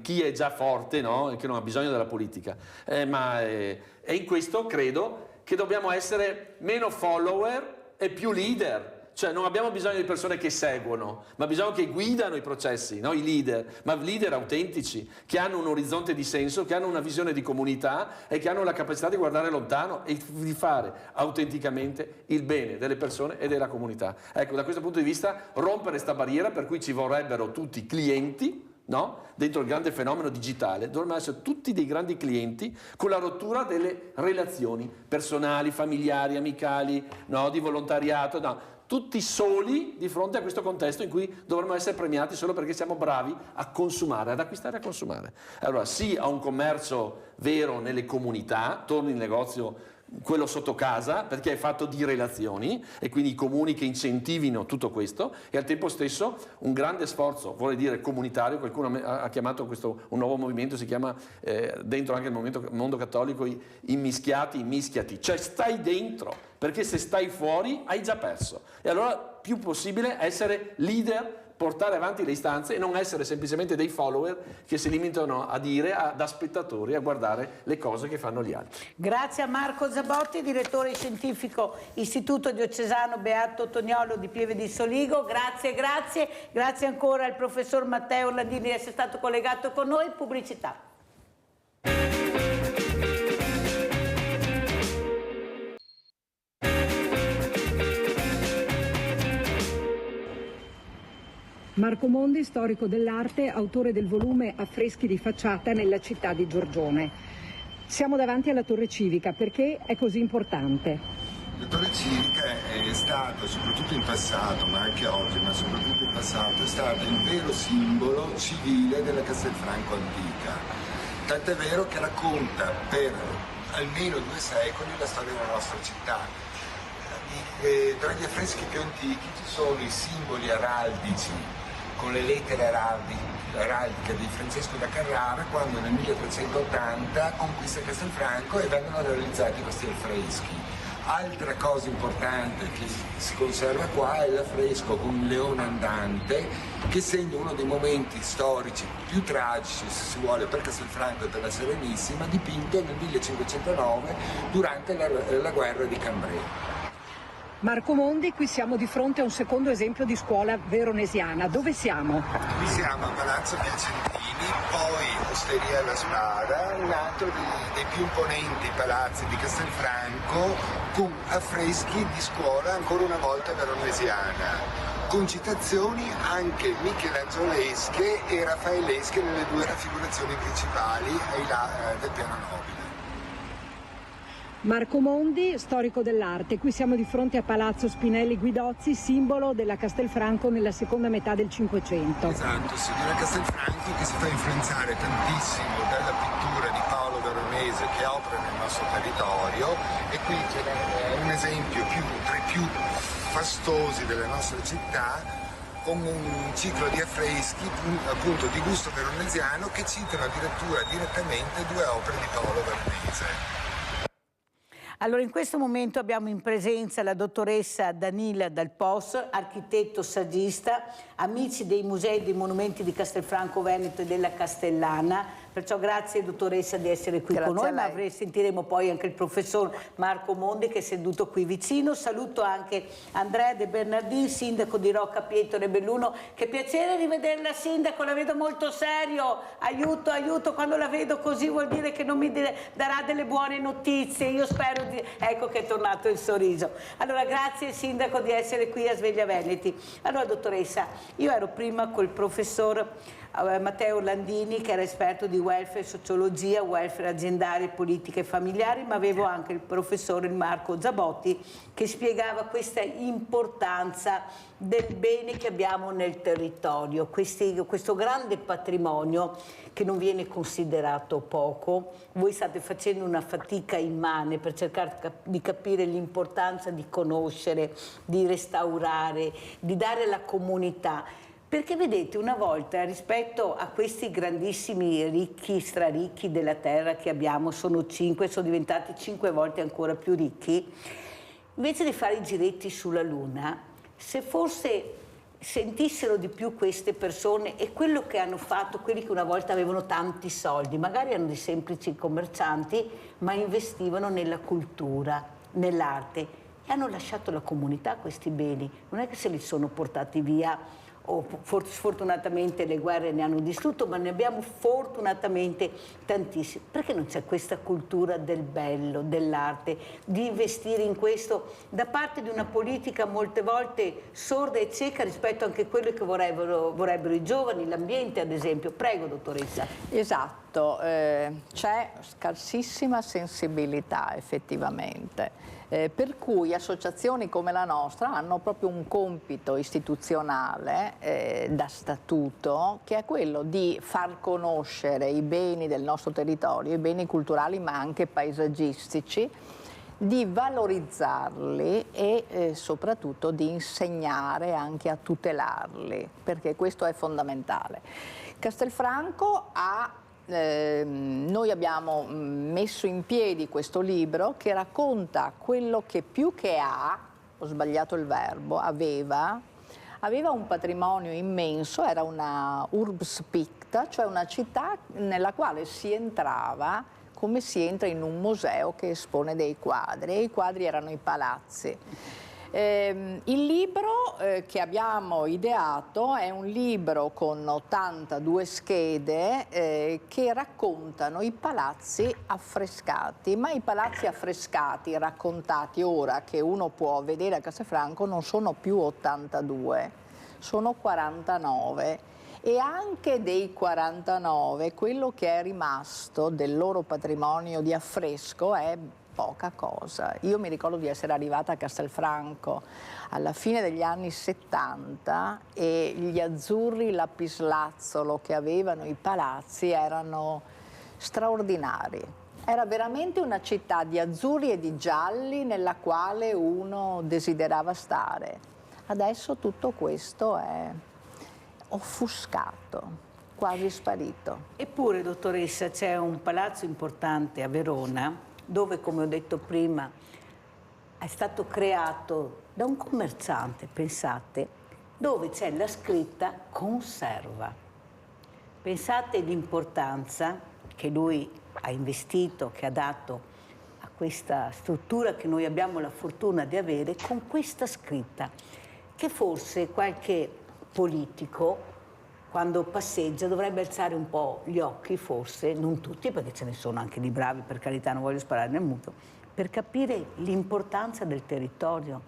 chi è già forte, no? E che non ha bisogno della politica. E in questo credo che dobbiamo essere meno follower e più leader. Cioè non abbiamo bisogno di persone che seguono, ma bisogno che guidano i processi, no? I leader, ma leader autentici, che hanno un orizzonte di senso, che hanno una visione di comunità e che hanno la capacità di guardare lontano e di fare autenticamente il bene delle persone e della comunità. Ecco, da questo punto di vista rompere questa barriera per cui ci vorrebbero tutti clienti, no? Dentro il grande fenomeno digitale dovremmo essere tutti dei grandi clienti con la rottura delle relazioni personali, familiari, amicali, no? Di volontariato, no? Tutti soli di fronte a questo contesto in cui dovremmo essere premiati solo perché siamo bravi a consumare, ad acquistare e a consumare. Allora sì a un commercio vero nelle comunità, torni in negozio quello sotto casa, perché è fatto di relazioni e quindi i comuni che incentivino tutto questo, e al tempo stesso un grande sforzo, vuole dire comunitario, qualcuno ha chiamato questo un nuovo movimento, si chiama dentro anche il mondo cattolico immischiati, cioè stai dentro, perché se stai fuori hai già perso, e allora più possibile essere leader, portare avanti le istanze e non essere semplicemente dei follower che si limitano a dire da spettatori a guardare le cose che fanno gli altri. Grazie a Marco Zabotti, direttore scientifico Istituto Diocesano Beato Tognolo di Pieve di Soligo. Grazie ancora al professor Matteo Orlandini di essere stato collegato con noi. Pubblicità. Marco Mondi, storico dell'arte, autore del volume Affreschi di facciata nella città di Giorgione. Siamo davanti alla Torre Civica, perché è così importante? La Torre Civica è stato, soprattutto in passato, ma anche oggi, ma soprattutto in passato, è stato il vero simbolo civile della Castelfranco antica. Tant'è vero che racconta per almeno 2 secoli la storia della nostra città. Tra gli affreschi più antichi ci sono i simboli araldici con le lettere araldiche di Francesco da Carrara, quando nel 1380 conquista Castelfranco e vengono realizzati questi affreschi. Altra cosa importante che si conserva qua è l'affresco con un leone andante che segna uno dei momenti storici più tragici, se si vuole, per Castelfranco e per la Serenissima, dipinto nel 1509 durante la guerra di Cambrai. Marco Mondi, qui siamo di fronte a un secondo esempio di scuola veronesiana. Dove siamo? Qui siamo a Palazzo Piacentini, poi Osteria alla Spada, un altro dei più imponenti palazzi di Castelfranco, con affreschi di scuola ancora una volta veronesiana, con citazioni anche michelangiolesche e raffaellesche nelle due raffigurazioni principali ai là del piano nobile. Marco Mondi, storico dell'arte. Qui siamo di fronte a Palazzo Spinelli Guidozzi, simbolo della Castelfranco nella seconda metà del Cinquecento. Esatto, sì, di una Castelfranco che si fa influenzare tantissimo dalla pittura di Paolo Veronese che opera nel nostro territorio, e qui c'è un esempio tra i più fastosi della nostra città, con un ciclo di affreschi appunto di gusto veronesiano che citano addirittura direttamente due opere di Paolo Veronese. Allora, in questo momento abbiamo in presenza la dottoressa Danila Dal Pos, architetto saggista, amici dei musei e dei monumenti di Castelfranco Veneto e della Castellana. Perciò grazie dottoressa di essere qui con noi, ma sentiremo poi anche il professor Marco Mondi che è seduto qui vicino. Saluto anche Andrea De Bernardin, sindaco di Rocca Pietro e Belluno. Che piacere rivederla sindaco, la vedo molto serio. Aiuto, aiuto, quando la vedo così vuol dire che non mi darà delle buone notizie. Io spero di... Ecco che è tornato il sorriso. Allora grazie sindaco di essere qui a Sveglia Veneti. Allora dottoressa, io ero prima col professor Matteo Landini che era esperto di welfare, sociologia, welfare aziendale, politiche familiari, ma avevo anche il professore Marco Zabotti che spiegava questa importanza del bene che abbiamo nel territorio, questo grande patrimonio che non viene considerato poco. Voi state facendo una fatica immane per cercare di capire l'importanza di conoscere, di restaurare, di dare alla comunità. Perché vedete, una volta rispetto a questi grandissimi ricchi, straricchi della terra che abbiamo, sono diventati 5 volte ancora più ricchi, invece di fare i giretti sulla Luna, se forse sentissero di più queste persone e quello che hanno fatto quelli che una volta avevano tanti soldi, magari erano dei semplici commercianti, ma investivano nella cultura, nell'arte e hanno lasciato alla comunità questi beni, non è che se li sono portati via o sfortunatamente le guerre ne hanno distrutto, ma ne abbiamo fortunatamente tantissimi. Perché non c'è questa cultura del bello, dell'arte, di investire in questo da parte di una politica molte volte sorda e cieca rispetto anche a quello che vorrebbero i giovani, l'ambiente ad esempio? Prego dottoressa. Esatto, c'è scarsissima sensibilità effettivamente. Per cui associazioni come la nostra hanno proprio un compito istituzionale da statuto che è quello di far conoscere i beni del nostro territorio, i beni culturali ma anche paesaggistici, di valorizzarli e soprattutto di insegnare anche a tutelarli, perché questo è fondamentale. Castelfranco noi abbiamo messo in piedi questo libro che racconta quello che più che ho sbagliato il verbo, aveva un patrimonio immenso, era una urbs picta, cioè una città nella quale si entrava come si entra in un museo che espone dei quadri, e i quadri erano i palazzi. Il libro che abbiamo ideato è un libro con 82 schede che raccontano i palazzi affrescati, ma i palazzi affrescati raccontati ora che uno può vedere a Castelfranco non sono più 82, sono 49 e anche dei 49 quello che è rimasto del loro patrimonio di affresco è poca cosa. Io mi ricordo di essere arrivata a Castelfranco alla fine degli anni 70 e gli azzurri lapislazzolo che avevano i palazzi erano straordinari. Era veramente una città di azzurri e di gialli nella quale uno desiderava stare. Adesso tutto questo è offuscato, quasi sparito. Eppure, dottoressa, c'è un palazzo importante a Verona dove, come ho detto prima, è stato creato da un commerciante, pensate, dove c'è la scritta conserva. Pensate l'importanza che lui ha investito, che ha dato a questa struttura che noi abbiamo la fortuna di avere, con questa scritta, che forse qualche politico, quando passeggia, dovrebbe alzare un po' gli occhi, forse, non tutti, perché ce ne sono anche di bravi, per carità, non voglio sparare nel muto, per capire l'importanza del territorio,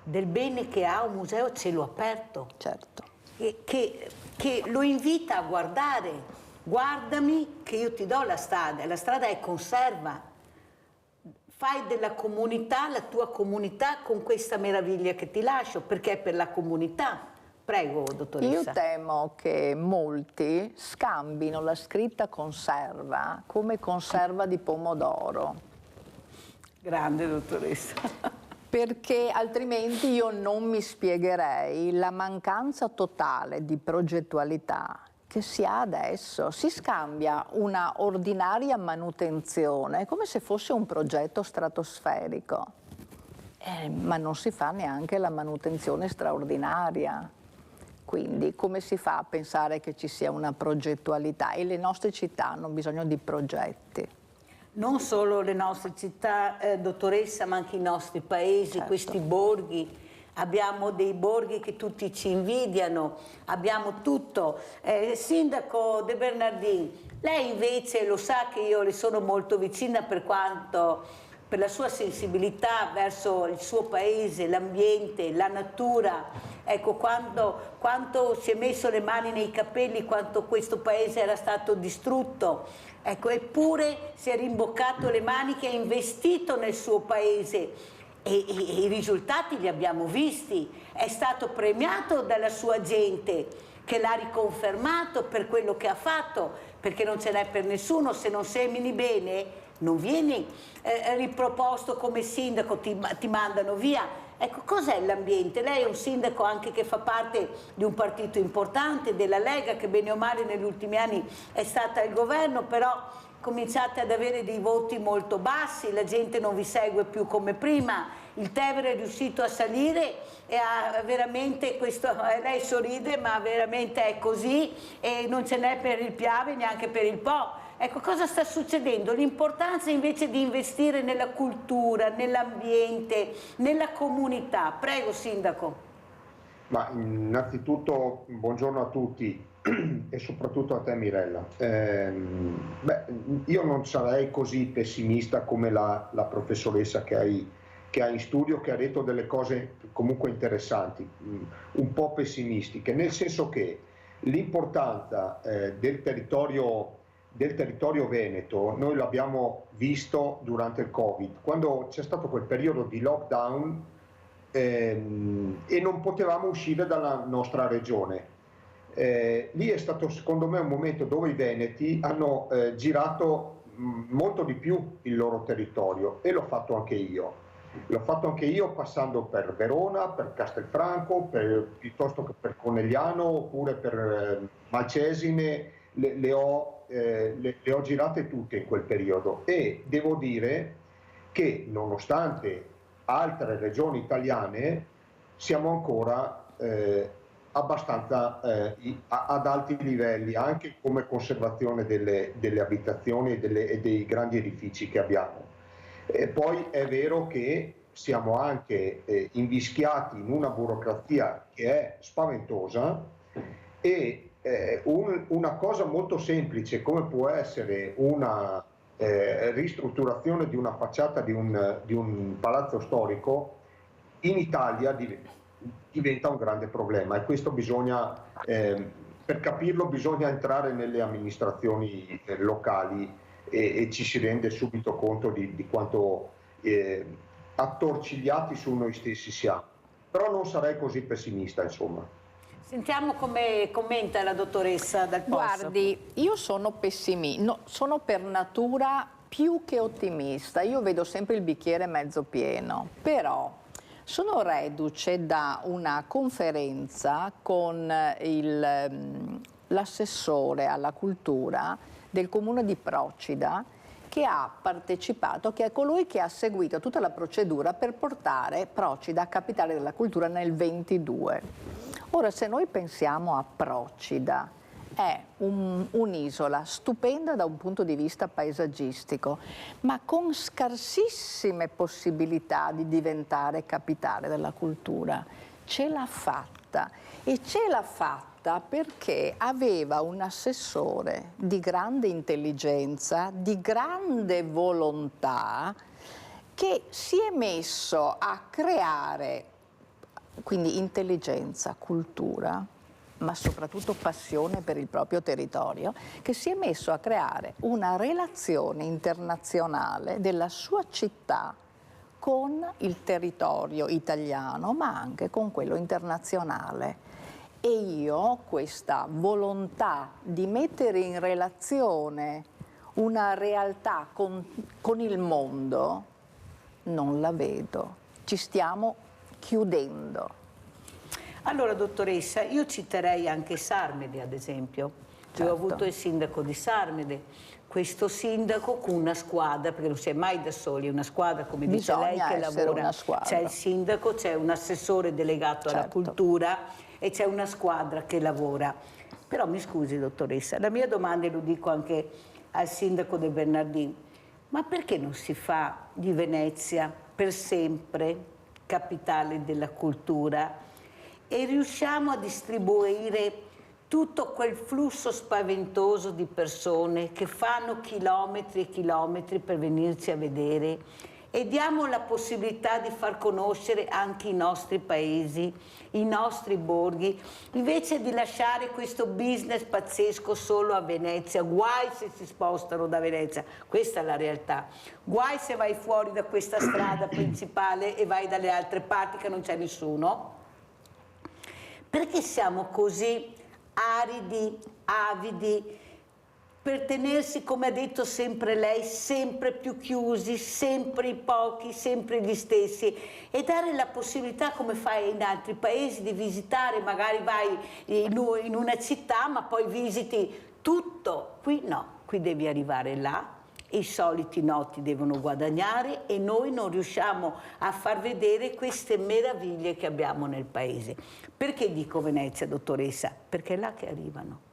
del bene che ha un museo a cielo aperto. Certo. Che lo invita a guardare. Guardami che io ti do la strada è conserva. Fai della comunità la tua comunità con questa meraviglia che ti lascio, perché è per la comunità. Prego, dottoressa. Io temo che molti scambino la scritta conserva come conserva di pomodoro. Grande, dottoressa. Perché altrimenti io non mi spiegherei la mancanza totale di progettualità che si ha adesso. Si scambia una ordinaria manutenzione come se fosse un progetto stratosferico, ma non si fa neanche la manutenzione straordinaria. Quindi come si fa a pensare che ci sia una progettualità? E le nostre città hanno bisogno di progetti. Non solo le nostre città, dottoressa, ma anche i nostri paesi, certo. Questi borghi. Abbiamo dei borghi che tutti ci invidiano, abbiamo tutto. Sindaco De Bernardin, lei invece lo sa che io le sono molto vicina per la sua sensibilità verso il suo paese, l'ambiente, la natura. Ecco, quanto si è messo le mani nei capelli, quanto questo paese era stato distrutto. Ecco, eppure si è rimboccato le maniche e ha investito nel suo paese. E i risultati li abbiamo visti. È stato premiato dalla sua gente, che l'ha riconfermato per quello che ha fatto, perché non ce n'è per nessuno. Se non semini bene non vieni riproposto come sindaco, ti mandano via. Ecco, cos'è l'ambiente? Lei è un sindaco anche che fa parte di un partito importante, della Lega, che bene o male negli ultimi anni è stata al governo, però cominciate ad avere dei voti molto bassi, la gente non vi segue più come prima. Il Tevere è riuscito a salire e ha veramente questo, lei sorride, ma veramente è così, e non ce n'è per il Piave neanche per il Po. Ecco, cosa sta succedendo? L'importanza invece di investire nella cultura, nell'ambiente, nella comunità. Prego, sindaco. Ma innanzitutto buongiorno a tutti e soprattutto a te, Mirella. Io non sarei così pessimista come la professoressa che hai in studio, che ha detto delle cose comunque interessanti, un po' pessimistiche, nel senso che l'importanza del territorio veneto noi l'abbiamo visto durante il Covid, quando c'è stato quel periodo di lockdown e non potevamo uscire dalla nostra regione. Lì è stato secondo me un momento dove i veneti hanno girato molto di più il loro territorio, e l'ho fatto anche io. L'ho fatto anche io passando per Verona, per Castelfranco, piuttosto che per Conegliano, oppure per Malcesine. Le ho girate tutte in quel periodo, e devo dire che nonostante altre regioni italiane siamo ancora abbastanza ad alti livelli, anche come conservazione delle abitazioni e dei grandi edifici che abbiamo. E poi è vero che siamo anche invischiati in una burocrazia che è spaventosa, e una cosa molto semplice come può essere una ristrutturazione di una facciata di un palazzo storico in Italia diventa un grande problema, e questo bisogna, per capirlo bisogna entrare nelle amministrazioni locali e ci si rende subito conto di quanto attorcigliati su noi stessi siamo. Però non sarei così pessimista, insomma. Sentiamo come commenta la dottoressa Dal Posso. Guardi, io sono pessimista, no, sono per natura più che ottimista. Io vedo sempre il bicchiere mezzo pieno, però Sono reduce da una conferenza con l'assessore alla cultura del comune di Procida, che ha partecipato, che è colui che ha seguito tutta la procedura per portare Procida a capitale della cultura nel 22. Ora, se noi pensiamo a Procida, è un'isola stupenda da un punto di vista paesaggistico, ma con scarsissime possibilità di diventare capitale della cultura. Ce l'ha fatta, e ce l'ha fatta perché aveva un assessore di grande intelligenza, di grande volontà, che si è messo a creare, quindi intelligenza, cultura, ma soprattutto passione per il proprio territorio, che si è messo a creare una relazione internazionale della sua città con il territorio italiano, ma anche con quello internazionale. E io ho questa volontà di mettere in relazione una realtà con il mondo, non la vedo. Ci stiamo chiudendo. Allora, dottoressa, io citerei anche Sarmede, ad esempio. Certo. Io ho avuto il sindaco di Sarmede. Questo sindaco con una squadra, perché non si è mai da soli, è una squadra, come dice lei, che lavora. C'è il sindaco, c'è un assessore delegato alla cultura e c'è una squadra che lavora. Però mi scusi, dottoressa, la mia domanda, e lo dico anche al sindaco De Bernardin, ma perché non si fa di Venezia per sempre capitale della cultura e riusciamo a distribuire tutto quel flusso spaventoso di persone che fanno chilometri e chilometri per venirci a vedere, e diamo la possibilità di far conoscere anche i nostri paesi, i nostri borghi, invece di lasciare questo business pazzesco solo a Venezia. Guai se si spostano da Venezia, questa è la realtà. Guai se vai fuori da questa strada principale e vai dalle altre parti che non c'è nessuno. Perché siamo così aridi, avidi, per tenersi, come ha detto sempre lei, sempre più chiusi, sempre i pochi, sempre gli stessi, e dare la possibilità, come fai in altri paesi, di visitare, magari vai in una città ma poi visiti tutto. Qui no, qui devi arrivare là, i soliti noti devono guadagnare e noi non riusciamo a far vedere queste meraviglie che abbiamo nel paese. Perché dico Venezia, dottoressa? Perché è là che arrivano.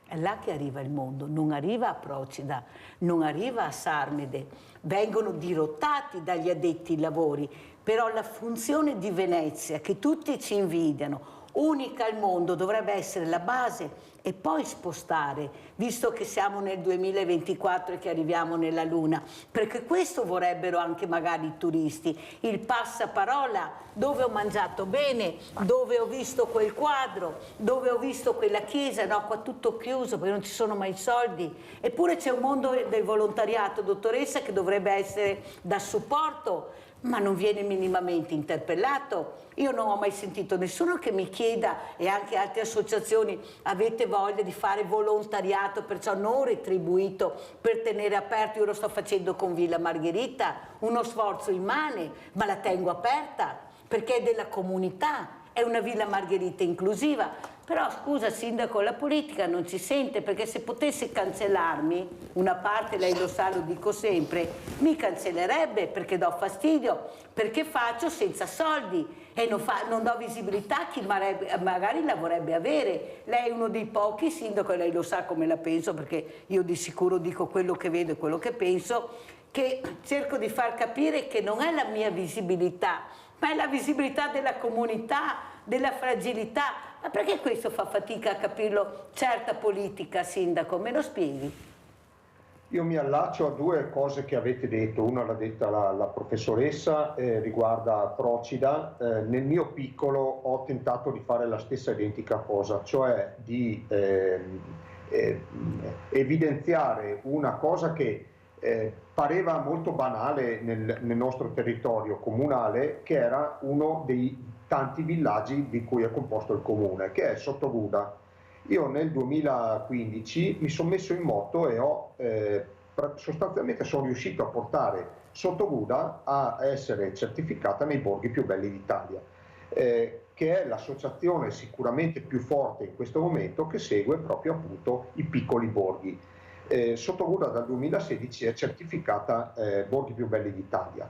È là che arriva il mondo, non arriva a Procida, non arriva a Sarmede, vengono dirottati dagli addetti ai lavori, però la funzione di Venezia, che tutti ci invidiano, unica al mondo, dovrebbe essere la base e poi spostare, visto che siamo nel 2024 e che arriviamo nella Luna, perché questo vorrebbero anche magari i turisti, il passaparola, dove ho mangiato bene, dove ho visto quel quadro, dove ho visto quella chiesa, no, qua tutto chiuso perché non ci sono mai soldi. Eppure c'è un mondo del volontariato, dottoressa, che dovrebbe essere da supporto, ma non viene minimamente interpellato. Io non ho mai sentito nessuno che mi chieda, e anche altre associazioni, avete voglia di fare volontariato, perciò non retribuito, per tenere aperto. Io lo sto facendo con Villa Margherita, uno sforzo immane, ma la tengo aperta perché è della comunità, è una Villa Margherita inclusiva. Però scusa sindaco, la politica non ci sente, perché se potesse cancellarmi una parte, lei lo sa, lo dico sempre, mi cancellerebbe perché do fastidio, perché faccio senza soldi e non do visibilità a chi magari la vorrebbe avere. Lei è uno dei pochi, sindaco, e lei lo sa come la penso, perché io di sicuro dico quello che vedo e quello che penso, che cerco di far capire che non è la mia visibilità, ma è la visibilità della comunità, della fragilità. Ma perché questo fa fatica a capirlo certa politica, sindaco? Me lo spieghi? Io mi allaccio a due cose che avete detto. Una l'ha detta la professoressa, riguarda Procida. Nel mio piccolo ho tentato di fare la stessa identica cosa, cioè di evidenziare una cosa che pareva molto banale nel nostro territorio comunale, che era uno dei tanti villaggi di cui è composto il comune, che è Sottoguda. Io nel 2015 mi sono messo in moto e ho sostanzialmente sono riuscito a portare Sottoguda a essere certificata nei borghi più belli d'Italia, che è l'associazione sicuramente più forte in questo momento, che segue proprio appunto i piccoli borghi. Sottoguda dal 2016 è certificata borghi più belli d'Italia.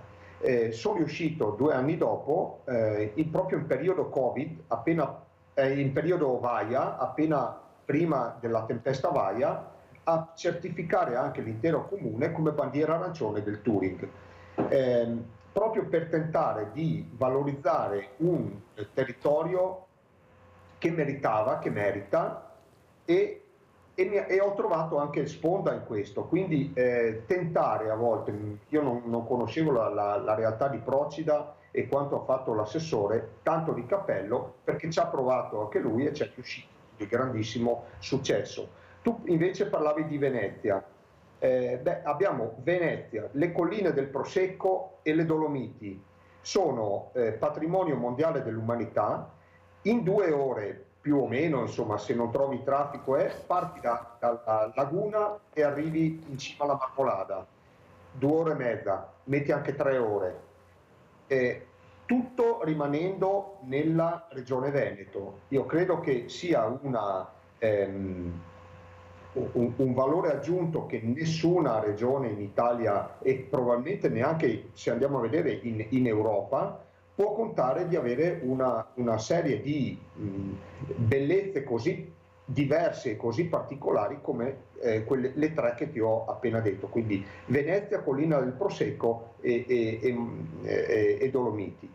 Sono riuscito 2 anni dopo, proprio in periodo Covid, in periodo Vaia, appena prima della tempesta Vaia, a certificare anche l'intero comune come bandiera arancione del touring, proprio per tentare di valorizzare un territorio che meritava, che merita, e ho trovato anche sponda in questo, quindi tentare a volte, io non conoscevo la realtà di Procida e quanto ha fatto l'assessore, tanto di cappello, perché ci ha provato anche lui e ci è riuscito di grandissimo successo. Tu invece parlavi di Venezia. Abbiamo Venezia, le colline del Prosecco e le Dolomiti sono patrimonio mondiale dell'umanità. In 2 ore più o meno, insomma, se non trovi traffico, parti dalla laguna e arrivi in cima alla Marmolada, 2 ore e mezza, metti anche 3 ore. Tutto rimanendo nella regione Veneto. Io credo che sia un valore aggiunto che nessuna regione in Italia, e probabilmente neanche, se andiamo a vedere, in Europa, può contare di avere una serie di bellezze così diverse e così particolari come le 3 che ti ho appena detto, quindi Venezia, Collina del Prosecco e Dolomiti.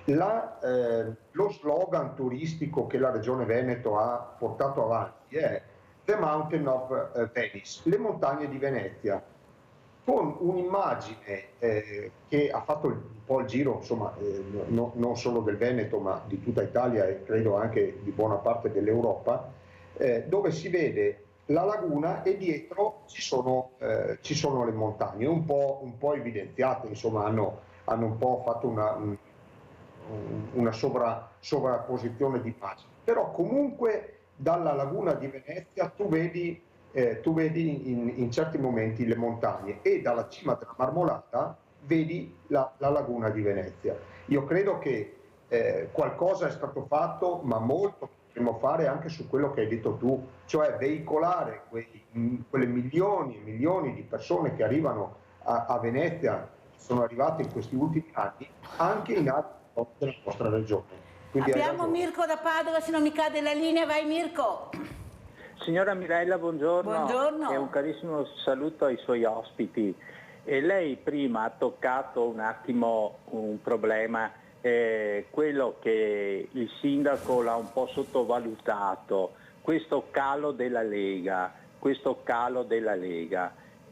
Lo slogan turistico che la Regione Veneto ha portato avanti è The Mountain of Venice, le montagne di Venezia, con un'immagine che ha fatto un po' il giro, insomma, non solo del Veneto ma di tutta Italia e credo anche di buona parte dell'Europa, dove si vede la laguna e dietro ci sono le montagne, un po' evidenziate, insomma, hanno un po' fatto una sovrapposizione di immagini, però comunque dalla laguna di Venezia tu vedi in certi momenti le montagne e dalla cima della Marmolada vedi la laguna di Venezia. Io credo che qualcosa è stato fatto, ma molto potremmo fare anche su quello che hai detto tu, cioè veicolare quelle milioni e milioni di persone che arrivano a Venezia, sono arrivate in questi ultimi anni, anche in altri posti della nostra regione. Quindi abbiamo Mirko da Padova, se non mi cade la linea, vai Mirko. Signora Mirella, buongiorno. Buongiorno. E un carissimo saluto ai suoi ospiti. E lei prima ha toccato un attimo un problema, quello che il sindaco l'ha un po' sottovalutato, questo calo della Lega.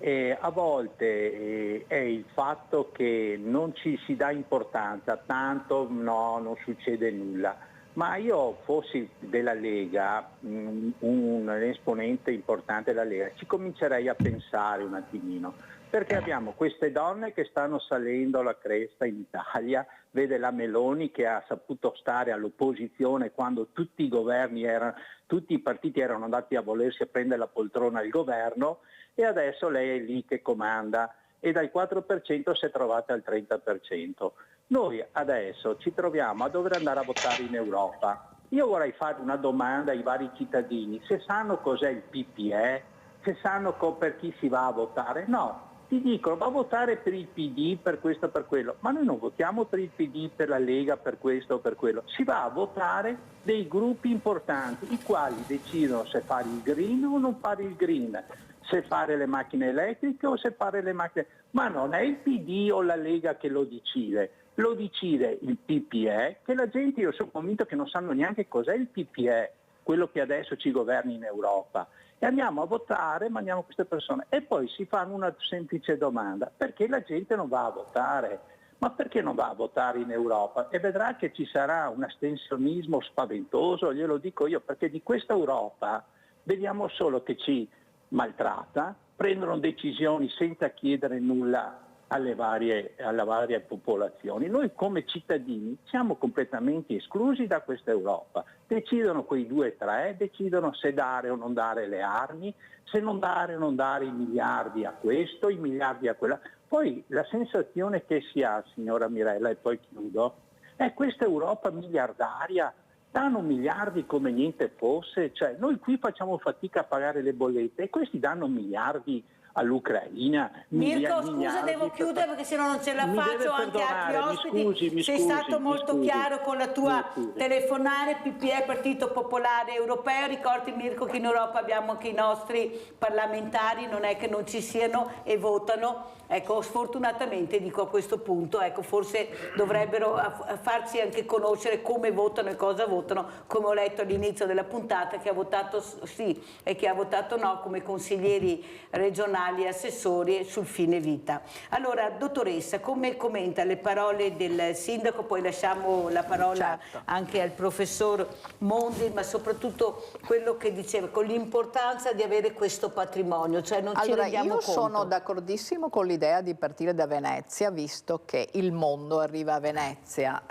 E a volte è il fatto che non ci si dà importanza, tanto no, non succede nulla. Ma io fossi della Lega, un esponente importante della Lega, ci comincerei a pensare un attimino, perché abbiamo queste donne che stanno salendo la cresta in Italia, vede la Meloni che ha saputo stare all'opposizione quando tutti i partiti erano andati a volersi prendere la poltrona al governo, e adesso lei è lì che comanda e dal 4% si è trovata al 30%. Noi adesso ci troviamo a dover andare a votare in Europa. Io vorrei fare una domanda ai vari cittadini, se sanno cos'è il PPE, se sanno per chi si va a votare. No, ti dicono va a votare per il PD, per questo o per quello, ma noi non votiamo per il PD, per la Lega, per questo o per quello. Si va a votare dei gruppi importanti, i quali decidono se fare il green o non fare il green, se fare le macchine elettriche o se fare le macchine... Ma non è il PD o la Lega che lo decide il PPE, che la gente, io sono convinto che non sanno neanche cos'è il PPE, quello che adesso ci governa in Europa. E andiamo a votare, mandiamo queste persone. E poi si fanno una semplice domanda, perché la gente non va a votare? Ma perché non va a votare in Europa? E vedrà che ci sarà un astensionismo spaventoso, glielo dico io, perché di questa Europa vediamo solo che ci maltratta, prendono decisioni senza chiedere nulla alle varie popolazioni. Noi come cittadini siamo completamente esclusi da questa Europa. Decidono quei 2 o 3, decidono se dare o non dare le armi, se non dare o non dare i miliardi a questo, i miliardi a quella. Poi la sensazione che si ha, signora Mirella, e poi chiudo, è questa Europa miliardaria. Danno miliardi come niente fosse, cioè noi qui facciamo fatica a pagare le bollette e questi danno miliardi all'Ucraina. Mirko, scusa, devo chiudere perché sennò non ce la faccio, anche altri ospiti. Sei stato molto chiaro con la tua telefonare. PPE, Partito Popolare Europeo. Ricordi, Mirko, che in Europa abbiamo anche i nostri parlamentari, non è che non ci siano e votano. Ecco, sfortunatamente dico a questo punto, ecco, forse dovrebbero farci anche conoscere come votano e cosa votano, come ho letto all'inizio della puntata, che ha votato sì e che ha votato no come consiglieri regionali e assessori sul fine vita. Allora, dottoressa, come commenta le parole del sindaco? Poi lasciamo la parola anche al professor Mondi, ma soprattutto quello che diceva, con l'importanza di avere questo patrimonio, cioè non ci rendiamo conto. Io sono d'accordissimo con l'idea di partire da Venezia, visto che il mondo arriva a Venezia.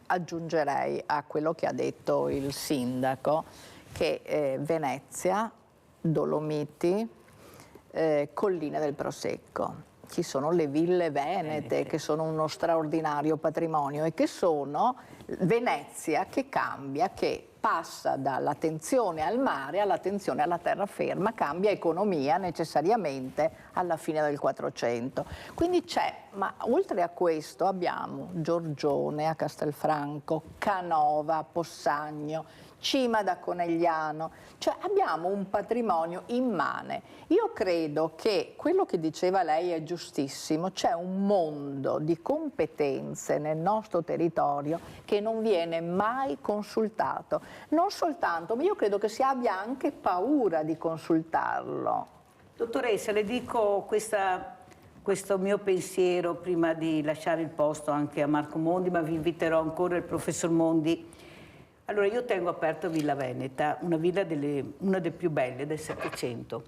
Aggiungerei a quello che ha detto il sindaco che Venezia, Dolomiti, Colline del Prosecco, ci sono le ville venete che sono uno straordinario patrimonio e che sono Venezia che cambia, che passa dall'attenzione al mare all'attenzione alla terraferma, cambia economia necessariamente alla fine del 400. Quindi c'è, ma oltre a questo abbiamo Giorgione a Castelfranco, Canova, Possagno, Cima da Conegliano, cioè abbiamo un patrimonio immane. Io credo che quello che diceva lei è giustissimo, c'è un mondo di competenze nel nostro territorio che non viene mai consultato. Non soltanto, ma io credo che si abbia anche paura di consultarlo. Dottoressa, le dico questo mio pensiero prima di lasciare il posto anche a Marco Mondi, ma vi inviterò ancora il professor Mondi. Allora, io tengo aperto Villa Veneta, una delle più belle del Settecento.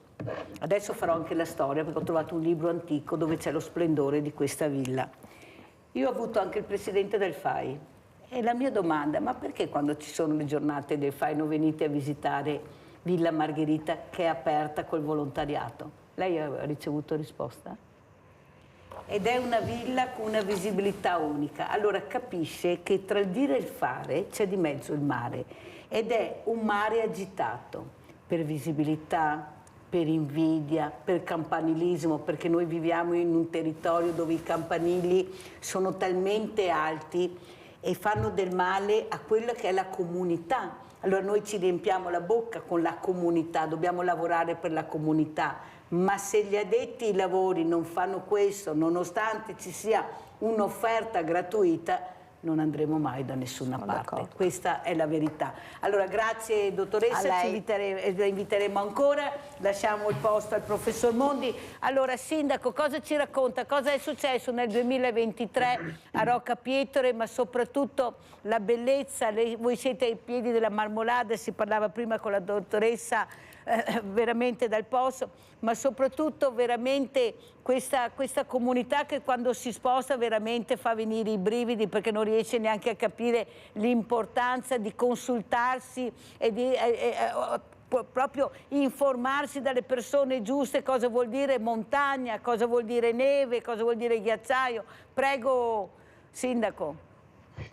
Adesso farò anche la storia perché ho trovato un libro antico dove c'è lo splendore di questa villa. Io ho avuto anche il presidente del FAI e la mia domanda, ma perché quando ci sono le giornate del FAI non venite a visitare Villa Margherita che è aperta col volontariato? Lei ha ricevuto risposta? Ed è una villa con una visibilità unica. Allora capisce che tra il dire e il fare c'è di mezzo il mare ed è un mare agitato per visibilità, per invidia, per campanilismo, perché noi viviamo in un territorio dove i campanili sono talmente alti e fanno del male a quella che è la comunità. Allora noi ci riempiamo la bocca con la comunità, dobbiamo lavorare per la comunità. Ma se gli addetti ai lavori non fanno questo, nonostante ci sia un'offerta gratuita, non andremo mai da nessuna parte. Questa è la verità. Allora, grazie dottoressa, ci inviteremo ancora. Lasciamo il posto al professor Mondi. Allora, sindaco, cosa ci racconta? Cosa è successo nel 2023 a Rocca Pietre, ma soprattutto la bellezza? Voi siete ai piedi della Marmolada, si parlava prima con la dottoressa veramente dal posto, ma soprattutto veramente questa comunità che quando si sposta veramente fa venire i brividi perché non riesce neanche a capire l'importanza di consultarsi e di proprio informarsi dalle persone giuste cosa vuol dire montagna, cosa vuol dire neve, cosa vuol dire ghiacciaio. Prego, sindaco.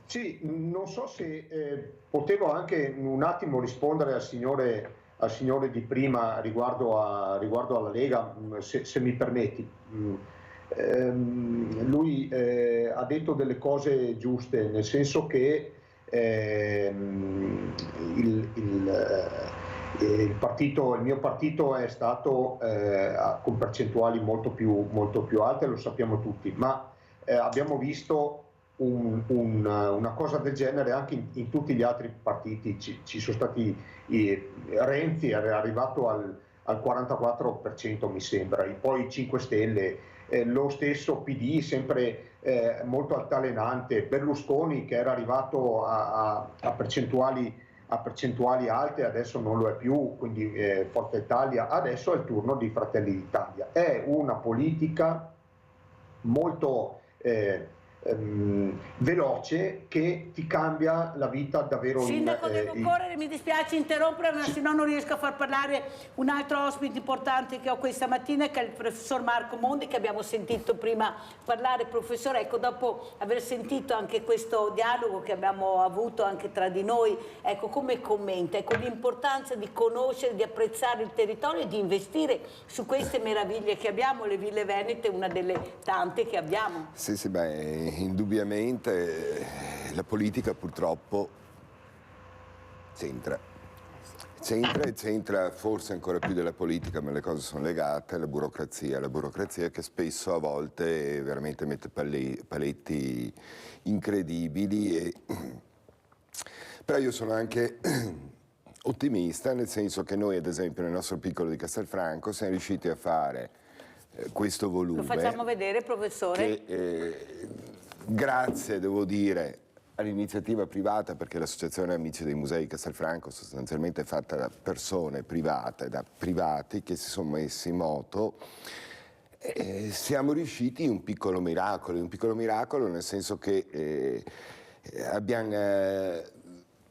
Sì, non so se potevo anche un attimo rispondere al signore di prima riguardo alla Lega, se mi permetti. Lui ha detto delle cose giuste, nel senso che il mio partito è stato con percentuali molto più alte, lo sappiamo tutti, ma abbiamo visto una cosa del genere anche in tutti gli altri partiti. Ci sono stati Renzi è arrivato al 44% mi sembra, poi 5 Stelle, lo stesso PD sempre molto altalenante, Berlusconi che era arrivato a percentuali alte, adesso non lo è più, quindi Forza Italia, adesso è il turno di Fratelli d'Italia. È una politica molto veloce che ti cambia la vita davvero. Sindaco, devo correre, mi dispiace interrompere, ma se no non riesco a far parlare un altro ospite importante che ho questa mattina, che è il professor Marco Mondi, che abbiamo sentito prima parlare. Professore, ecco, dopo aver sentito anche questo dialogo che abbiamo avuto anche tra di noi, ecco, come commenta l'importanza di conoscere, di apprezzare il territorio e di investire su queste meraviglie che abbiamo, le Ville Venete, una delle tante che abbiamo. Sì, indubbiamente la politica purtroppo c'entra forse ancora più della politica, ma le cose sono legate alla burocrazia che spesso a volte veramente mette paletti incredibili. Però io sono anche ottimista, nel senso che noi ad esempio nel nostro piccolo di Castelfranco siamo riusciti a fare questo volume. Lo facciamo vedere, professore? Che, grazie, devo dire, all'iniziativa privata, perché l'Associazione Amici dei Musei di Castelfranco sostanzialmente è fatta da persone private, da privati che si sono messi in moto, siamo riusciti in un piccolo miracolo nel senso che abbiamo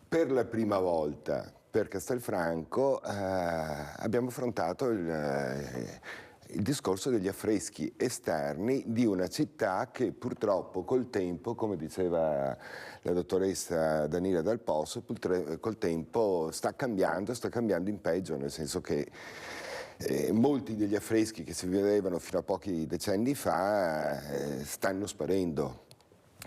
per la prima volta per Castelfranco abbiamo affrontato il discorso degli affreschi esterni di una città che purtroppo col tempo, come diceva la dottoressa Danila Dal Posso, col tempo sta cambiando in peggio, nel senso che molti degli affreschi che si vedevano fino a pochi decenni fa stanno sparendo.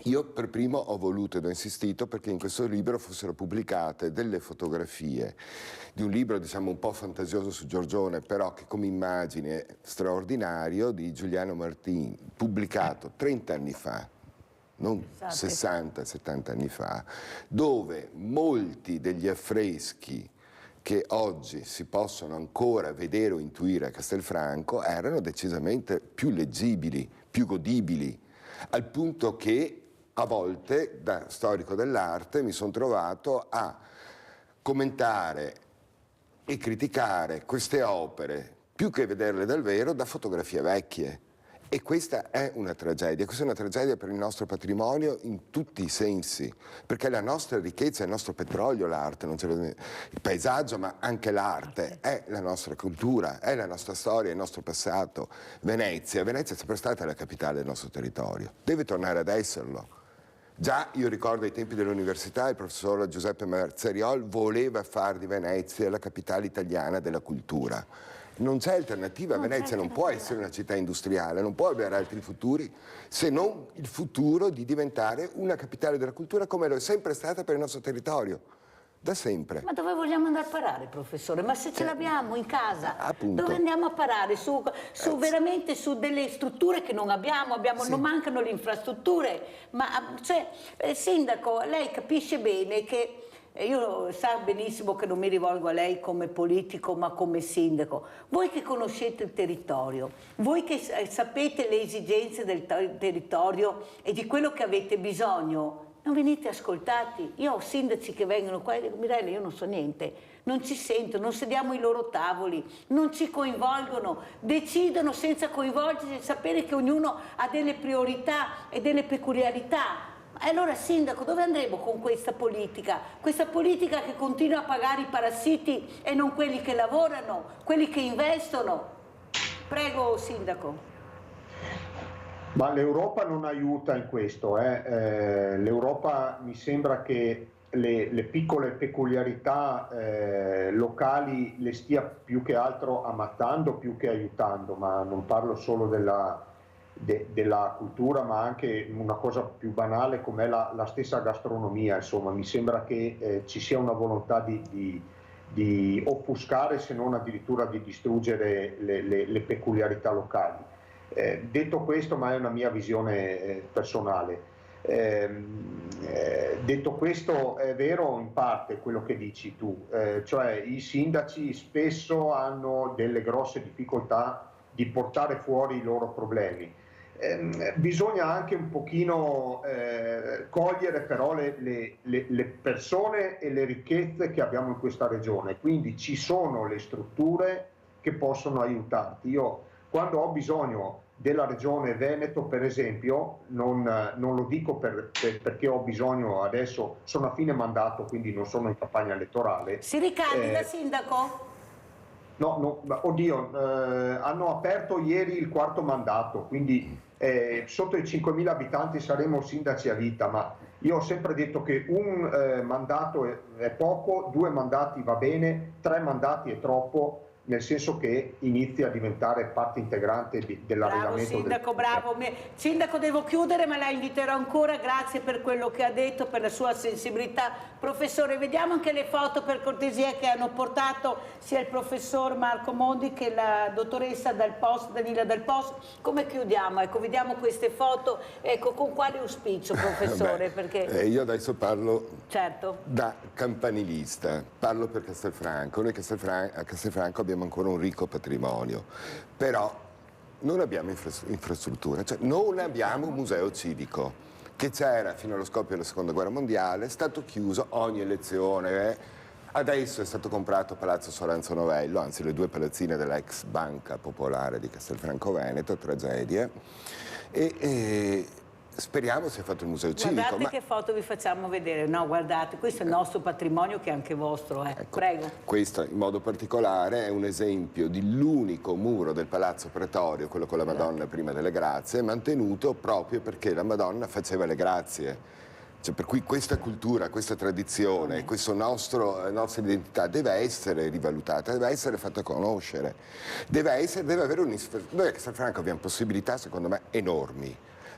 Io per primo ho voluto ed ho insistito perché in questo libro fossero pubblicate delle fotografie di un libro diciamo un po' fantasioso su Giorgione, però che come immagine straordinario, di Giuliano Martin, pubblicato 30 anni fa, non 60-70 anni fa, dove molti degli affreschi che oggi si possono ancora vedere o intuire a Castelfranco erano decisamente più leggibili, più godibili, al punto che a volte, da storico dell'arte, mi sono trovato a commentare e criticare queste opere, più che vederle dal vero, da fotografie vecchie. E questa è una tragedia per il nostro patrimonio in tutti i sensi, perché la nostra ricchezza è il nostro petrolio, l'arte, il paesaggio, ma anche l'arte, è la nostra cultura, è la nostra storia, il nostro passato. Venezia è sempre stata la capitale del nostro territorio, deve tornare ad esserlo. Già io ricordo ai tempi dell'università il professor Giuseppe Marzariol voleva far di Venezia la capitale italiana della cultura. Non c'è alternativa, Venezia non può essere una città industriale, non può avere altri futuri se non il futuro di diventare una capitale della cultura come lo è sempre stata per il nostro territorio, da sempre. Ma dove vogliamo andare a parare, professore? Ma se ce l'abbiamo in casa, dove andiamo a parare? Veramente su delle strutture che non abbiamo, non mancano le infrastrutture, ma sindaco, lei capisce bene che io sa benissimo che non mi rivolgo a lei come politico ma come sindaco. Voi che conoscete il territorio, voi che sapete le esigenze del territorio e di quello che avete bisogno, non venite ascoltati. Io ho sindaci che vengono qua e dico: Mirella, io non so niente, non ci sento, non sediamo ai loro tavoli, non ci coinvolgono, decidono senza coinvolgerci e sapere che ognuno ha delle priorità e delle peculiarità. Allora, sindaco, dove andremo con questa politica? Questa politica che continua a pagare i parassiti e non quelli che lavorano, quelli che investono. Prego, sindaco. Ma l'Europa non aiuta in questo. L'Europa mi sembra che le piccole peculiarità locali le stia più che altro ammattando, più che aiutando, ma non parlo solo della cultura, ma anche una cosa più banale come la stessa gastronomia. Insomma, mi sembra che ci sia una volontà di offuscare, se non addirittura di distruggere le peculiarità locali. Detto questo, ma è una mia visione personale, detto questo, è vero in parte quello che dici tu, cioè i sindaci spesso hanno delle grosse difficoltà di portare fuori i loro problemi. Bisogna anche un pochino cogliere però le persone e le ricchezze che abbiamo in questa regione, quindi ci sono le strutture che possono aiutarti. Io quando ho bisogno della regione Veneto, per esempio, non lo dico perché ho bisogno adesso, sono a fine mandato, quindi non sono in campagna elettorale. Si ricandida, sindaco? No, oddio, hanno aperto ieri il 4º mandato, quindi sotto i 5.000 abitanti saremo sindaci a vita, ma io ho sempre detto che un mandato è poco, 2 mandati va bene, 3 mandati è troppo, nel senso che inizia a diventare parte integrante dell'arredamento. Sindaco, bravo. Sindaco, devo chiudere, ma la inviterò ancora. Grazie per quello che ha detto, per la sua sensibilità. Professore, vediamo anche le foto, per cortesia, che hanno portato sia il professor Marco Mondi che la dottoressa Danila Dal Pos. Come chiudiamo? Ecco, vediamo queste foto. Ecco, con quale auspicio, professore? Perché... io adesso parlo da campanilista, parlo per Castelfranco. Noi a Castelfranco abbiamo ancora un ricco patrimonio, però non abbiamo infrastrutture, cioè non abbiamo un museo civico, che c'era fino allo scoppio della Seconda Guerra Mondiale, è stato chiuso ogni elezione, adesso è stato comprato Palazzo Soranzo Novello, anzi le 2 palazzine dell'ex Banca Popolare di Castelfranco Veneto, tragedie, e speriamo sia fatto il museo civico. Guardate che foto vi facciamo vedere, no, guardate, questo è il nostro patrimonio che è anche vostro, ecco. Prego. Questo in modo particolare è un esempio dell'unico muro del Palazzo Pretorio, quello con la Madonna prima delle Grazie, mantenuto proprio perché la Madonna faceva le grazie. Cioè, per cui questa cultura, questa tradizione, questa nostra identità deve essere rivalutata, deve essere fatta conoscere, deve avere noi a Castelfranco abbiamo possibilità, secondo me, enormi.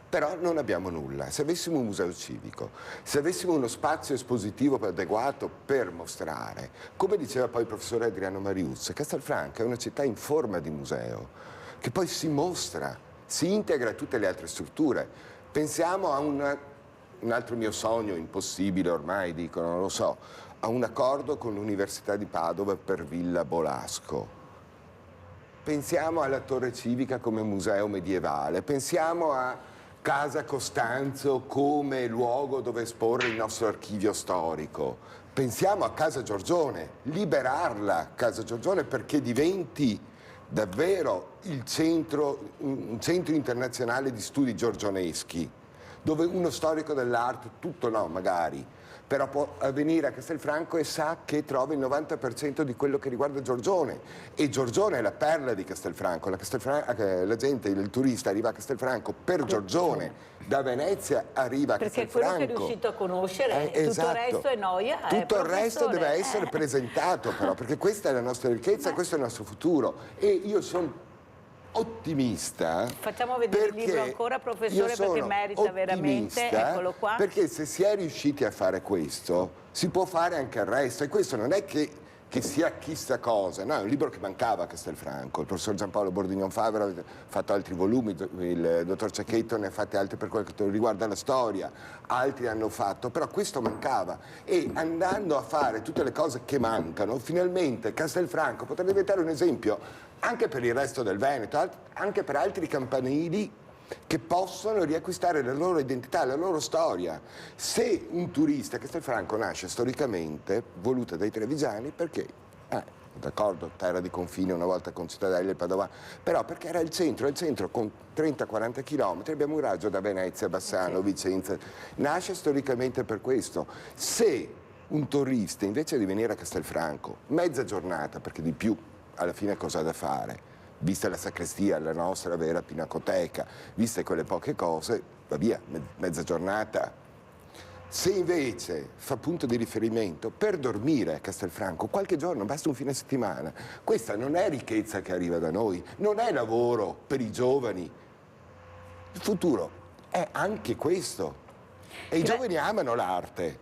Però non abbiamo nulla. Se avessimo un museo civico, se avessimo uno spazio espositivo adeguato per mostrare, come diceva poi il professore Adriano Mariuzza, Castelfranco è una città in forma di museo, che poi si mostra, si integra a tutte le altre strutture. Pensiamo a un altro mio sogno, impossibile ormai, dicono, non lo so, a un accordo con l'Università di Padova per Villa Bolasco. Pensiamo alla Torre Civica come museo medievale, pensiamo a Casa Costanzo come luogo dove esporre il nostro archivio storico. Pensiamo a Casa Giorgione, liberarla, Casa Giorgione, perché diventi davvero un centro internazionale di studi giorgioneschi, dove uno storico dell'arte, tutto no magari, però può venire a Castelfranco e sa che trova il 90% di quello che riguarda Giorgione, e Giorgione è la perla di Castelfranco. La gente, il turista arriva a Castelfranco per Giorgione, da Venezia arriva a Castelfranco. Perché quello che è riuscito a conoscere, esatto. Tutto il resto è noia. Tutto il resto deve essere presentato però, perché questa è la nostra ricchezza, questo è il nostro futuro, e io sono ottimista. Facciamo vedere il libro ancora, professore, perché merita veramente. Eccolo qua. Perché se si è riusciti a fare questo, si può fare anche il resto, e questo non è che sia chissà cosa, no, è un libro che mancava a Castelfranco. Il professor Giampaolo Bordignon Favero ha fatto altri volumi, il dottor Cecchetto ne ha fatti altri per quel che riguarda la storia, altri hanno fatto, però questo mancava, e andando a fare tutte le cose che mancano, finalmente Castelfranco potrà diventare un esempio anche per il resto del Veneto, anche per altri campanili che possono riacquistare la loro identità, la loro storia. Se un turista, Castelfranco nasce storicamente voluta dai trevigiani perché, d'accordo, terra di confine una volta con Cittadella e Padova, però perché era il centro con 30-40 km, abbiamo un raggio da Venezia, Bassano, Vicenza, nasce storicamente per questo. Se un turista invece di venire a Castelfranco mezza giornata, perché di più alla fine cosa ha da fare, vista la sacrestia, la nostra vera pinacoteca, viste quelle poche cose, va via, mezza giornata. Se invece fa punto di riferimento per dormire a Castelfranco qualche giorno, basta un fine settimana, questa non è ricchezza che arriva da noi, non è lavoro per i giovani. Il futuro è anche questo, e i giovani amano l'arte.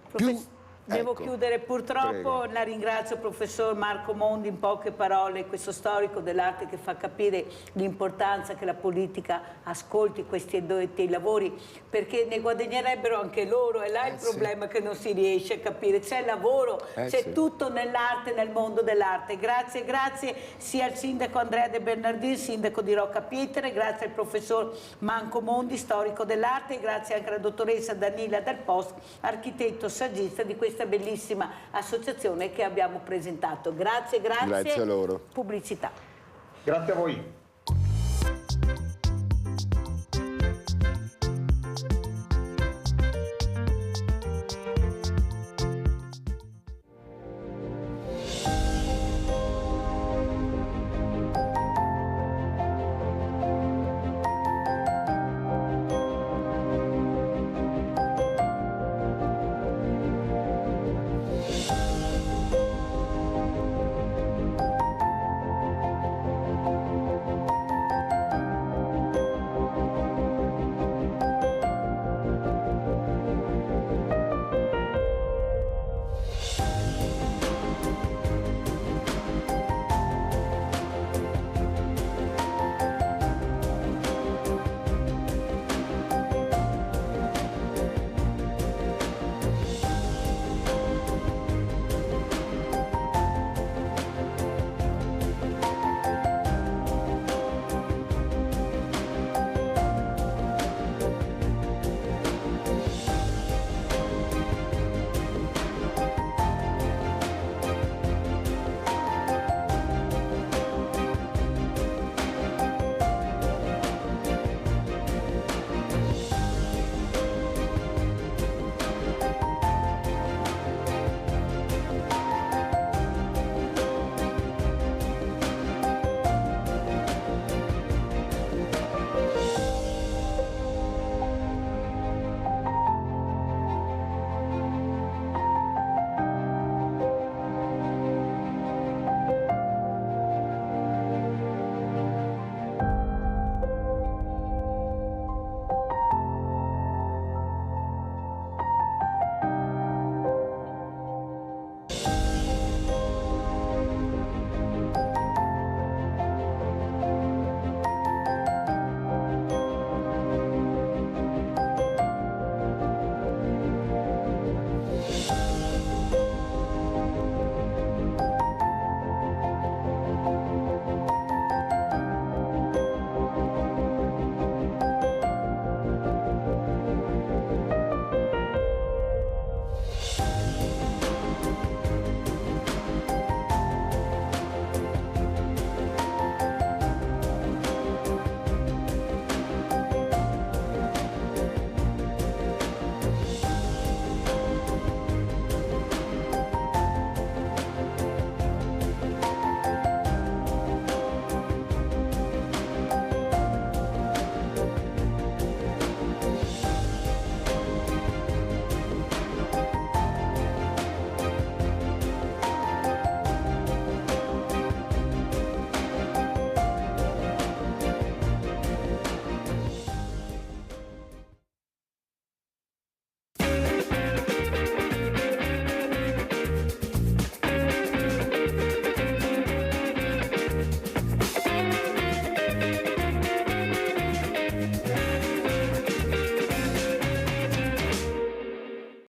Devo chiudere purtroppo. Prego. La ringrazio, professor Marco Mondi, in poche parole, questo storico dell'arte che fa capire l'importanza che la politica ascolti questi lavori, perché ne guadagnerebbero anche loro, è là il problema che non si riesce a capire, c'è lavoro, c'è tutto nell'arte, nel mondo dell'arte. Grazie sia al sindaco Andrea De Bernardin, sindaco di Rocca Pietre, grazie al professor Marco Mondi, storico dell'arte, e grazie anche alla dottoressa Danila Dal Pos, architetto saggista di questa bellissima associazione che abbiamo presentato. Grazie a loro. Pubblicità. Grazie a voi.